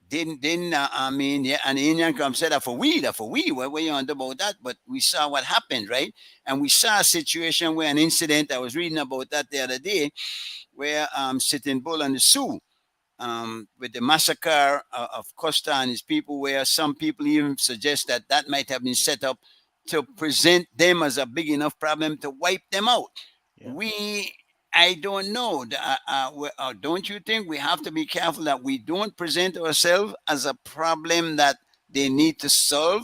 didn't I mean, yeah, and the Indian come said that for we. What were you on about that? But we saw what happened, right? And we saw a situation where an incident. I was reading about that the other day, where Sitting Bull and the Sioux with the massacre of Costa and his people, where some people even suggest that that might have been set up to present them as a big enough problem to wipe them out. Yeah. We, I don't know. Don't you think we have to be careful that we don't present ourselves as a problem that they need to solve?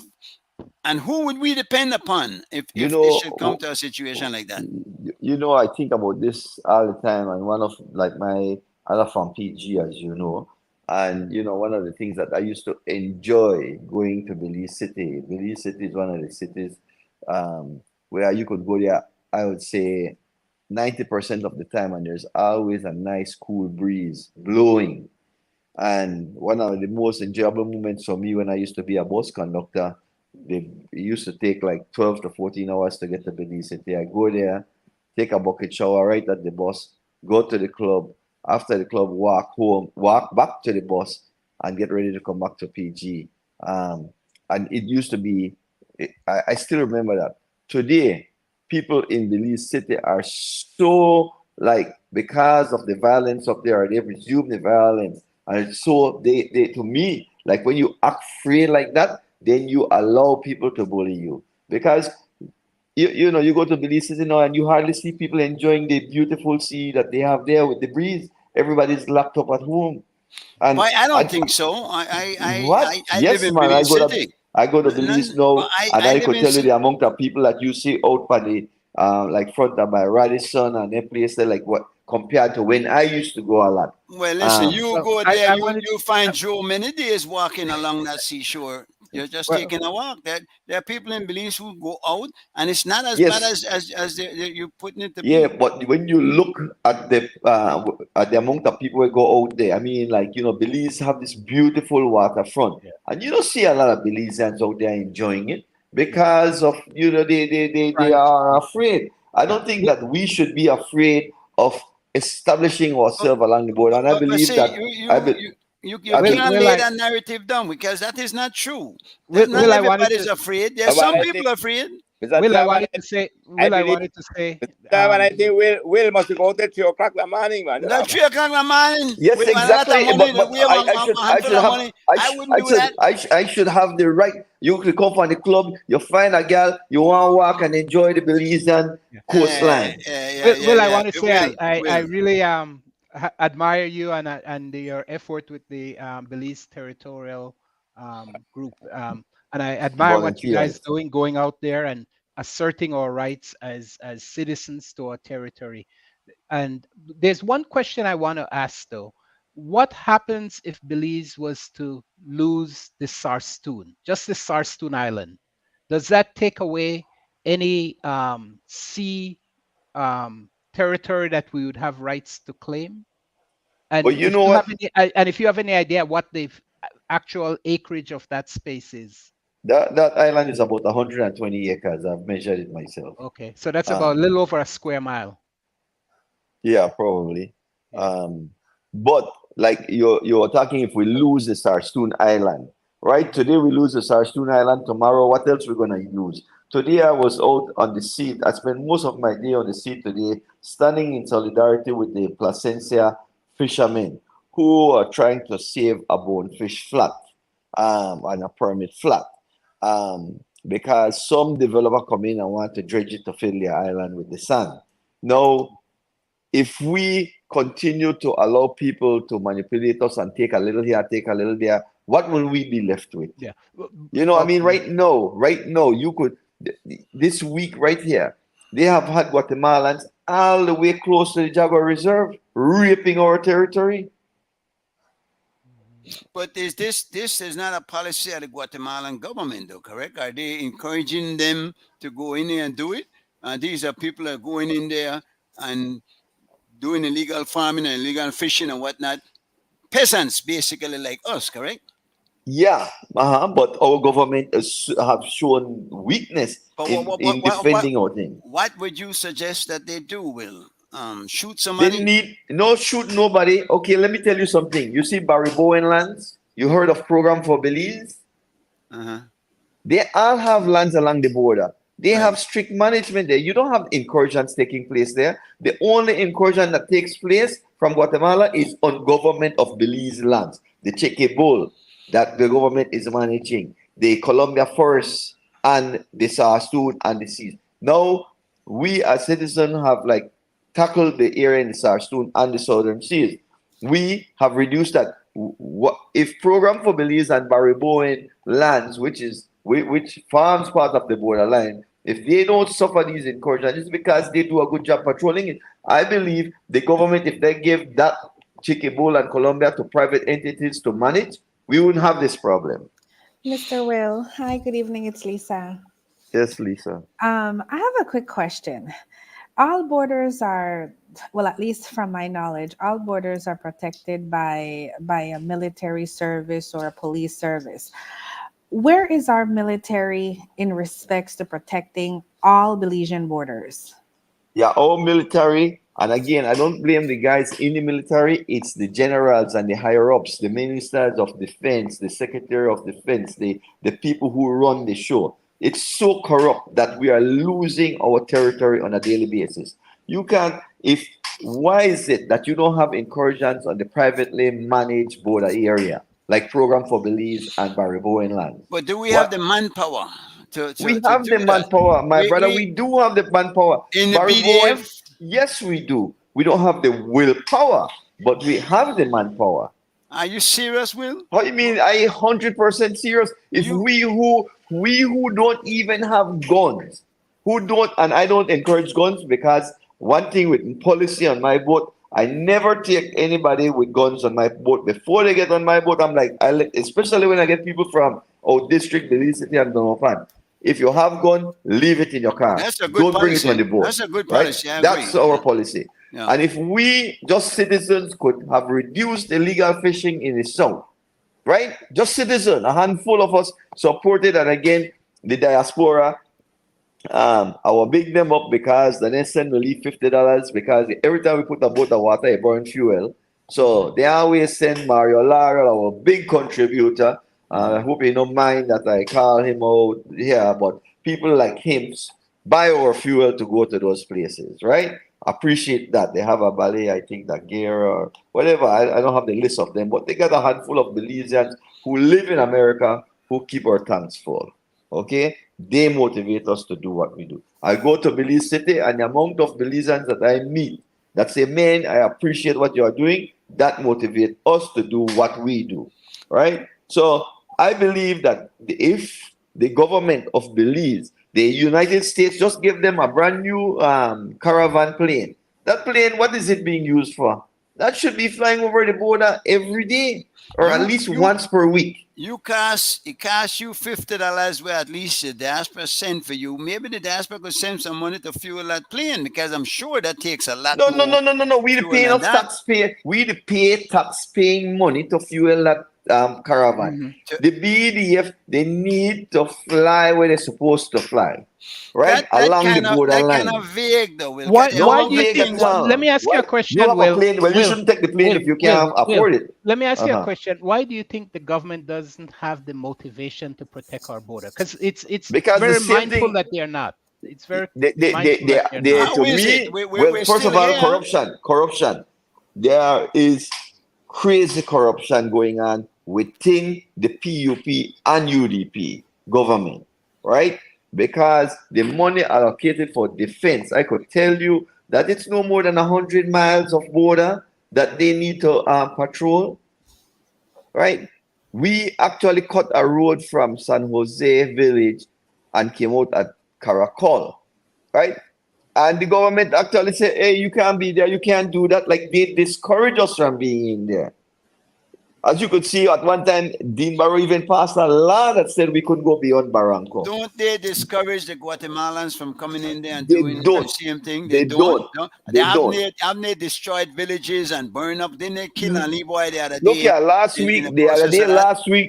And who would we depend upon you if this should come know to a situation like that? I think about this all the time, and one of like my other from PG, as you know, and one of the things that I used to enjoy going to Belize City. Belize City is one of the cities where you could go there. I would say 90% of the time, and there's always a nice cool breeze blowing. And one of the most enjoyable moments for me when I used to be a bus conductor, it used to take like 12 to 14 hours to get to Belize City. I go there, take a bucket shower right at the bus, go to the club. After the club, walk home, walk back to the bus, and get ready to come back to PG. And it used to be, I still remember that. Today, people in Belize City are so like, because of the violence up there, they resume the violence. And so they to me, like when you act free like that, then you allow people to bully you. Because you go to Belize City now and you hardly see people enjoying the beautiful sea that they have there with the breeze. Everybody's locked up at home. And Why? I don't I think so. what? I live Yes, in man. Belize City. I go to None, Belize but now, and I I live could in. tell you the amount of people that you see out by the like front of my Radisson and a place there, like what compared to when I used to go a lot. Well, listen, Um, you Well, go I, there, I wanted. you find Joe many days walking along that seashore. You're just Well, taking a walk. There are people in Belize who go out, and it's not as bad yes, as you're putting it to yeah, be. but when you look at the amount of people who go out there, I mean, like Belize have this beautiful waterfront, yeah, and you don't see a lot of Belizeans out there enjoying it yeah. because of they Trying are to. afraid. I Yeah. don't think that we should be afraid of establishing But, ourselves along the border, and I but believe see, that I be, you I Will, can't be, will lay I, that narrative down because that is not true. will, Not will I wanted everybody's to, afraid. There's But some I people think, afraid. Mr. will I Chairman, wanted to say, I will I believe, wanted to say, Mr. Chairman, I think Will must go to 3 o'clock in the morning, man. You That know? 3 o'clock in the morning yes, with a lot of exactly. money, But we have a I handful should of have money. I wouldn't do that. I should have the right. You could come from the club. You find a girl. You want to walk and enjoy the Belizean coastline. Will I want to say I Will. really admire you and your effort with the Belize territorial group, and I admire what you guys Volunteers. doing, going out there and asserting our rights as citizens to our territory. And there's one question I want to ask though: what happens if Belize was to lose the Sarstoon, just the Sarstoon Island? Does that take away any sea territory that we would have rights to claim? And But you if know you have what? any idea what the actual acreage of that space is? That island is about 120 acres. I've measured it myself. Okay, so that's about a Um, little over a square mile. Yeah, probably. But like you're talking, if we lose the Sarstoon Island, right? Today we lose the Sarstoon Island. Tomorrow, what else we're gonna use? Today I was out on the sea. I spent most of my day on the sea today, standing in solidarity with the Placencia fishermen who are trying to save a bonefish flat, and a permit flat. Because some developer come in and want to dredge it to fill their island with the sand. Now, if we continue to allow people to manipulate us and take a little here, take a little there, what will we be left with? Yeah. You know, I mean, right now, you could, this week right here, they have had Guatemalans all the way close to the Jaguar Reserve, raping our territory. But this is not a policy of the Guatemalan government, though, correct? Are they encouraging them to go in there and do it? These are people that are going in there and doing illegal farming and illegal fishing and whatnot. Peasants, basically, like us, correct? Yeah, but our government have shown weakness But in defending our thing. what would you suggest that they do, Will? Shoot They somebody? need no shoot nobody. Okay, let me tell you something. You see Barry Bowen lands? You heard of Program for Belize? Uh-huh. They all have lands along the border. They have strict management there. You don't have incursions taking place there. The only incursion that takes place from Guatemala is on government of Belize lands. The Cheque Bowl that the government is managing, the Columbia Forest and the Sarstoon and the seas. Now, we as citizens have like tackled the area in the Sarstoon and the Southern Seas. We have reduced that. What if Program for Belize and Barry Bowen lands, which forms part of the borderline, if they don't suffer these incursions, it's because they do a good job patrolling it. I believe the government, if they give that Chiquibol and Colombia to private entities to manage, we wouldn't have this problem. Mr. Will, hi, good evening. It's Lisa. Yes, Lisa. I have a quick question. All borders are, well, at least from my knowledge, all borders are protected by a military service or a police service. Where is our military in respects to protecting all Belizean borders? Yeah, our military, and again, I don't blame the guys in the military, it's the generals and the higher ups, the ministers of defense, the secretary of defense, the people who run the show. It's so corrupt that we are losing our territory on a daily basis. You can't, why is it that you don't have incursions on the privately managed border area, like Program for Belize and Barry Bowen land? But do we have the manpower we have the manpower, my brother. We do have the manpower. In the Barry BDF? Bowen, yes, we do. We don't have the willpower, but we have the manpower. Are you serious, Will? What do you mean? I 100% serious. If we who don't even have guns, who don't, and I don't encourage guns, because one thing with policy on my boat, I never take anybody with guns on my boat. Before they get on my boat, I'm like, especially when I get people from our district, Belize City and Donovan. If you have gun, leave it in your car. That's a good Don't policy. bring it on the boat. That's a good right? policy. I That's agree. our policy. Yeah. And if we, just citizens, could have reduced illegal fishing in the south, right? Just citizens, a handful of us supported, and again, the diaspora, I will big them up because the next send will leave $50 because every time we put a boat of water, it burn fuel. So they always send Mario Lara, our big contributor. I hope you don't mind that I call him out here, but people like him buy our fuel to go to those places, right? Appreciate that. They have a ballet, I think, that gear or whatever. I don't have the list of them, but they got a handful of Belizeans who live in America who keep our tanks full. Okay? They motivate us to do what we do. I go to Belize City, and the amount of Belizeans that I meet that say, man, I appreciate what you are doing, that motivates us to do what we do. Right? So I believe that if the government of Belize, the United States, just give them a brand new caravan plane. That plane, what is it being used for? That should be flying over the border every day, or at least once per week. It costs you $50 where at least the diaspora send for you. Maybe the diaspora could send some money to fuel that plane, because I'm sure that takes a lot No. We the pay enough taxpayer. We the pay tax-paying money to fuel caravan. Mhm. The BDF, they need to fly where they're supposed to fly, right? That Along the kind borderline. of vague though, Will. Why? Because No Why do you vague think? at Let all. me ask you a What? You question, have a Will. plane. Well, you Will. shouldn't take the plane Will. if you Will. can't Will. afford it. Let me ask you a Uh-huh. question. Why do you think the government doesn't have the motivation to protect our border? Because it's Because the very same mindful thing, that they are not. It's very mindful they, that they're not. to how is it? me, We're well, first still of all, here. corruption. There is crazy corruption going on within the PUP and UDP government, right? Because the money allocated for defense, I could tell you that it's no more than 100 miles of border that they need to patrol, right? We actually cut a road from San Jose village and came out at Caracol, right? And the government actually said, hey, you can't be there, you can't do that. Like they discourage us from being in there. As you could see, at one time, Dean Barrow even passed a law that said we couldn't go beyond Barranco. Don't they discourage the Guatemalans from coming in there and They doing the don't. same thing? They They don't. don't. No? They They don't. haven't they destroyed villages and burned up? Didn't they kill and leave boy the other Look day here, last in week, the the other process day, of that?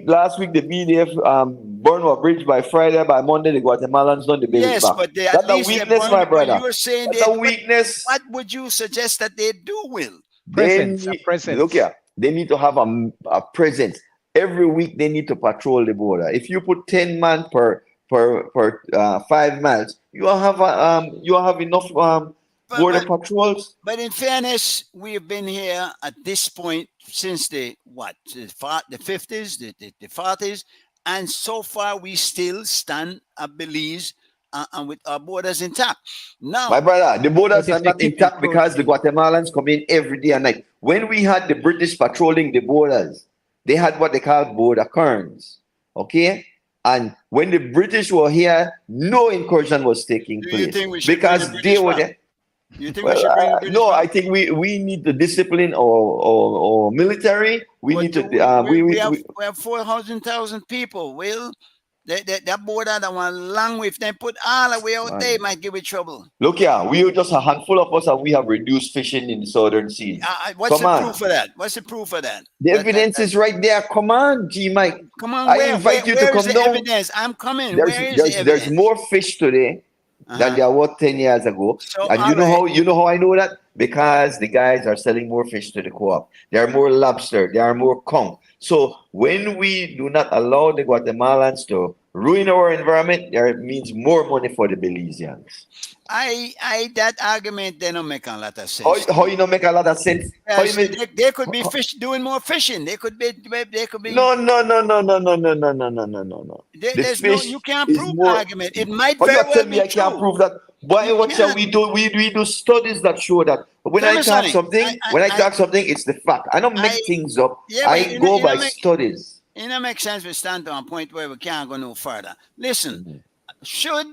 last week, the BDF burned a bridge by Friday, by Monday, the Guatemalans done the build Yes, back. but they at That's a least they weakness, burned. my But brother. you're saying That's they. a weakness. What would you suggest that they do, Will? They Presence, a need, look presence. here, they need to have a presence. Every week they need to patrol the border. If you put 10 man per 5 miles, you will have enough But border but patrols. but in fairness, we have been here at this point since the 50s, the 40s, and so far we still stand at Belize and with our borders intact. My Now, brother, the But borders if are they not keep intact because the encroaching, Guatemalans come in every day and night. When we had the British patrolling the borders, they had what they call border kerns. Okay? And when the British were here, no incursion was taking do you place think we should bring the because they British were back? there. You think we Well, should bring the British no, back? I think we need to discipline our military. We But need to, we have 400,000 people. Will that border that one long with them put all the way out there man. might give it trouble. Look here, we are just a handful of us and we have reduced fishing in the southern seas. What's Come the on. proof of that? What's the proof of that? The evidence is right there. Come on, G Mike. Come on, I invite you to where is come the down. evidence? I'm coming. There's Where is the there's there's evidence? more fish today than Uh-huh. there were 10 years ago. So And all right. you know how I know that? Because the guys are selling more fish to the co-op. There are more lobster, there are more conch. So when we do not allow the Guatemalans to ruin our environment, there means more money for the Belizeans. That argument they don't make a lot of How, sense to how me. you know make a lot of sense? How you Because make they could be fish doing more fishing. They could be no no no no no no no no no no no no no. The there's no fish you can't is prove the more. argument. It might How you very well tell me be I can't true. prove that? Why? You What shall can't. we do? We do studies that show that when Tell I me talk something. something, it's the fact. I don't I make things up. yeah, but I go by studies. it don't make sense we stand to a point where we can't go no further. Listen, should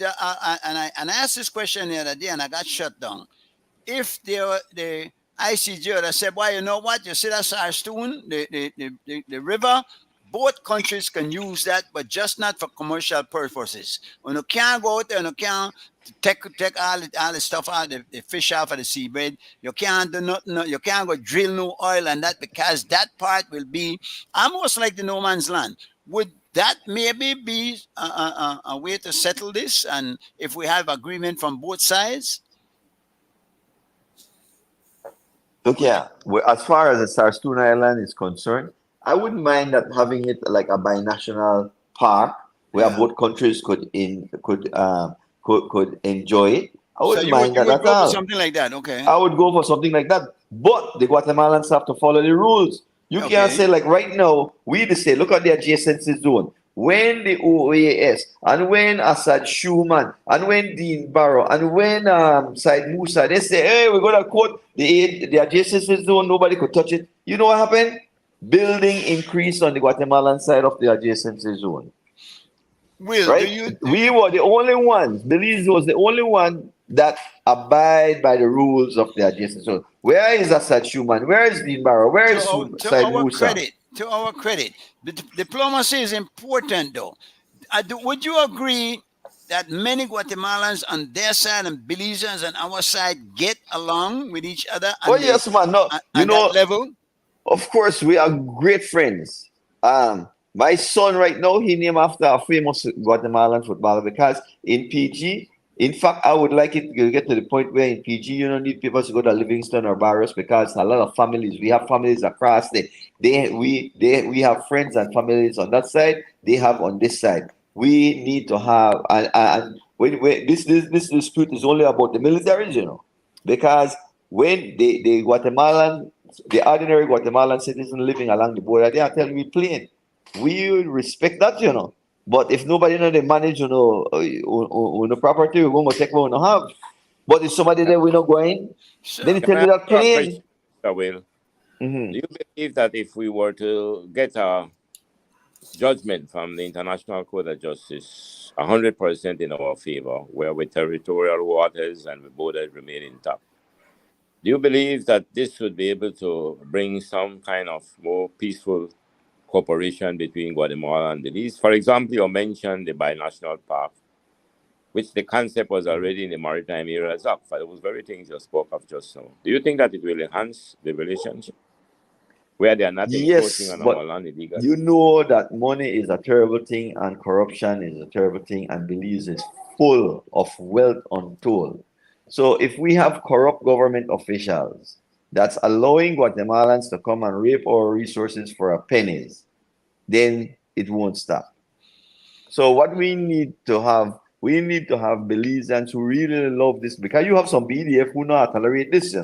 and I asked this question the other day and I got shut down. If the ICJ would have said, well, you know what, you see that our stone, the river, both countries can use that, but just not for commercial purposes. When you can't go out there and you can't take all the stuff out, the fish out of the seabed, you can't do nothing, you can't go drill no oil and that because that part will be almost like the no man's land. Would that maybe be a way to settle this? And if we have agreement from both sides? Look, yeah. As far as the Sarstoon Island is concerned, I wouldn't mind that having it like a binational park where Yeah. both countries could enjoy it. I So wouldn't you mind that would at go for all. something like that, okay? I would go for something like that. But the Guatemalans have to follow the rules. You can't Okay. say like right now, we just say, look at the adjacency zone. When the OAS and when Assad Schumann and when Dean Barrow and when Said Musa, they say, hey, we're gonna quote the adjacency zone, nobody could touch it. You know what happened? Building increased on the Guatemalan side of the adjacency zone. Will, Right? We were the only ones. Belize was the only one that abide by the rules of the adjacent zone. Where is Assad Schumann? Where is Dean Barrow? Where is Said Musa? to our credit, diplomacy is important though. Would you agree that many Guatemalans on their side and Belizeans on our side get along with each other Oh yes, man. No, you on that know, level? of course we are great friends. My son right now, he named after a famous Guatemalan footballer because in PG, in fact, I would like it to get to the point where in PG you don't need people to go to Livingston or Barrios because a lot of families, we have families across we have friends and families on that side, they have on this side. We need to have and when this dispute is only about the militaries, because when the Guatemalan, the ordinary Guatemalan citizen living along the border, they are telling me plain, we will respect that, But if nobody know they manage, the property, we're going to take what we don't have. But if somebody there we not going, then they Can tell I you ask that you a plain. question, Mr. Will? Do you believe that if we were to get a judgment from the International Court of Justice 100% in our favor, where with territorial waters and the borders remain intact, do you believe that this would be able to bring some kind of more peaceful cooperation between Guatemala and Belize? For example, you mentioned the binational park, which the concept was already in the maritime area as up for those very things you spoke of just now. Do you think that it will enhance the relationship where they are not encroaching Yes, on but our land illegally? you know that money is a terrible thing and corruption is a terrible thing, and Belize is full of wealth untold. So if we have corrupt government officials that's allowing Guatemalans to come and rape our resources for a pennies, then it won't stop. So what we need to have Belizeans who really love this, because you have some BDF who not tolerate this,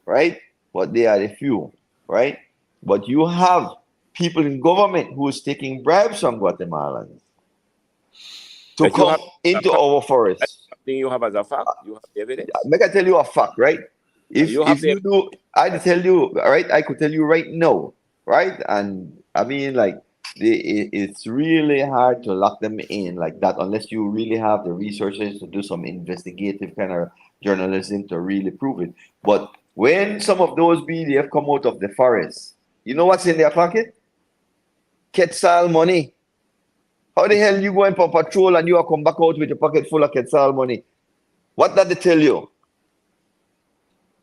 right? But they are the few, right? But you have people in government who is taking bribes from Guatemalans to But you come have a into fact. our That's forests. something you have as a fact. You have the evidence. Make I tell you a fact, right? You have If the you do, I'd tell you, right? I could tell you right now, right? And I mean, like, it's really hard to lock them in like that unless you really have the resources to do some investigative kind of journalism to really prove it. But when some of those BDF come out of the forest, you know what's in their pocket? Quetzal money. How the hell you going for patrol and you are come back out with your pocket full of Quetzal money? What did they tell you?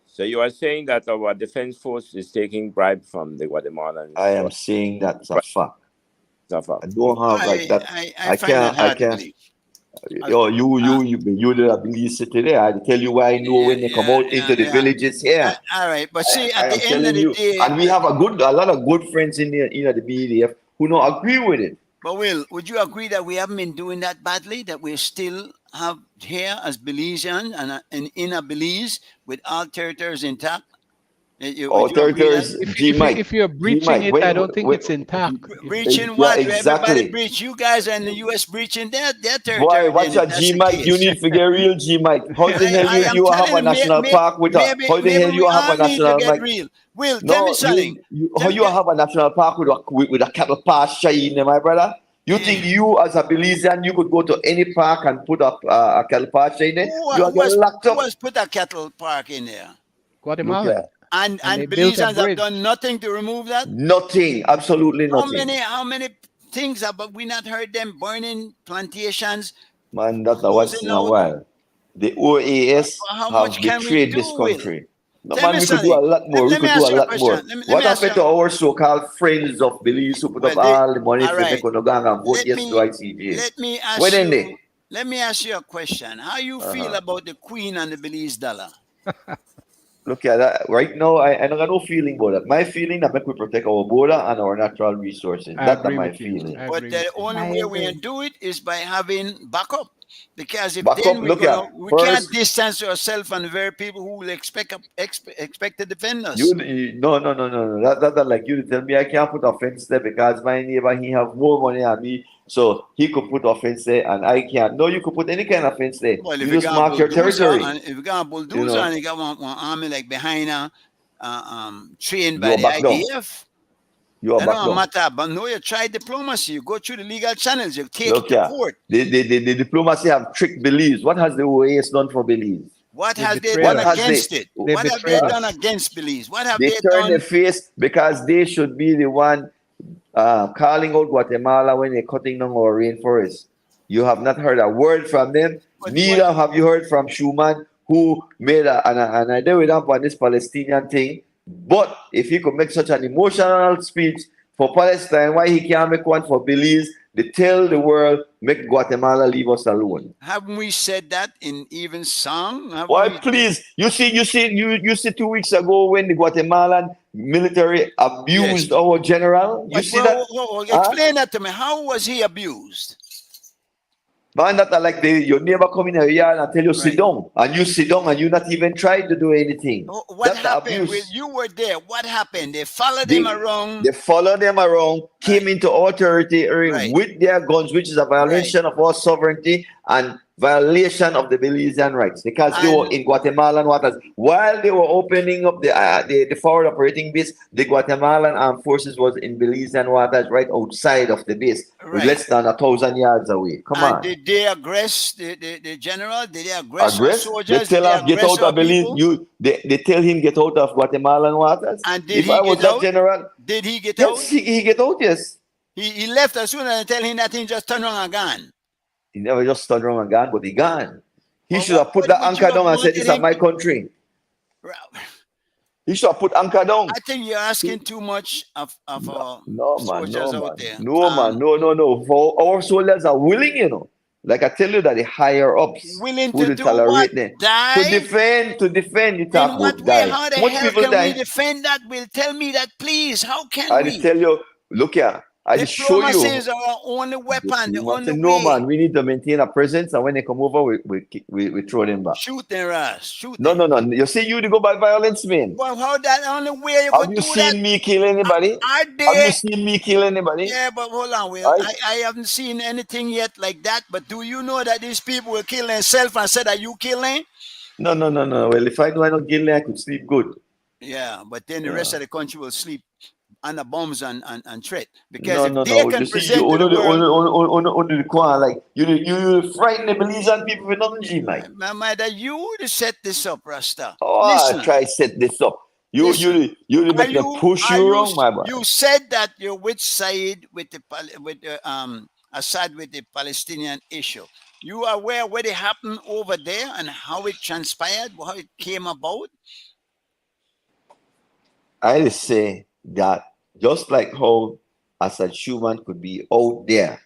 So you are saying that our defense force is taking bribe from the Guatemalans? I am saying that's a fact. It's a fact. I don't have like that. I find that I hard to can't. believe. Oh, you did a believe city there. I tell you why I know when they come out into the villages here. All right, but see, I at the am end of telling the you, day, and we have a lot of good friends in the BDF who don't agree with it. but Will, would you agree that we haven't been doing that badly? That we still have here as Belizean and in a Belize with all territories intact? Would you agree that? If you're breaching it, I don't think it's intact. Breaching Yeah, what? Everybody exactly. breach. You guys and the U.S. breaching their Boy, territory. what's Then, a if that's G the Mike? You case. need to get real G Mike. How the hell I am you have telling a you, national park with a? How the hell maybe you we have a all need to national get Mike? real. Will, tell me No, something. how you have a national park with a cattle pasture in there, my brother? You think you as a Belizean you could go to any park and put up a cattle pasture in there? Who, You are who getting has locked who up. has put a cattle park in there? Look Guatemala. here. And they built a Belizeans have bridge. done nothing to remove that. Nothing, absolutely How nothing. many things have we not heard them burning plantations, Man, that's a once closing in a out? while. The OAS How have much can we betrayed do, this Will? country. No, Tell man, me we could do a something. lot more. We Let me could do a ask you a lot more. question. Let What me ask you. happened to our so-called friends of Belize who put up Well, they, all the money all to make right. Onogang and vote Let yes to me ICJ? let me Where ask then you. they? Let me ask you a question. How you feel Uh-huh. about the Queen and the Belize dollar? Look at that. Right now, I don't got no feeling about that. My feeling that make we protect our border and our natural resources. I That's agree my with you. feeling. I But agree the with you. only I way we agree. can do it is by having backup. Because if Back up, then look at we can't first. distance ourselves from the very people who will expect to defend us. No. That like you tell me I can't put a fence there because my neighbor he have more money than me, so he could put a fence there and I can't. No, you could put any kind of fence there. Well, if You you just got a mark your bulldozer territory. and if you got a You bulldozer know, and you got one army like behind trained you by are the back down. IDF, You are that back don't down. matter. But no, you try diplomacy. You go through the legal channels. You take it Look to here. court. The diplomacy have tricked Belize. What has the OAS done for Belize? What They has they betrayed done What us. has against it? They What have they betrayed done us. against Belize? What have they they turn their done? face because they should be the one calling out Guatemala when they're cutting down our rainforest. You have not heard a word from them. What, Neither have you heard from Schumann, who made an idea with them on this Palestinian thing. But if he could make such an emotional speech for Palestine, why he can't make one for Belize? They tell the world, make Guatemala leave us alone. Haven't we said that in even song? Haven't Why, we? please? You see 2 weeks ago when the Guatemalan military Yes. abused our general. You But see that? Huh? explain that to me. How was he abused? Man, that are like your neighbor come in here and tell you sit Right. down, and you sit down and you not even try to do anything. What That's the happened? Well, abuse. you were there. What happened? They followed him They around. they follow them around, came into our territory Right. with their guns, which is a violation of our sovereignty and violation of the Belizean rights, because they were And in Guatemalan waters. While they were opening up the forward operating base, the Guatemalan armed forces was in Belizean waters right outside of the base, right. less than 1,000 yards away. Come And on. did they aggress the general? Did they aggress our Aggress? They soldiers? Did tell they us get aggress out our of Belize. people? They tell him get out of Guatemalan waters. And did If he I was get that out? general, Did he get out? yes, he get out, yes. He left as soon as I tell him that he just turned around and gone. He never just turned around and gone, but he gone. He But should have put what the would you anchor have down and said, wanted this is him my to? country. He should have put anchor down. I think you're asking too much of our No, man, soldiers no, out man. there. No, man, no. For our soldiers are willing, Like I tell you that the higher ups Willing who to will do what? tolerate them. Die? To defend, you In talk what about way? die. How the Much hell people can we die. defend that? Will tell me that, please. How can I we? just tell you, look here, I just show Diplomacy you. is our only weapon, the only No, way. man, we need to maintain a presence, and when they come over, we throw them back. Shoot their ass. Shoot No, them. no. You see, you to go by violence, man. Well, how that only way you Have could you do that? seen me kill anybody? Are Have they? you seen me kill anybody? Yeah, but hold on, Will. Right? I haven't seen anything yet like that. But do you know that these people will kill themselves and say that you killing? No. Well, if I know I not kill, I could sleep good. Yeah, but then the rest of the country will sleep under bombs and threat. No. Because if they can You see, present you to the world, only the quan, like you frighten the Belizean people with nothing, G, Mike. that you to set this up, Rasta. Oh, Listen. I try set this up. You Are make them push you around, my boy. You said that you're which side with Assad with the Palestinian issue. You are aware what happened over there and how it transpired, how it came about? I just say that just like how Assad Schumann could be out there.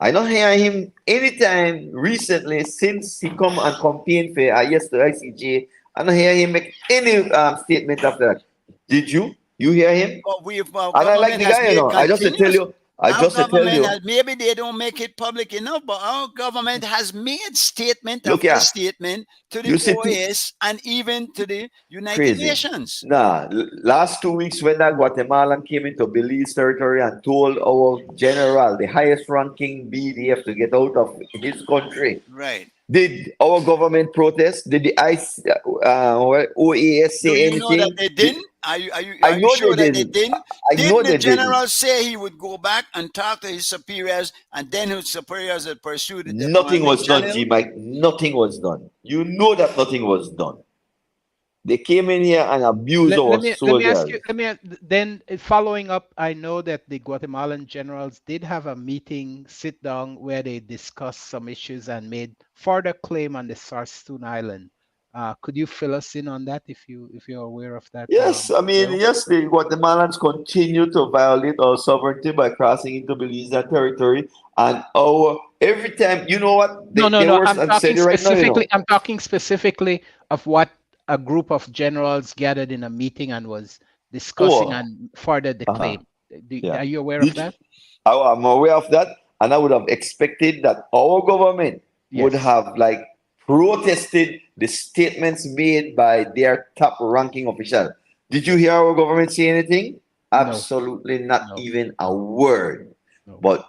I don't hear him anytime recently since he come and campaign for yes to ICJ. I don't hear him make any statement after that. Did you? You hear him? But And I like the guy, I just tell you. Maybe they don't make it public enough, but our government has made statement Look after here. statement to the You see OAS and even to the United Nations. Nah, last 2 weeks when that Guatemalan came into Belize territory and told our general, the highest ranking BDF, to get out of his country. Right. Did our government protest? Did the OAS say anything? Do you know that they didn't? Are I you know sure they that they didn't. didn't? I know Didn't they the general didn't. say he would go back and talk to his superiors, and then his superiors would pursue the Nothing was done, channel? G Mike. Nothing was done. You know that nothing was done. They came in here and abused our Let me soldiers. ask you. Then following up, I know that the Guatemalan generals did have a meeting, sit down, where they discussed some issues and made further claim on the Sarstoon Island. Could you fill us in on that if you're aware of that? Yes, I mean, yes, the Guatemalans continue to violate our sovereignty by crossing into Belizean territory, and every time, you know what? No. I'm talking right specifically. now, I'm talking specifically of what a group of generals gathered in a meeting and was discussing and further the claim. Are you aware of that? I'm aware of that, and I would have expected that our government would have protested the statements made by their top ranking official. Did you hear our government say anything? Absolutely not even a word. No. But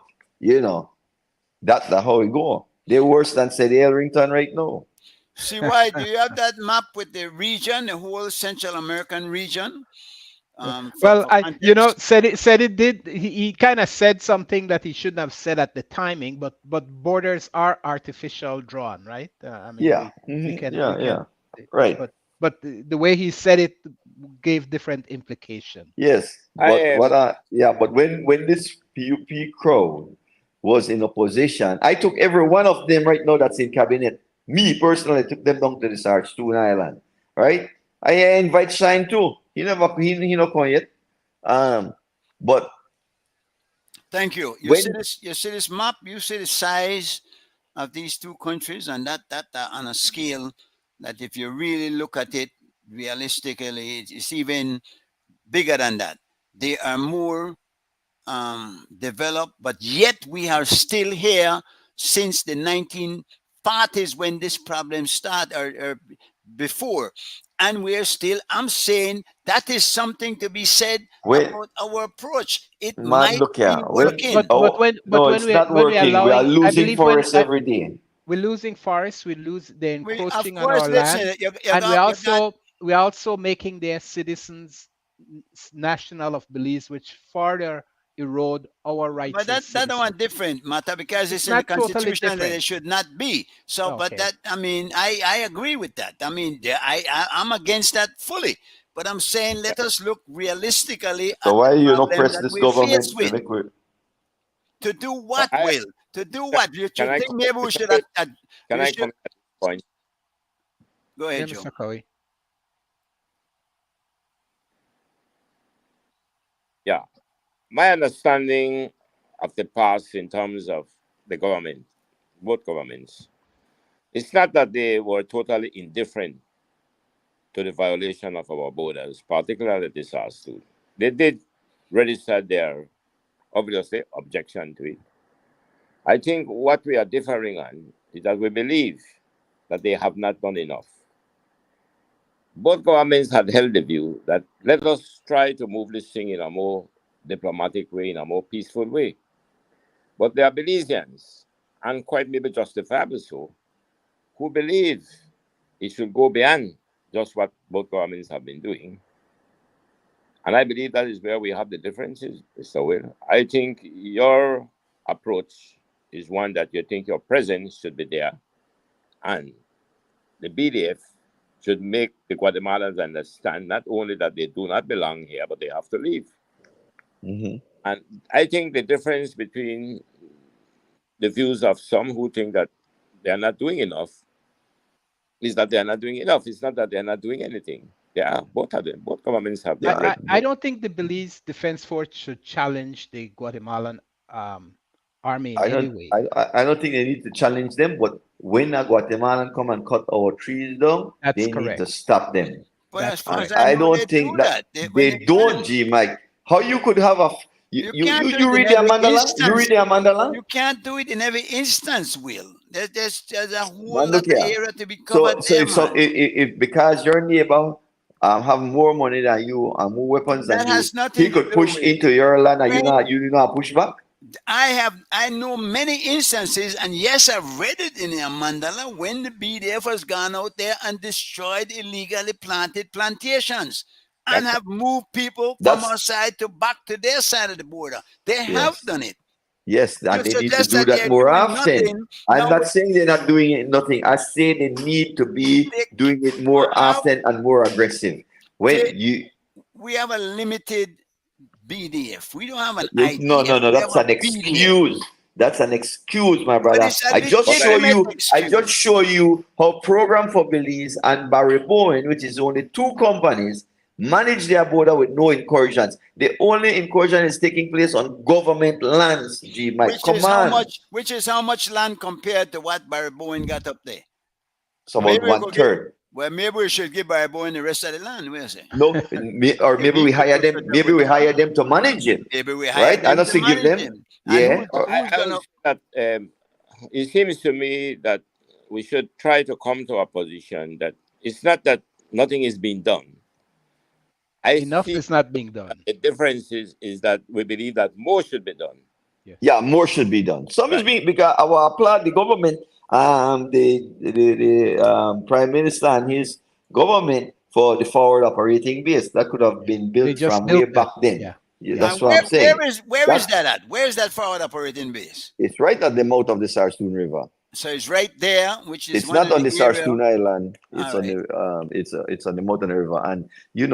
that's how it go. They're worse than Sadie Elrington right now. See why? Do you have that map with the region, the whole Central American region? Said it did. He kind of said something that he shouldn't have said at the timing, but borders are artificial drawn, right? We can, right. But the way he said it gave different implication. Yes, but when this PUP crowd was in opposition, I took every one of them right now that's in cabinet. Me personally took them down to the Sarstoon Island, right? I invite Shine too. He not come yet. But Thank you. When You see this map. You see the size of these two countries, and that on a scale that, if you really look at it realistically, it's even bigger than that. They are more developed, but yet we are still here since the 1940s when this problem started, or before, and we're still. I'm saying that is something to be said when about our approach. It man, might look here. be But working. No, when it's not we're working. We are allowing, I losing believe when forests every day. we're losing forests, they're We, of encroaching on course, our listen. land, You and got, you got. we're also making their citizens national of Belize, which further erode our rights But as that one citizens. different matter, because It's it's in the not totally constitution that different. it should not be. So, but Okay. that, I mean, I agree with that. I mean, I'm against that fully. But I'm saying, let us look realistically So at the why you not problem press that this we're faced government to with. make we, To do what, I Will? To do what? You can should I think comment? maybe we Mr. should Will, can we I should comment at this point? go Yeah, ahead, Joe. Mr. Cowie. Yeah, my understanding of the past in terms of the government, both governments, it's not that they were totally indifferent to the violation of our borders, particularly this SARS-2. They did register their, obviously, objection to it. I think what we are differing on is that we believe that they have not done enough. Both governments had held the view that let us try to move this thing in a more diplomatic way, in a more peaceful way. But there are Belizeans, and quite maybe justifiably so, who believe it should go beyond just what both governments have been doing. And I believe that is where we have the differences, Mr. Will. I think your approach is one that you think your presence should be there, and the BDF should make the Guatemalans understand not only that they do not belong here, but they have to leave. Mhm. And I think the difference between the views of some who think that they are not doing enough is that they are not doing enough. It's not that they are not doing anything. They are. Both of them. Both governments have their Yeah, I prejudice. don't think the Belize Defense Force should challenge the Guatemalan army in I any don't way. I don't think they need to challenge them, but when a Guatemalan come and cut our trees down, That's they need to correct. stop them. But as That's far And as correct. I I know, they don't do think that that. When they they don't, can. G Mike. How you could have a You can't do it you in read the every Amanda? You instance. read the Amanda? You can't do it in every instance, Will. There's a whole Man, look lot of here. area to be So covered so there, if so man. if because your neighbor have more money than you and more weapons than That you, has he nothing to could do push with into your land and when you do not push back. I know many instances, and yes, I've read it in the Mandala when the BDF has gone out there and destroyed illegally planted plantations and That's have moved people from our That's side to back to their side of the border. They have yes. done it. Yes, To and they need to suggest do that that they're more doing often. nothing I'm now, not saying they're not doing it nothing. I say they need to be they, doing it well, more often and more aggressive. they, When you we have a limited BDF. We don't have an no IDF. no no, We have that's a an BDF. excuse. That's an excuse, my But brother. it's a I just what show legitimate you. I just excuse. show you how Program for Belize and Barry Bowen, which is only two companies, manage their border with no incursions. The only incursion is taking place on government lands. G, Mike, come on. Which is how much land compared to what Barry Bowen got up there. It's about Maybe we one could give, third. well, maybe we should give Barry Bowen the rest of the land. What you say? No, or If maybe he we could hire do them. such a Maybe good we job, hire them to manage it, maybe we hire right? And them also to give manage them, him. And yeah. who's I would gonna? say that it seems to me that we should try to come to a position that it's not that nothing is being done. I Enough see is not being that done. the difference is that we believe that more should be done. Yes. Yeah, more should be done. Some is Right. being because our applaud the government, the prime minister and his government for the forward operating base that could have Yeah. been They built just from way built that. back then. Yeah. Yeah, Yeah. that's And what I'm saying. where is That that at? Where is that forward operating base? it's right at the mouth of the Sarsoon River. So it's right there, which is It's one not of on the the area. Sarsoon Island. It's All on right. the it's on the mountain river, and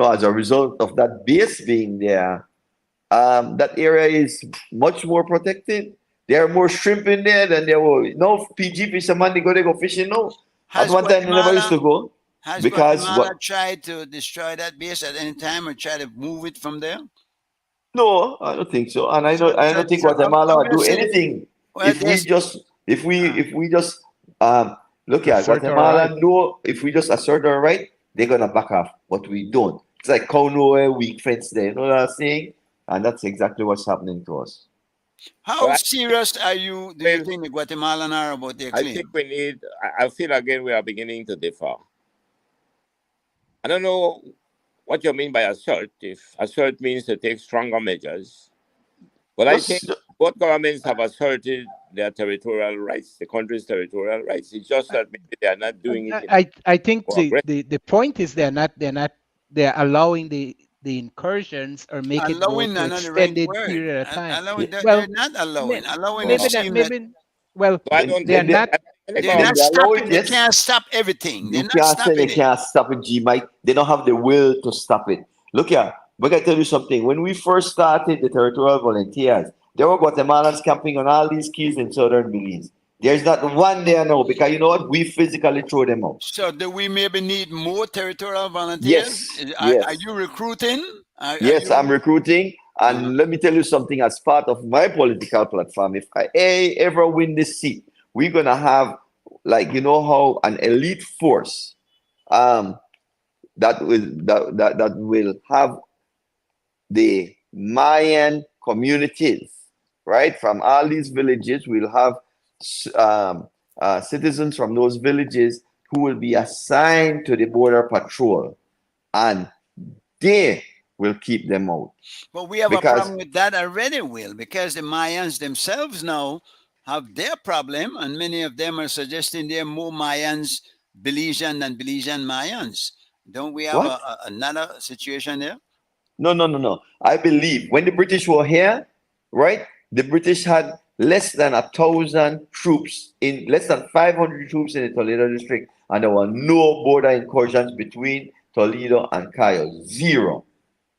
as a result of that base being there, that area is much more protected. There are more shrimp in there than there were. No PG fishermen they go fishing now. At Has one time they never used Guatemala to go has because Guatemala what tried to destroy that base at any time or try to move it from there? No, I don't think so. And I don't think I'm Guatemala will gonna do say, anything well, there's if we just look at Assert our Guatemala right. know if we just assert our right, they're gonna back off. But we don't. It's like cow nowhere, weak fence there. You know what I'm saying? And that's exactly what's happening to us. how But serious are you? Do you well, think the Guatemalan are about their I think claim? we need. I feel again we are beginning to differ. I don't know what you mean by assert. If assert means to take stronger measures, but I think Just both governments have asserted their territorial rights, the country's territorial rights. It's just that maybe they are not doing it in I think more aggressive. the point is they're allowing the incursions or make it go Allowing to are not the right extended word. period of time. Allowing, they're Well, not allowing. may, Allowing maybe would no. that seem that maybe well So I don't they're think not. I think any they're They not government. allow it, stopping. They yes. can't stop everything. They're You not can't say they stopping it. can't stop it, G Mike. They don't have the will to stop it. Look here, but I tell you something. When we first started the territorial volunteers, there were Guatemalans camping on all these keys in southern Belize. There's not one there now because you know what? We physically throw them out. So do we maybe need more territorial volunteers? Yes, Are yes, you recruiting? Are yes. I'm you? recruiting, Uh-huh. and let me tell you something. As part of my political platform, if I ever win this seat, we're gonna have like you know how an elite force um that will have the Mayan communities, right? From all these villages, we'll have citizens from those villages who will be assigned to the border patrol, and they will keep them out But we have a because problem with that already, Will, because the Mayans themselves now have their problem, and many of them are suggesting they're more Mayans Belizean than Belizean Mayans. Don't we have what? another situation there? No, no, no, no. I believe when the British were here, right? The British had less than 1,000 troops in less than 500 troops in the Toledo district, and there were no border incursions between Toledo and Cayo. Zero.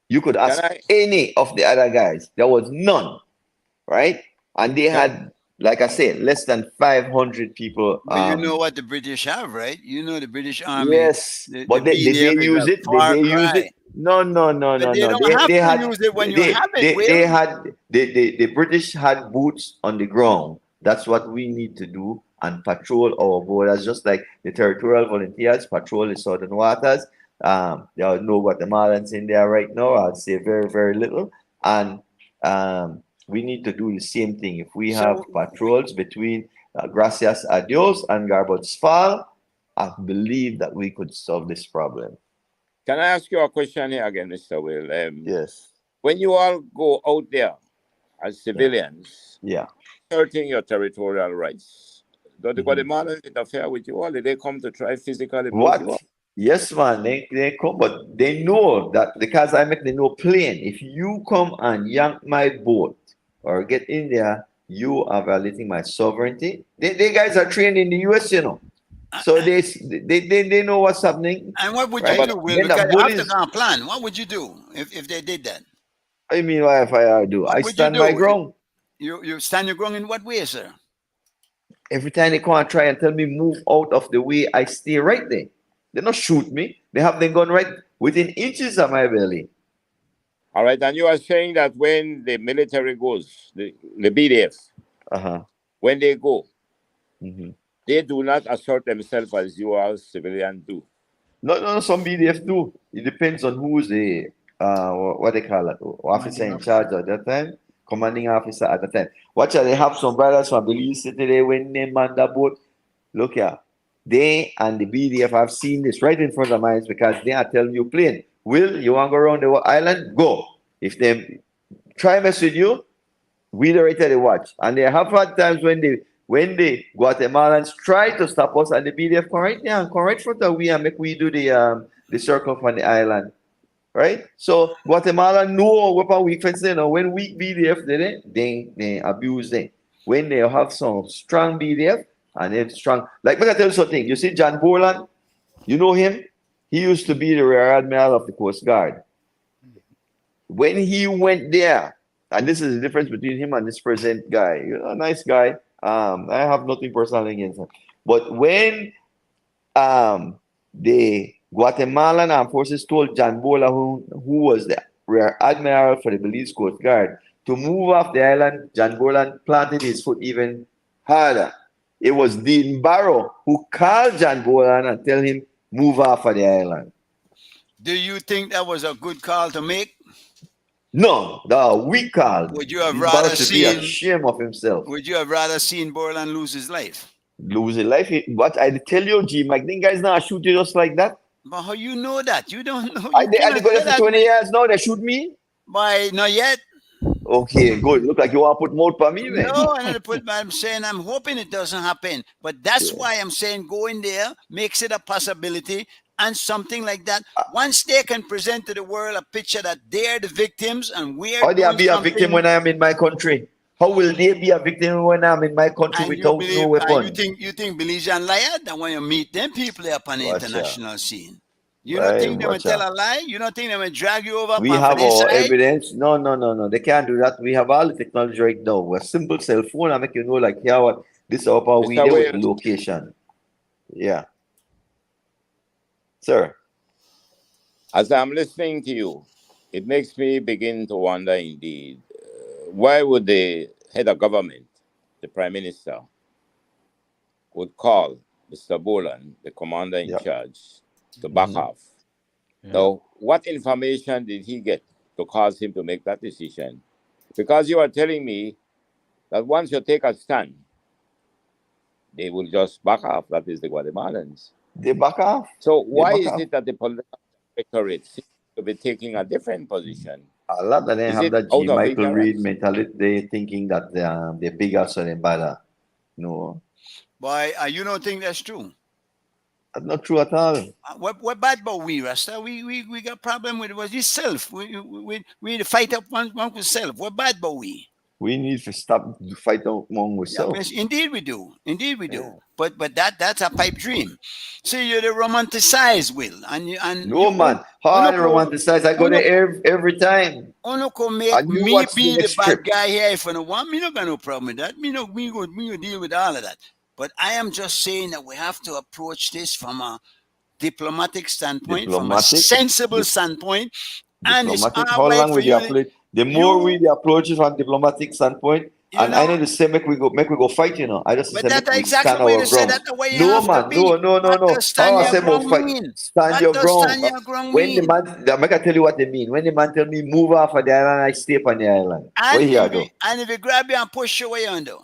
You could Can ask I? any of the other guys. There was none, right? And they Can, had, like I said, less than 500 people. But you know what the British have, right? You know the British Army, Yes, the but did BDF they is use a it? Did far they use cry. it? No, no, no, But no, they no. don't have They to had use it when you they have it, they, Will. they had the British had boots on the ground. That's what we need to do and patrol our borders, just like the territorial volunteers patrol the southern waters. There are no Guatemalans in there right now. I'd say very, very little. And we need to do the same thing. If we have So patrols between Gracias a Dios and Garbots Fall, I believe that we could solve this problem. can I ask you a question here again, Mr. Will? Yes. When you all go out there as Yeah. civilians, Yeah. asserting your territorial rights, do the Mhm. Guatemalans interfere with you, or did they come to try physically move you What? up? Yes, man. They come, but they know that because I make the no plain. If you come and yank my boat or get in there, you are violating my sovereignty. They guys are trained in the US, you know. So they know what's happening, and what would No, you right? but do, Will? Then the Because you have to bullies. go and plan. What would you do if they did that? I mean, what if I do? What I would you stand my do? ground. You stand your ground in what way, sir? Every time they come and try and tell me move out of the way, I stay right there. They don't shoot me. They have their gun right within inches of my belly. all right, and you are saying that when the military goes, the BDF, Uh-huh. when they go, Mhm. they do not assert themselves as you as civilians do. No, no, some BDF do. It depends on who's the what they call it, officer Commanding in charge officer. at that time, commanding officer at the time. Watch out, they have some brothers from Belize City there when they man that boat. Look here, they and the BDF have seen this right in front of my eyes because they are telling you plain. Will you want to go around the island? Go. If they try mess with you, we the right they watch. And they have had times when the Guatemalans try to stop us and the BDF come right there and come right front of we and make we do the circle from the island. Right? So Guatemala know what weak fence you know. When weak BDF did it, they abuse them. When they have some strong BDF and they're strong, like let me tell you something. You see John Borland, you know him? He used to be the Rear Admiral of the Coast Guard. When he went there, and this is the difference between him and this present guy, you know, a nice guy. I have nothing personal against him. But when the Guatemalan armed forces told John Bola, who was the Rear Admiral for the Belize Coast Guard, to move off the island. John Boland planted his foot even harder. It was Dean Barrow who called John Boland and tell him move off of the island. Do you think that was a good call to make? No, the weak call. Would you have Dean Barrow rather should be seen? ashamed of himself. Would you have rather seen Borland lose his life? Lose his life. But I tell you, G, Mike, think guys not shoot you just like that. But how you know that? You don't know. I You go cannot there say for that. 20 years now. They shoot me. Why not yet? Okay, good. Look like you want to put mouth on me, man. No, I'm not put. I'm saying I'm hoping it doesn't happen. But that's why I'm saying go in there, makes it a possibility, and something like that. Once they can present to the world a picture that they're the victims and we're How they doing be a victim something. when I am in my country? How will they be a victim when I'm in my country And without no weapon? you think Belizean liar that when you meet them people up on the Watch international scene. You Right, don't think they will watch tell out. a lie? You don't think they will drag you over We on have for this our side? evidence. No. They can't do that. We have all the technology right now. A simple cell phone, I make you know, like, yeah, what this is our we Mr. there with Wales. location. Yeah. Sir. As I'm listening to you, it makes me begin to wonder indeed, why would the head of government, the Prime Minister, would call Mr. Boland, the commander in charge, to back off? Now, what information did he get to cause him to make that decision? Because you are telling me that once you take a stand, they will just back off. That is the Guatemalans. They back off. So why is it that the political directorate seems to be taking a different position? A lot of them Is have it that out G. of Michael Reed ignorance? mentality. They thinking that they're bigger, so they better. No, Why you don't think that's true? that's not true at all. What bad about we, Rasta? We got problem with was yourself. We fight up one with self. What bad about we? We need to stop to fight among Yeah, ourselves. yes, indeed we do. Indeed we do. But that's a pipe dream. See, you're the romanticized will, and No, man. How I romanticize? I go there every time. Uno can make And you me watch be the the next bad trip. guy here if I don't want. Me not got no problem with that. Me go deal with all of that. But I am just saying that we have to approach this from a diplomatic standpoint, from a Diplomatic. sensible standpoint, and it's Diplomatic. our How right long for will you. they approach? The more we approach it from diplomatic standpoint, and I know the same make we go fight, you know. I just But say that's make we exactly stand the way our to say ground. that the way you No, have to man. be. No. Not to stand How I your say about ground fight? mean. Stand Not your to ground. stand your ground When the mean. man, I can tell you what they mean. When the man tell me move off of the island, I stay on the island. What And here if do? and if he grab you and push you away under.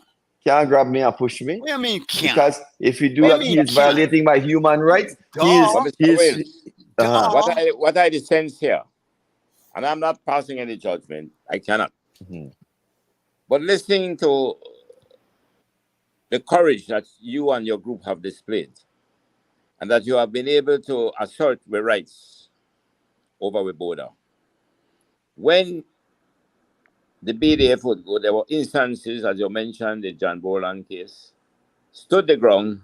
Can't grab me and push me. What do you mean can't? Because if you do What do that, you he mean is can't? violating my human rights. He is. But He Mr. is. Wales, what I sense here, and I'm not passing any judgment, I cannot. But listening to the courage that you and your group have displayed, and that you have been able to assert the rights over the border. When the BDF would go, there were instances, as you mentioned, the John Boland case, stood the ground,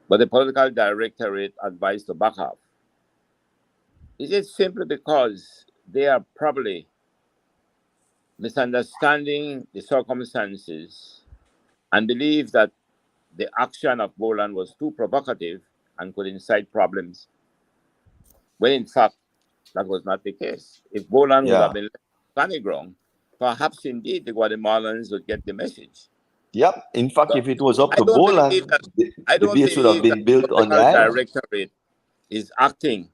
but the political directorate advised to back off. Is it simply because they are probably misunderstanding the circumstances and believe that the action of Boland was too provocative and could incite problems, when in fact that was not the case? If Boland would have been left on the ground, perhaps indeed the Guatemalans would get the message. Yep. In fact, So if it was up I to don't Boland, believe that the base would have been built on the political island. directorate is acting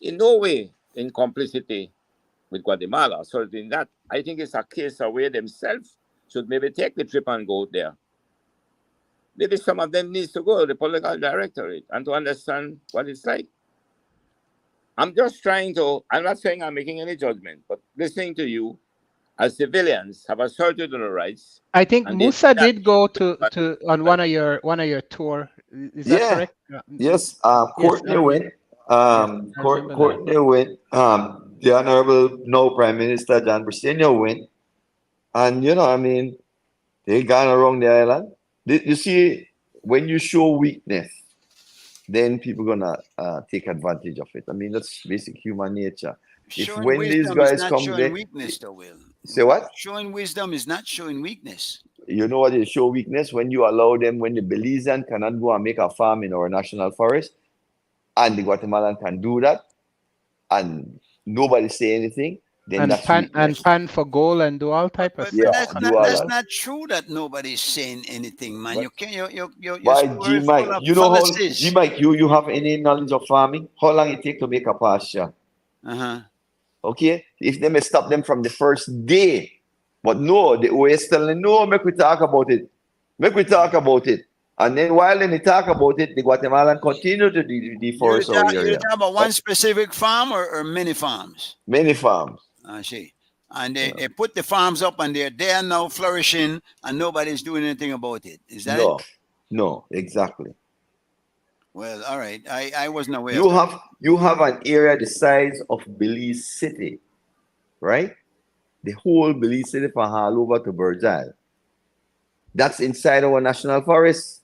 in no way in complicity with Guatemala. So in that, I think it's a case of where themselves should maybe take the trip and go there. Maybe some of them needs to go to the political directorate and to understand what it's like. I'm just trying to, I'm not saying I'm making any judgment, but listening to you, as civilians have asserted their rights. I think and Musa did go to on one of your tour. Is that correct? Yes. Yes, Courtney went. I remember that. Courtney went. The Honorable now Prime Minister John Briceño went. And I mean, they gone around the island. You see, when you show weakness, then people gonna take advantage of it. I mean, that's basic human nature. If when these guys come there, weakness, though, Will. Say what? Showing wisdom is not showing weakness. You know what is show weakness? When you allow them, when the Belizean cannot go and make a farm in our national forest, and the Guatemalan can do that, and nobody say anything, then And that's pan weakness. for goal and do all type of But Yeah, stuff. that's do not all that's that. not true that nobody's saying anything, man. But You can your By story G is full Mike, of you know how G fallacies. Mike, you have any knowledge of farming? How long it take to make a pasture? Uh-huh. Okay, if they may stop them from the first day, but no, the OS telling no, make we talk about it, make we talk about it, and then while they talk about it, the Guatemalan continue to deforest our You area. talk about one specific farm or many farms? Many farms. I see. And Yeah. they put the farms up and they are now flourishing and nobody's doing anything about it. Is that it? No, no, exactly. Well, all right. I wasn't aware of that. You have an area the size of Belize City, right? The whole Belize City from all over to Bird's Eye. That's inside our national forest.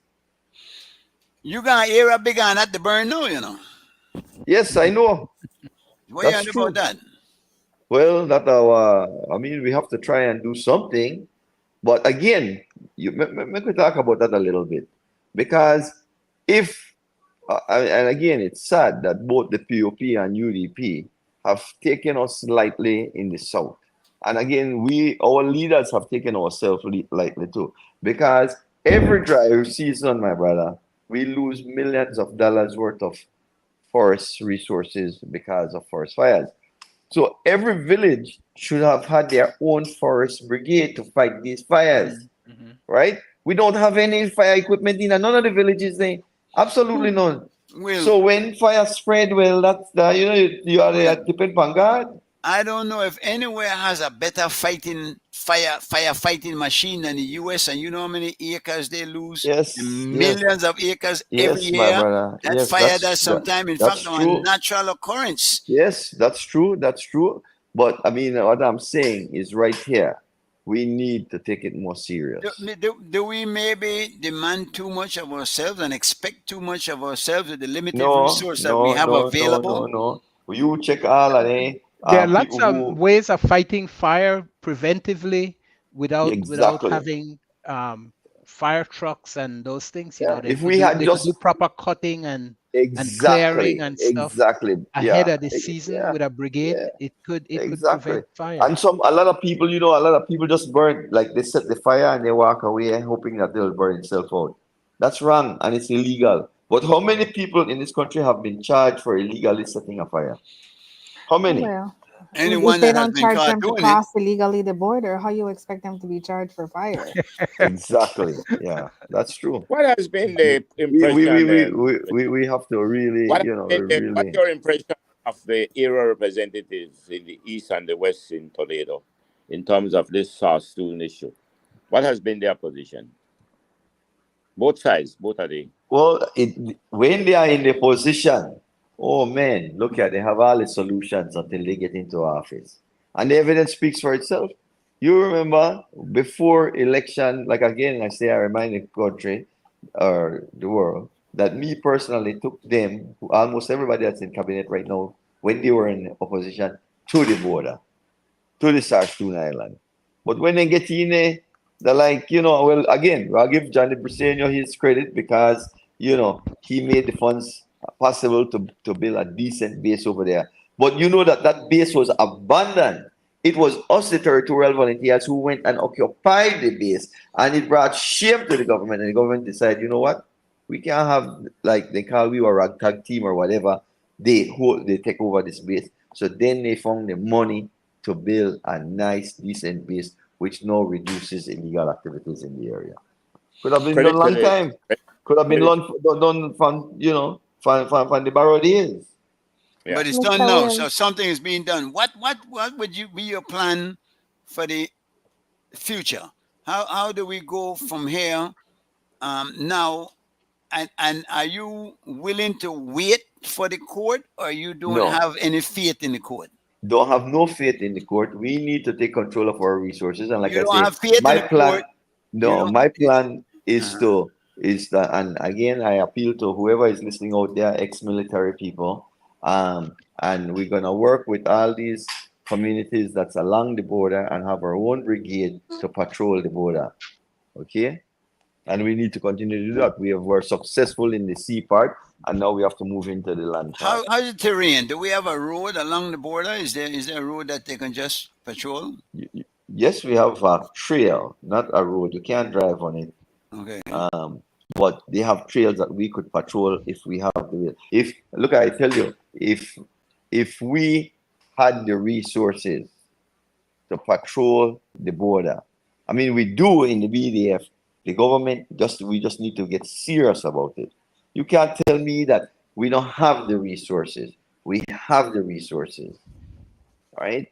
You got an area bigger than that to burn now, you know. Yes, I know. What you That's think about true. that? Well, that I mean, we have to try and do something. But again, make we talk about that a little bit, because if and again, it's sad that both the POP and UDP have taken us lightly in the south, and again, our leaders have taken ourselves lightly too, because every dry season, my brother, we lose millions of dollars worth of forest resources because of forest fires. So every village should have had their own forest brigade to fight these fires, Mm-hmm. right? We don't have any fire equipment in none of the villages there. Absolutely none. Well, So when fire spread, well, that's you are well, depend on God. I don't know if anywhere has a better firefighting machine than the US, and you know how many acres they lose? Yes, yes, Millions of acres every yes, my year. brother. That Yes, fire does sometimes, in that's fact, a true. natural occurrence. Yes, that's true. That's true. But I mean, what I'm saying is right here. We need to take it more Do, serious. do we maybe demand too much of ourselves and expect too much of ourselves with the limited No, resource that we no, have no, no, available? no, no. You check all of the There are lots people of who ways of fighting fire preventively without exactly. having fire trucks and those things. Yeah. They If could we do had they could do just proper cutting and clearing exactly, and stuff exactly. ahead Yeah. of the season Yeah. with a brigade. Yeah. It could Exactly. prevent fire. And a lot of people, a lot of people just burn, like they set the fire and they walk away hoping that they'll burn itself out. That's wrong and it's illegal. But how many people in this country have been charged for illegally setting a fire? How many? Well, if Anyone they that has don't been charge caught them to doing it, cross illegally the border, how you expect them to be charged for fire? Exactly. Yeah, that's true. What has been the We we we impression? we we, we, we have to really, What's really. your impression of the era representatives in the East and the West in Toledo in terms of this SARS-2 issue? What has been their position? Both sides, both are they? Well, when they are in the position, oh man, look at they have all the solutions until they get into office, and the evidence speaks for itself. You remember before election, like again, I say I remind the country or the world that me personally took them, almost everybody that's in cabinet right now, when they were in opposition, to the border, to the Sarstoon Island. But when they get in there, they're like, well, again, I'll give Johnny Briseño his credit because, he made the funds possible to build a decent base over there. But you know that base was abandoned. It was us, the territorial volunteers, who went and occupied the base. And it brought shame to the government. And the government decided, you know what? We can't have, like they call we a ragtag team or whatever. They take over this base. So then they found the money to build a nice, decent base, which now reduces illegal activities in the area. Could have been done Credit to long the time. Could have been credit. done from the borrowed years. Yeah. but it's Mr. done now. So Williams, something is being done. What would you be your plan for the future? How do we go from here now? And are you willing to wait for the court, or you don't No, have any faith in the court? don't have no faith in the court. We need to take control of our resources. And like You I don't say, have faith in my the court. plan, You no, don't. my plan Uh, and again, I appeal to whoever is listening out there, ex-military people, and we're gonna work with all these communities that's along the border and have our own brigade to patrol the border. Okay, And we need to continue to do that. Were successful in the sea part, and now we have to move into the land part. How's the terrain? Do we have a road along the border? Is there a road that they can just patrol? Yes, we have a trail, not a road. You can't drive on it. Okay. But they have trails that we could patrol if we have the will. If look, I tell you, if we had the resources to patrol the border, I mean, we do in the BDF. The government we just need to get serious about it. You can't tell me that we don't have the resources. We have the resources, right?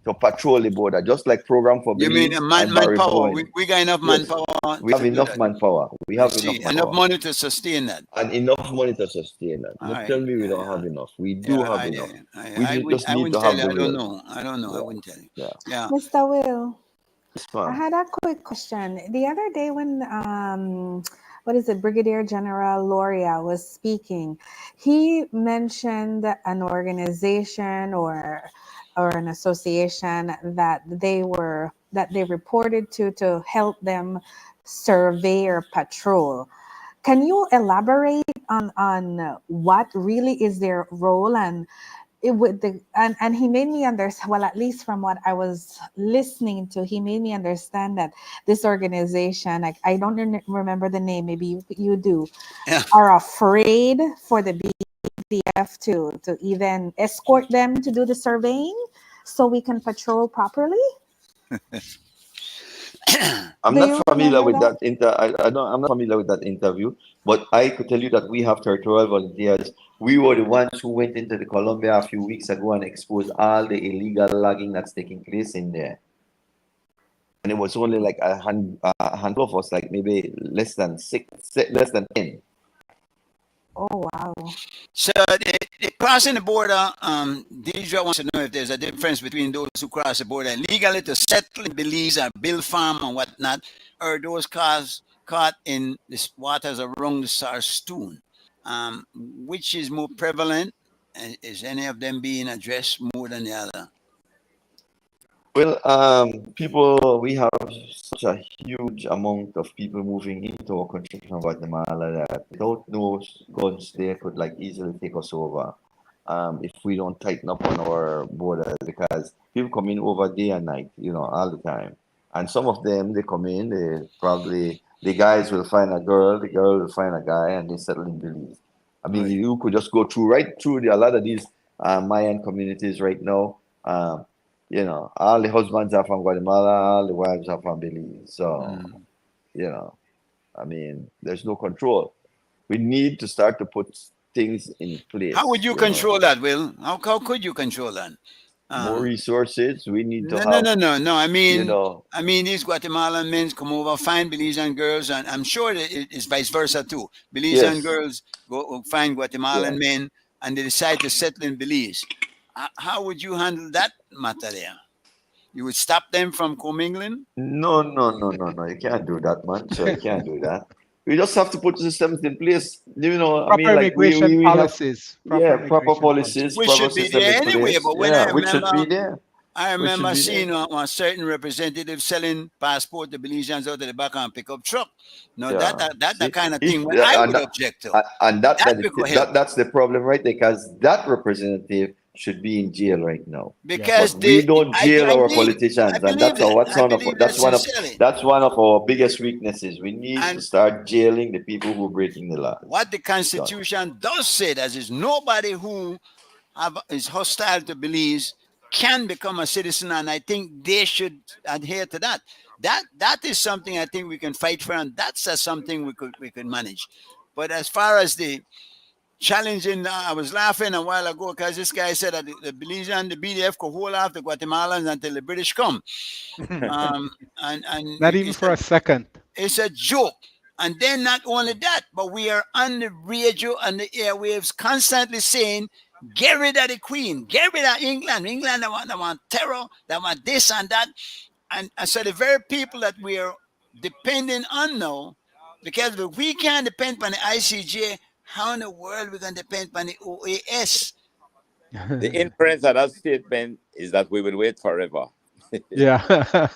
To patrol the border, just like program for You mean Belize and manpower? Barry We got enough Yes. manpower. We have to do enough that. manpower. We I have see. enough Enough manpower. money to sustain that. And enough money to sustain that. All Don't right. tell me we don't Yeah, have enough. We yeah. do have enough. We just I need wouldn't to tell have you. the I don't will. know. I don't know. I Yeah. wouldn't tell you. Yeah. Yeah. Mr. Will, Yes, I ma'am. had a quick question. The other day when what is it, Brigadier General Loria was speaking, he mentioned an organization or an association that they reported to help them survey or patrol. Can you elaborate on what really is their role, and it would and he made me understand, well, at least from what I was listening to, he made me understand that this organization, like, I don't remember the name, maybe you do, Yeah. are afraid for the BDF to even escort them to do the surveying so we can patrol properly. I'm Do not you familiar remember with that? I'm not familiar with that interview, but I could tell you that we have territorial volunteers. We were the ones who went into the Colombia a few weeks ago and exposed all the illegal logging that's taking place in there. And it was only like a handful of us, like maybe less than 10. Oh, wow. So crossing the border, Deidre wants to know if there's a difference between those who cross the border legally to settle in Belize or build farm and whatnot, or those caught in the waters around the Sarstoon. Which is more prevalent? And is any of them being addressed more than the other? Well, we have such a huge amount of people moving into our country from Guatemala that without those guns, they could like easily take us over. If we don't tighten up on our borders, because people come in over day and night, all the time. And some of them, they come in, the guys will find a girl, the girl will find a guy, and they settle in Belize. I mean, Right. you could just go right through a lot of these Mayan communities right now. All the husbands are from Guatemala, all the wives are from Belize. So, I mean, there's no control. We need to start to put things in place. How would you control that, Will? How could you control that? More resources. We need to No, have, no, no, no. you know, I mean, these Guatemalan men come over, find Belizean girls, and I'm sure that it's vice versa too. Belizean yes, girls go find Guatemalan yeah. men, and they decide to settle in Belize. How would you handle that matter there? You would stop them from commingling? No, no, no, no, no. You can't do that, man. So you can't do that. We just have to put systems in place. I mean, Proper like immigration we have, policies. yeah, Proper proper immigration policies. policies, We proper should be system there in anyway, place. but when Yeah, which should be there. I Which should remember be there. seeing one certain representative selling passport to Belizeans out of the back and pickup truck. No, Yeah. that the See, kind of if thing where I and would that, object to. and That we could help. that's the problem, right? Because that representative should be in jail right now. Because But we don't jail I our believe politicians, and that. I believe that sincerely. that's one of our biggest weaknesses. We need to And start jailing the people who are breaking the laws. what the Done. Constitution does say that is nobody who is hostile to Belize can become a citizen, and I think they should adhere to that. That is something I think we can fight for, and that's something we could manage. But as far as the challenging, I was laughing a while ago because this guy said that the Belizean, the BDF could hold off the Guatemalans until the British come. And Not even for a second. it's a joke. And then not only that, but we are on the radio and the airwaves constantly saying, get rid of the Queen, get rid of England. England, they want terror, they want this and that. And so the very people that we are depending on now, because if we can't depend on the ICJ, how in the world we can depend on the OAS? The inference of that statement is that we will wait forever. Yeah.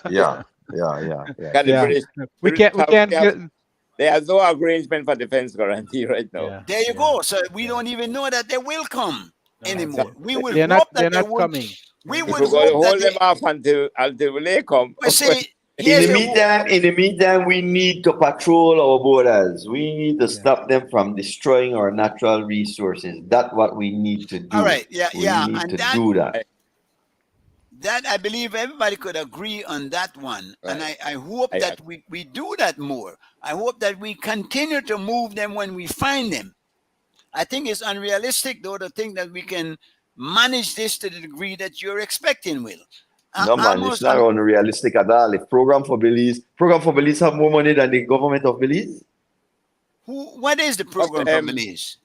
Yeah, yeah, yeah, yeah. Can the Yeah. British, We British can't have, There's no arrangement for defense guarantee right now. Yeah. There you go. So we don't even know that they will come anymore. We will They're hope they're that they not would. coming. We If would we're going to hope that hold them off until they come. But see, In here's the the meantime, we need to patrol our borders. We need to stop them from destroying our natural resources. That's what we need to do. all right. Yeah, We yeah, need and to do that. that I believe everybody could agree on that one. And Right. I hope I that we do that more. I hope that we continue to move them when we find them. I think it's unrealistic, though, to think that we can manage this to the degree that you're expecting, Will. No man, it's not unrealistic at all. If Program for Belize have more money than the government of Belize. What is the program for Belize?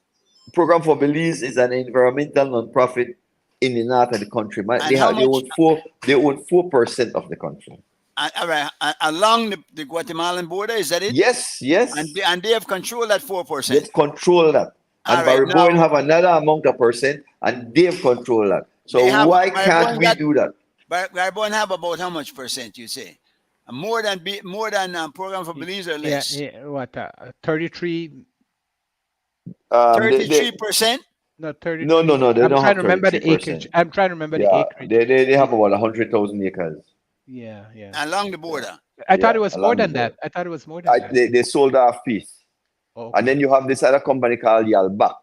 Program for Belize is an environmental non-profit in the north of the country. Man, they own 4% of the country. All right, along the Guatemalan border, is that it? Yes, yes. And they have control that 4%. They control that. And All right, Barry have another amount of percent, and they've control that. So why can't we do that? Barry have about how much percent, you say? More than Program for Belize or less? Yeah, what 33? 33%? No, 33. No. They I'm don't trying have to remember the 33%. acreage. I'm trying to remember the acreage. They have about 100,000 acres. Yeah. Along the border. I thought it was more than that. I thought it was more than that. They sold off piece. Okay. And then you have this other company called Yalbak.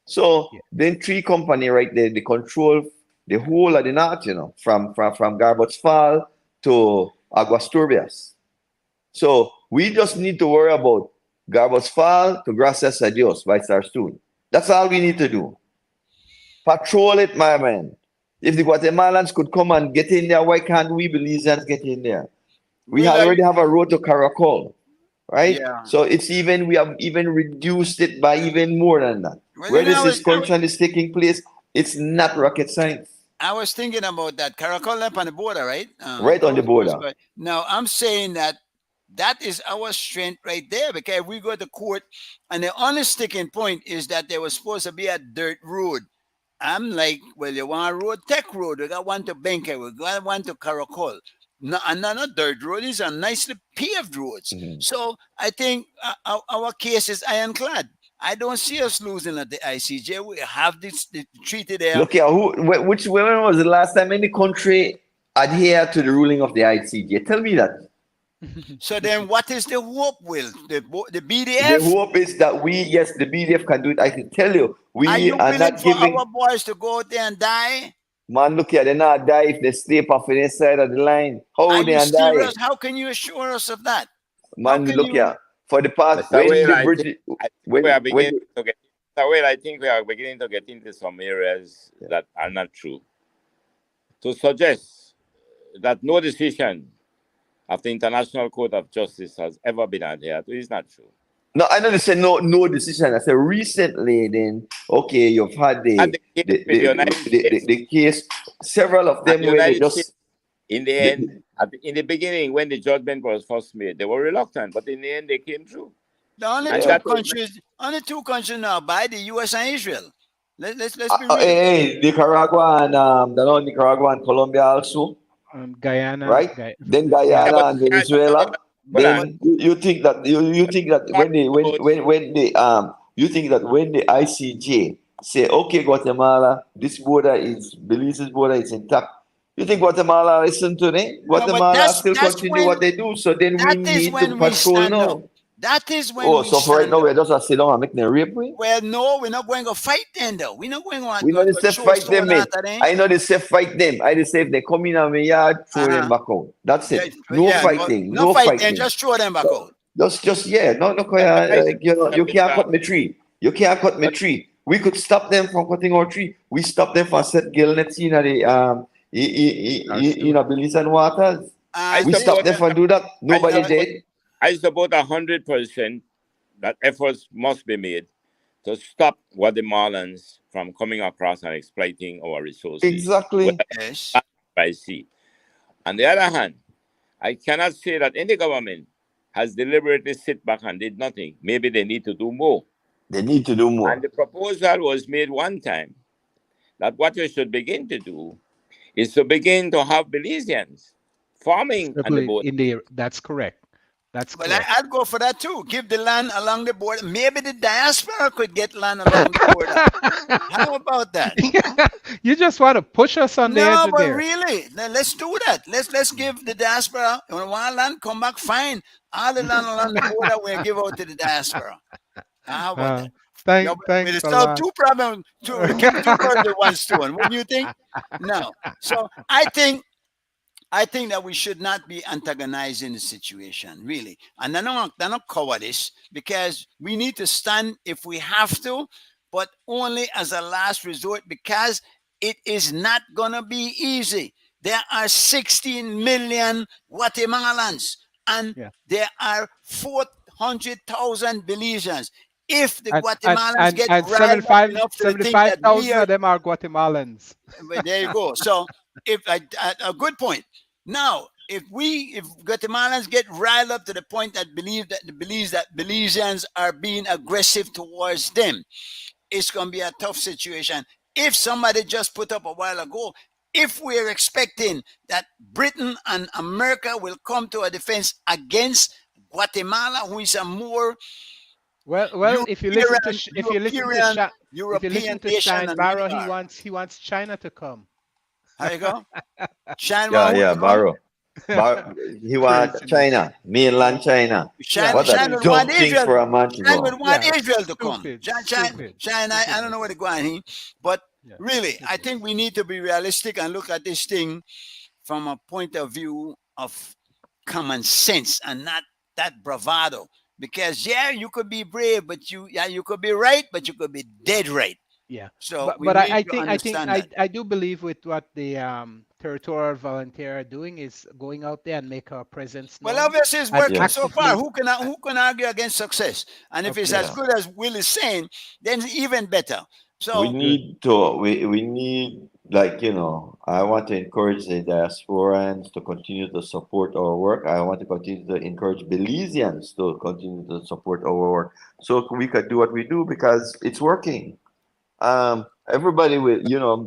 So then 3 company right there, they control the whole of the north, from Garbots Fall to Aguas Turbias. So we just need to worry about Garbots Fall to Gracias a Dios by Starstoon. That's all we need to do. Patrol it, my man. If the Guatemalans could come and get in there, why can't we Belizeans get in there? We already have a road to Caracol, right? Yeah. So we have even reduced it by even more than that. Where this expansion is taking place, it's not rocket science. I was thinking about that. Caracol up on the border, right? Right on the border. Now, I'm saying that is our strength right there, because if we go to court, and the only sticking point is that there was supposed to be a dirt road. I'm like, well, you want a road, tech road. We got one to Benke, we got one to Caracol. No, and not dirt road, these are nicely paved roads. So I think our case is ironclad. I don't see us losing at the ICJ. We have this treaty there. Look here, when was the last time any country adhered to the ruling of the ICJ? Tell me that. So then what is the hope, Will? The BDF? The hope is that the BDF can do it. I can tell you, are you are willing not for giving our boys to go out there and die? Man, look here, they not die if they stay off the side of the line. How Are they you and die? serious? How can you assure us of that? Man, look here. For the past I think we are beginning to get into some areas that are not true. To suggest that no decision of the International Court of Justice has ever been adhered to is not true. No, I don't say no decision. I said recently. Then okay, you've had the case. Several of them where they just in the end, in the beginning when the judgment was first made, they were reluctant, but in the end they came through. The only two countries now by the U.S. and Israel. Let's be real. Hey, Nicaragua and Nicaragua and Colombia also. Guyana, right? Then Guyana and Venezuela. Then you think that when the ICJ say, okay, Guatemala, Belize's border is intact. You think Guatemala listen to them? Guatemala still continue what they do. So then we need to patrol now. That is when so for right now we're just sit down and make them rape we? Well, no, we're not going to fight them though. We're not going to we know they say fight them, mate. I know they say fight them. I just say if they come in on my yard, throw them back out. That's it. No fighting. No fighting. Just throw them back out. No, you can't cut my tree. You can't cut my tree. We could stop them from cutting our tree. We stop them from set gill nets in the Belize and waters. We stop them from do that. Nobody did. I support 100% that efforts must be made to stop Guatemalans from coming across and exploiting our resources. Exactly. Yes. By sea. On the other hand, I cannot say that any government has deliberately sit back and did nothing. Maybe they need to do more. They need to do more. And the proposal was made one time that what we should begin to do is to begin to have Belizeans farming on the border. That's correct. That's Well, correct. I'd go for that too. Give the land along the border. Maybe the diaspora could get land along the border. How about that? You just want to push us on the edge No, of but there. really, let's do that. Let's give the diaspora when one land come back fine. All the land along the border we'll give out to the diaspora. How about Uh, that? Yeah, we'll thanks a solve lot. two problems. Two kill two birds with one stone. Wouldn't you think? No. So I think that we should not be antagonizing the situation, really. And they're not cowardice because we need to stand if we have to, but only as a last resort because it is not going to be easy. There are 16 million Guatemalans and Yeah. there are 400,000 Belizeans. If the And and Guatemalans and get and riled up 75 enough to think that we 75,000 are of them are Guatemalans. well, there you go. So, if a good point. Now, if Guatemalans get riled up to the point that believes that Belizeans are being aggressive towards them, it's gonna be a tough situation. If somebody just put up a while ago, if we're expecting that Britain and America will come to a defense against Guatemala, who is a more Well, if you listen to European if you European listen to nation Shine than we Barrow, are. he wants China to come. How you go? Shine Yeah, want who yeah, to come? He want Craziness. China, mainland China. Yeah, What China a would crazy. want dumb thing Israel. for a man to China would go. want Yeah, Israel to come. stupid, stupid, China, I don't know where stupidness. to go on here. But Yeah, really, I stupid. think we need to be realistic and look at this thing from a point of view of common sense and not that bravado. Because yeah, you could be brave, but you could be right, but you could be dead right. Yeah, So but we but I, need I to think I think understand I that. I do believe with what the territorial volunteer are doing is going out there and make our presence Well, known obviously, it's and working so far. actively. Who can argue against success? And if it's Okay, as Yeah. good as Will is saying, then it's even better. We So good. need to we need, like, I want to encourage the diasporans to continue to support our work. I want to continue to encourage Belizeans to continue to support our work so we can do what we do because it's working. Everybody will,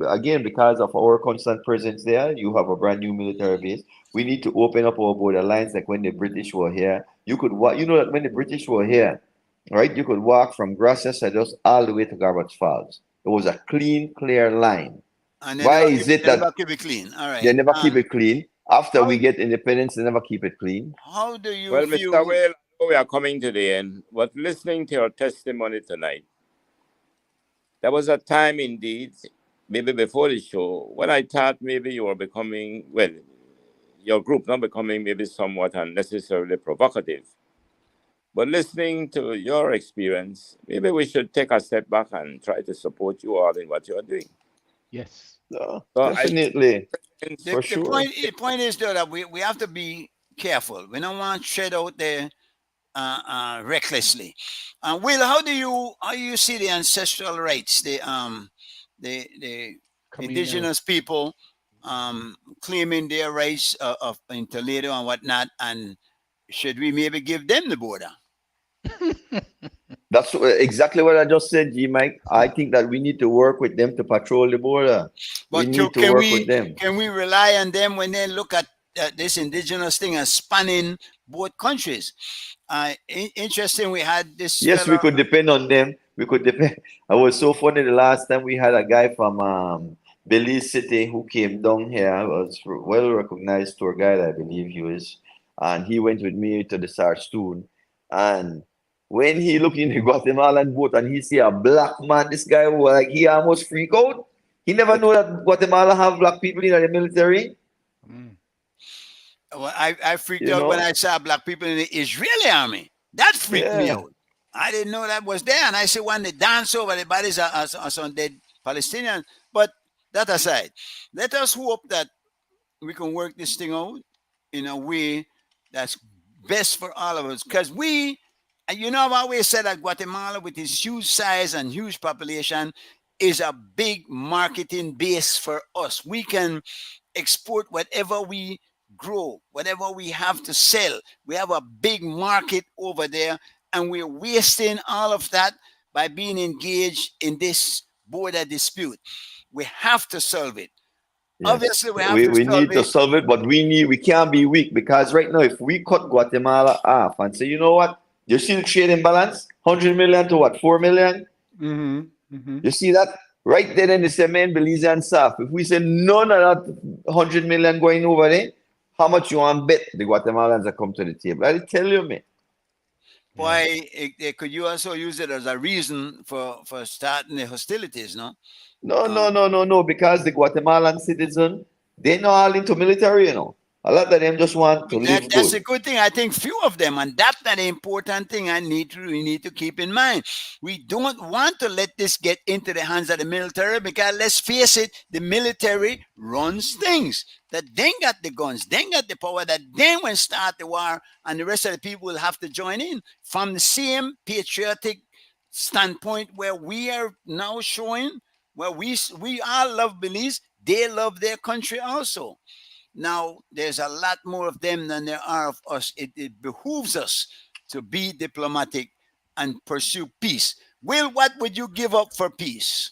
again, because of our constant presence there, you have a brand new military base. We need to open up our border lines like when the British were here. You could walk, that when the British were here, right? You could walk from Grasses just all the way to Garbage Falls. It was a clean, clear line. and Why is it they that never keep it clean. All they right. never keep it clean? After How we get independence, they never keep it clean. how do you Well, Mr. feel? Whale, I know we are coming to the end, but listening to your testimony tonight, there was a time indeed, maybe before the show, when I thought maybe you were becoming, well, your group not becoming maybe somewhat unnecessarily provocative. But listening to your experience, maybe we should take a step back and try to support you all in what you are doing. Yes. So I Definitely, The, for the sure. point the point is though that we have to be careful. We don't want to tread out there recklessly. Will, how do you see the ancestral rights, the Communal. indigenous people claiming their rights of in Toledo and whatnot, and should we maybe give them the border? That's exactly what I just said, G Mike. I think that we need to work with them to patrol the border. We But need to can work with we them. can we rely on them when they look at this indigenous thing as spanning both countries? Interesting. We had this Yes, we fella. could depend on them. We could depend. It was so funny the last time we had a guy from Belize City who came down here. Was well recognized tour guide, I believe he was, and he went with me to the Sarstoon. And when he looked in the Guatemalan boat and he see a black man, this guy was like he almost freak out. He never know that Guatemala have black people in the military. Mm. Well, I freaked You out when know? I saw black people in the Israeli army. That freaked me Yeah. out. I didn't know that was there. And I see when they dance over the bodies of some dead Palestinians. But that aside, let us hope that we can work this thing out in a way that's best for all of us. Because and I've always said that Guatemala, with its huge size and huge population, is a big marketing base for us. We can export whatever we grow, whatever we have to sell. We have a big market over there, and we're wasting all of that by being engaged in this border dispute. We have to solve it. Yes. Obviously, we have We, to we solve need to it. solve it, but we can't be weak because right now, if we cut Guatemala off and say, you know what, you see the trade imbalance, 100 million to what, 4 million? You see that? Right there in the cement, Belize and South. If we say none of that 100 million going over there, how much you want bet the Guatemalans that come to the table? I tell you, man. Why could you also use it as a reason for starting the hostilities? No. No, because the Guatemalan citizen, they're not all into military, you know. A lot of them just want to live That's good. a good thing. I think few of them, and that's an important thing. We need to keep in mind. We don't want to let this get into the hands of the military because let's face it, the military runs things. That they got the guns, they got the power. That then when start the war, and the rest of the people will have to join in from the same patriotic standpoint where we are now showing, where we all love Belize, they love their country also. Now, there's a lot more of them than there are of us. It behooves us to be diplomatic and pursue peace. Will, what would you give up for peace?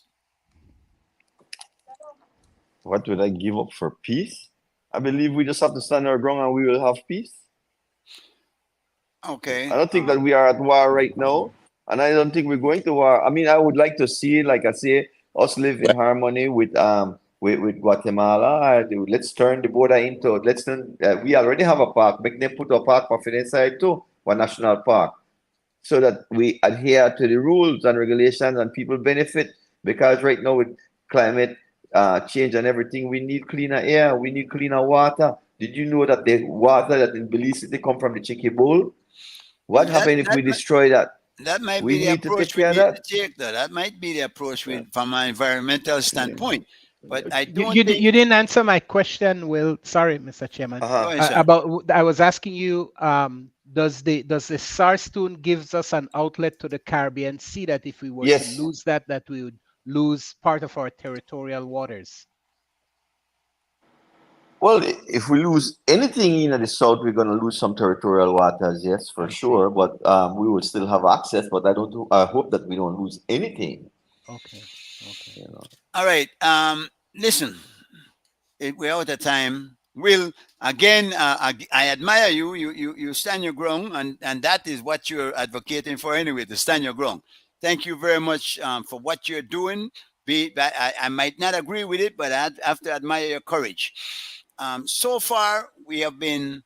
What would I give up for peace? I believe we just have to stand our ground and we will have peace. Okay. I don't think that we are at war right now, and I don't think we're going to war. I mean, I would like to see, like I say, us live in harmony with Guatemala. Let's turn the border into. Let's turn. We already have a park. Make them put a park for the inside too, one national park, so that we adhere to the rules and regulations and people benefit. Because right now with climate change and everything, we need cleaner air. We need cleaner water. Did you know that the water that in Belize City come from the Chicky Bowl? What happens if we destroy that? That might We be the need to approach take we care of need that. to take, though. That might be the approach from an environmental standpoint. But I don't You think... didn't answer my question, Will. Sorry, Mr. Chairman. Go ahead, sir. I was asking you, does the SARS-2 gives us an outlet to the Caribbean Sea that if we were Yes. to lose that we would lose part of our territorial waters? Well, if we lose anything in the south, we're going to lose some territorial waters, yes, for sure. But we will still have access. But I hope that we don't lose anything. Okay. You know. All right. Listen, we're out of time. Will, again, I admire you. You stand your ground, and that is what you're advocating for anyway, to stand your ground. Thank you very much for what you're doing. I might not agree with it, but I have to admire your courage. So far, we have been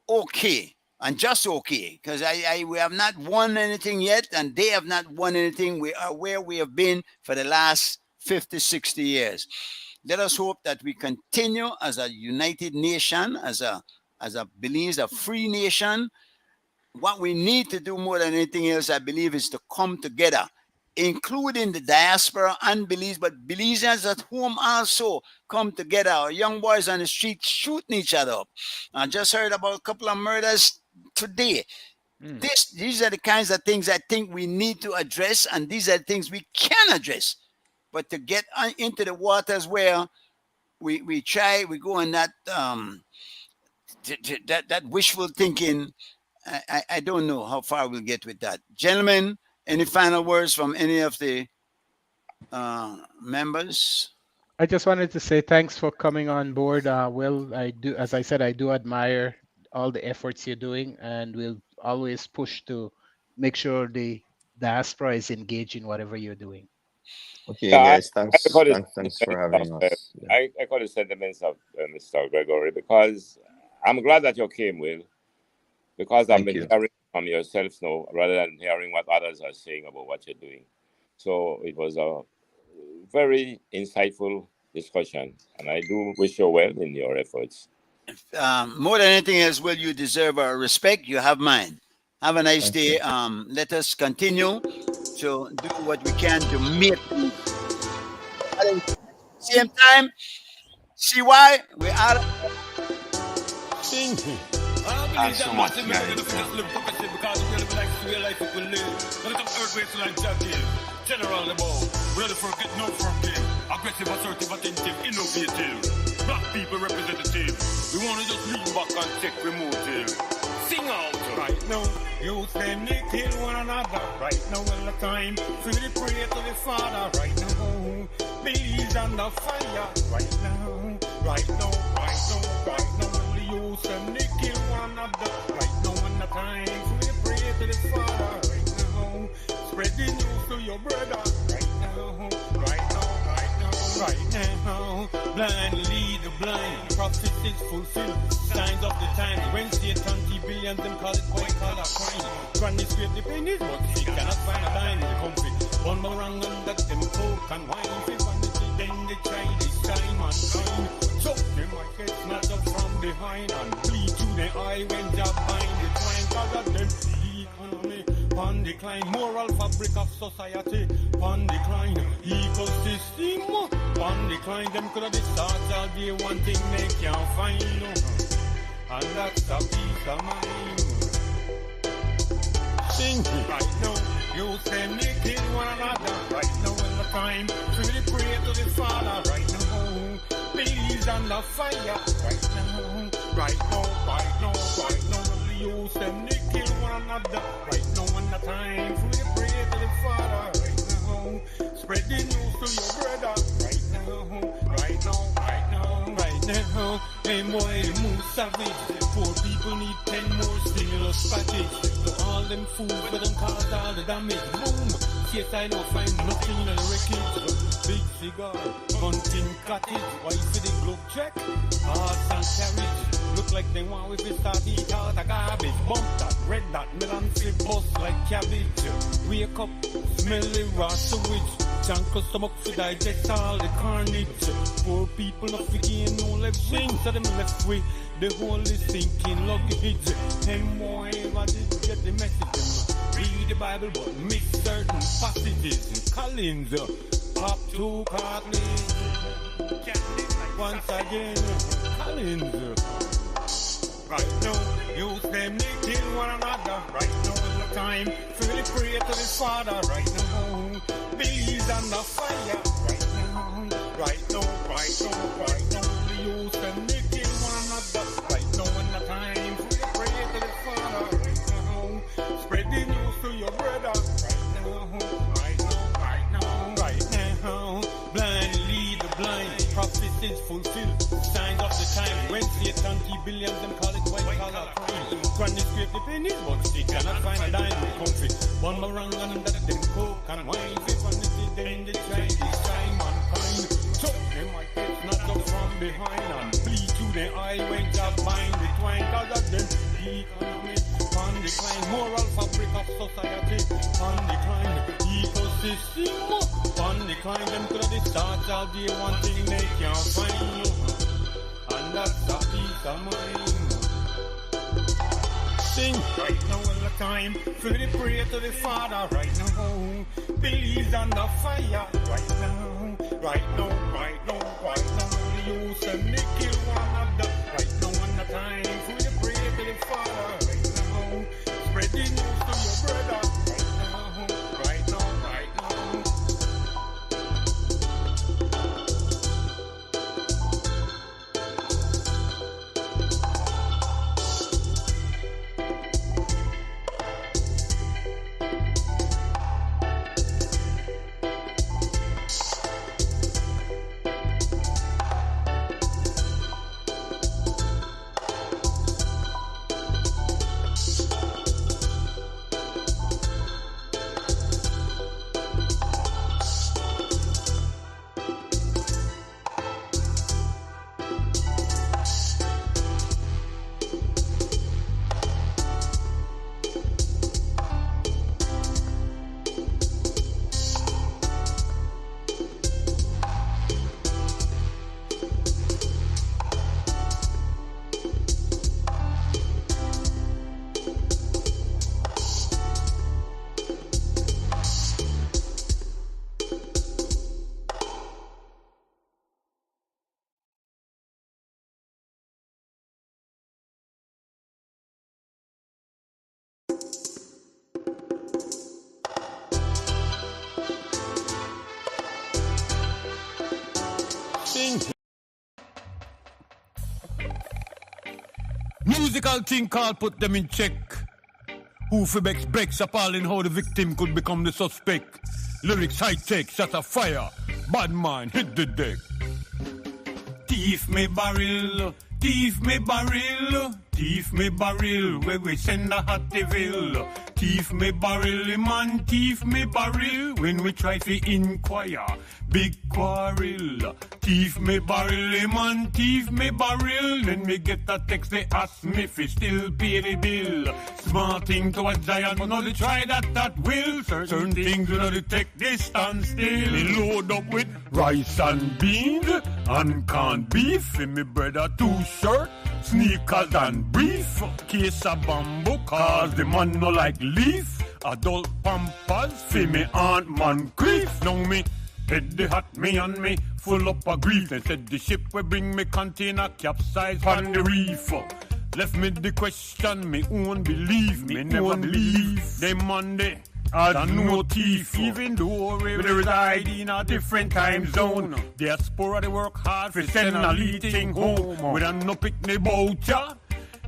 okay, and just okay, because we have not won anything yet, and they have not won anything. We are where we have been for the last 50, 60 years. Let us hope that we continue as a united nation, as a Belize, a free nation. What we need to do more than anything else, I believe, is to come together, including the diaspora and Belize, but Belizeans at home also come together. Our young boys on the street shooting each other up. I just heard about a couple of murders today. These are the kinds of things I think we need to address, and these are the things we can address. But to get into the waters where we go on that that wishful thinking, I don't know how far we'll get with that. Gentlemen, any final words from any of the members? I just wanted to say thanks for coming on board, Will. As I said, I do admire all the efforts you're doing, and we'll always push to make sure the diaspora is engaged in whatever you're doing. Okay, guys, thanks for having of, us. I echo the sentiments of Mr. Gregory, because I'm glad that you came, Will, because I've been hearing from yourself now rather than hearing what others are saying about what you're doing. So it was a very insightful discussion, and I do wish you well in your efforts. More than anything else, Will, you deserve our respect. You have mine. Have a nice day. Let us continue to do what we can to meet. Same time, CY, we're out. Thanks so much, General the ball, ready for get no forgive. Aggressive, assertive, attentive, innovative. Black people representative. We want to just lean back and check remotive. Sing out right now. You them they kill one another right now all the time. Free the prayer to the Father right now. Billy's under fire right now, right now, right now, right now. Only you and they kill one another right now. When the time we pray to the Father right now, spreading news to your brother right now, right now, right now, right now. Blind lead the blind, prophecies fulfilled, signs of the time. When Satan billions them call it white collar crime. Granny scrape the pennies, but she cannot find a dime in the country. One more wrong and that them coke and wine. If vanity, then they try this time mankind. So they might get snatched up from behind and bleed through the eye when job bind the twine. Cause of them economy on decline, moral fabric of society on decline, ecosystem on decline. Them could have started all day, one thing they can't find, and that's a peace of mind. Sing right now, you say me kill one another right now. In the time, really pray to the Father right now. Please under fire right now, right now, right now, right now. You say me kill one another right now. In the time, really pray to the Father right now. Spread the news to your brother right now, right now, right now, right now. Hey boy, move savage. Poor people need 10 more stimulus package. So all them food for them cause all the damage. Boom. Yes, I don't find nothing in the wreckage. Big cigar, bunting cottage. Why see the globe check? Hearts and carriage. Look like they want with it start eat out a garbage. Bump that, red that, melon flip bust like cabbage. Wake up, smelly raw sewage. Junk stomach to digest all the carnage. Poor people not forgetting no left wing. So them left way, the whole is sinking luggage. And boy, I did get the message. Read the Bible but miss certain passages. Collins, pop two cartridge. Once again, Collins. Right now, use them to kill one another. Right now is the time, fully pray to the Father. Right now, Billy's under fire. Right now, right now, right now, right now. Use them to kill one another. Right now is the time, fully pray to the Father. Right now, spread the news to your brother. Right now, right now, right now, right now. Blind lead the blind, prophecies fulfilled, signs of the time. When Satan billions them call it white collar crime. Granny scrape the pennies, but she cannot find a dime in comfy. One more wrong and that them coke and wine. If vanity then they try this time mankind. So they might get snatched up from behind and bleed through the eye when job bind the twine. Cause of them economy on decline, moral fabric of society on decline, ecosystem on decline. Them could have started all day, one thing they can't find, and that's a peace of mind. Sing right now all the time, fully pray to the Father right now. Billy's under fire right now, right now, right now, right now. You say me kill one another right now all the time, fully pray to the Father right now. Spread the news to your brother right now, right now, right now. Musical thing called put them in check. Who for breaks appalling how the victim could become the suspect. Lyrics high tech, shut a fire. Bad man, hit the deck. Thief me barrel, thief me barrel, thief me barrel, where we send a Hattieville. Thief me barrel, man, thief me barrel, when we try to inquire, big quarrel. Thief me barrel, man, thief me barrel, then me get a text, they ask me if still pay the bill. Smart thing to a giant, but not to try that will. Certain things do not detect distance still. Me load up with rice and beans, and canned beef, in me brother 2 shirt, sneakers and brief. Case of bamboo, cause the man no like leaf. Adult pampers, fi me aunt man grief. Now me head the hat me and me full up of grief. They said the ship will bring me container capsize on the reef. Left me the question, me own belief. Me never believe them Monday as no thief. Even though we reside in a different time zone, diaspora they work hard for send a leading home. We don't no pick me voucher.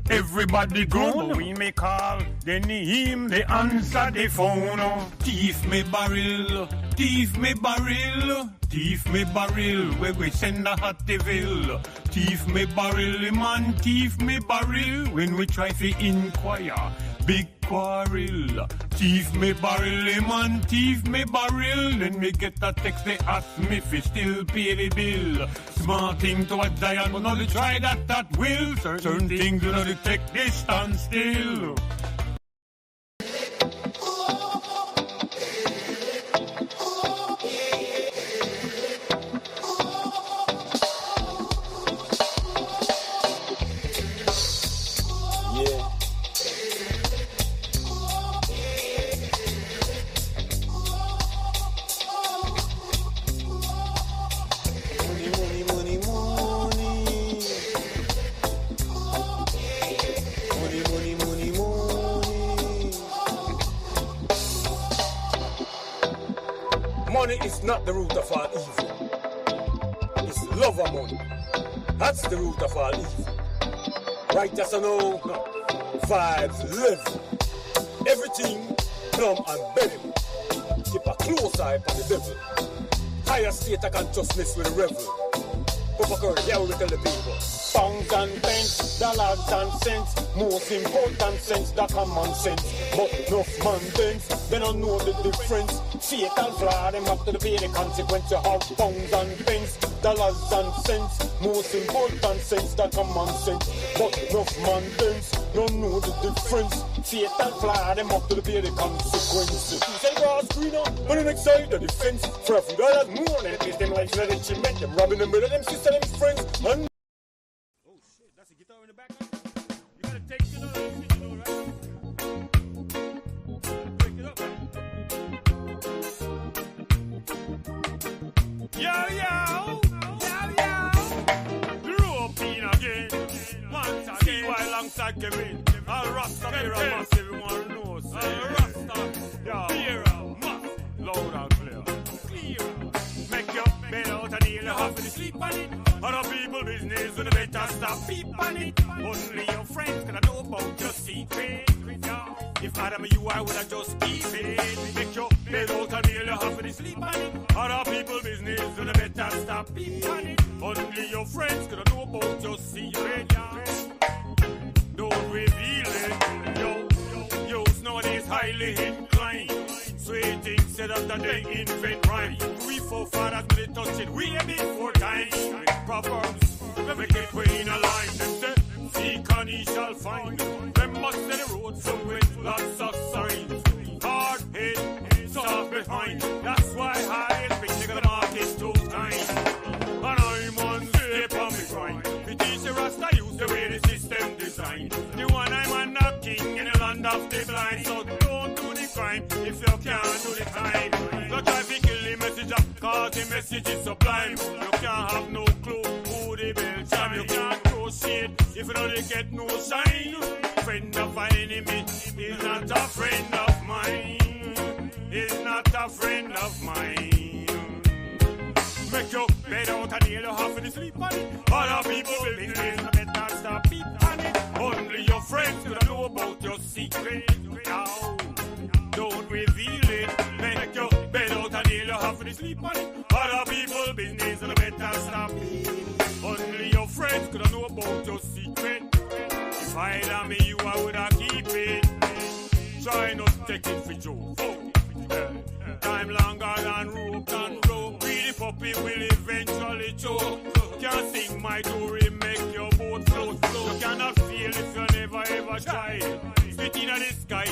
Everybody grown, we may call, then him, they answer the phone. Thief me barrel, thief me barrel, thief me barrel, where we send a Hattieville. Thief me barrel, man, thief me barrel, when we try to inquire, big quarrel. Thief me barrel, man, thief me barrel, then me get a text, they ask me if still pay the bill. Smart thing to a giant, but not to try that will. Certain things do not detect distance still. Money is not the root of all evil. It's love of money. That's the root of all evil. Right, yes or no? No. Vibes, live. Everything, numb and belly. Keep a close eye on the devil. Higher state of consciousness with a revel. Papa Curry, yeah, we tell the people. Pounds and pence, dollars and cents. Most important sense, the common sense. But enough man bends, they don't know the difference. Fatal flaw, them have to pay the consequence. You have pounds and pence, dollars and cents. Most important sense, the common sense. But enough man bends, don't know the difference. Fatal flaw, them have to pay the consequence. You say grass greener, on the next side of the fence. For a few dollars more, then it is them like that she met them, robbing them, brother, them sister, them friends. And oh shit, that's a guitar in the background. You gotta take it up, right? Break it up, right? Yo, rope in again. Once again, why alongside Kevin? I'll Rasta, here a massive, everyone knows. I'll Rasta, yeah, here a massive, loud and clear. Make your bed out and you'll have to sleep on it. Other people business, you better stop peep on it. Only your friends can know about your secret. If Adam you, I would have just keep it. Make your bed out and you'll have to sleep on it. Other people business, you better stop peep on it. Only your friends can know about your secret. Don't reveal it. Yo, nowadays highly inclined. Sweet instead of that they invent rhyme. We forefathers they touch it way before time. Proverbs, make it way in a line. Them say, seek and ye shall find. Them must say the road so with lots of signs. Hard head, soft behind. That's why high big nigga the market too kind. And I'm on step on me grind. The teacher Rasta use the way the system designed. The one I'm on the king in the land of the blind. So don't do the crime if you can't do the time. Don't try to kill the messenger, cause the message is sublime. You can't have no clue who the bell jam. You can't proceed if you don't get no sign. Friend of an enemy is not a friend of mine. Is not a friend of mine. Make your bed out and you'll have to sleep on it. Other people business, better stop peep on it. Only your friends gonna know about your secret. Now, don't reveal it. Make your bed out and you'll have to sleep on it. Other people stop. Only your friends could know about your secret. If I had me, you I would have keep it. Try not to take it for joke. Time longer than rope and rope. Really puppy will eventually choke. Can't sing my story, make your boat float. You cannot feel if you never ever try it.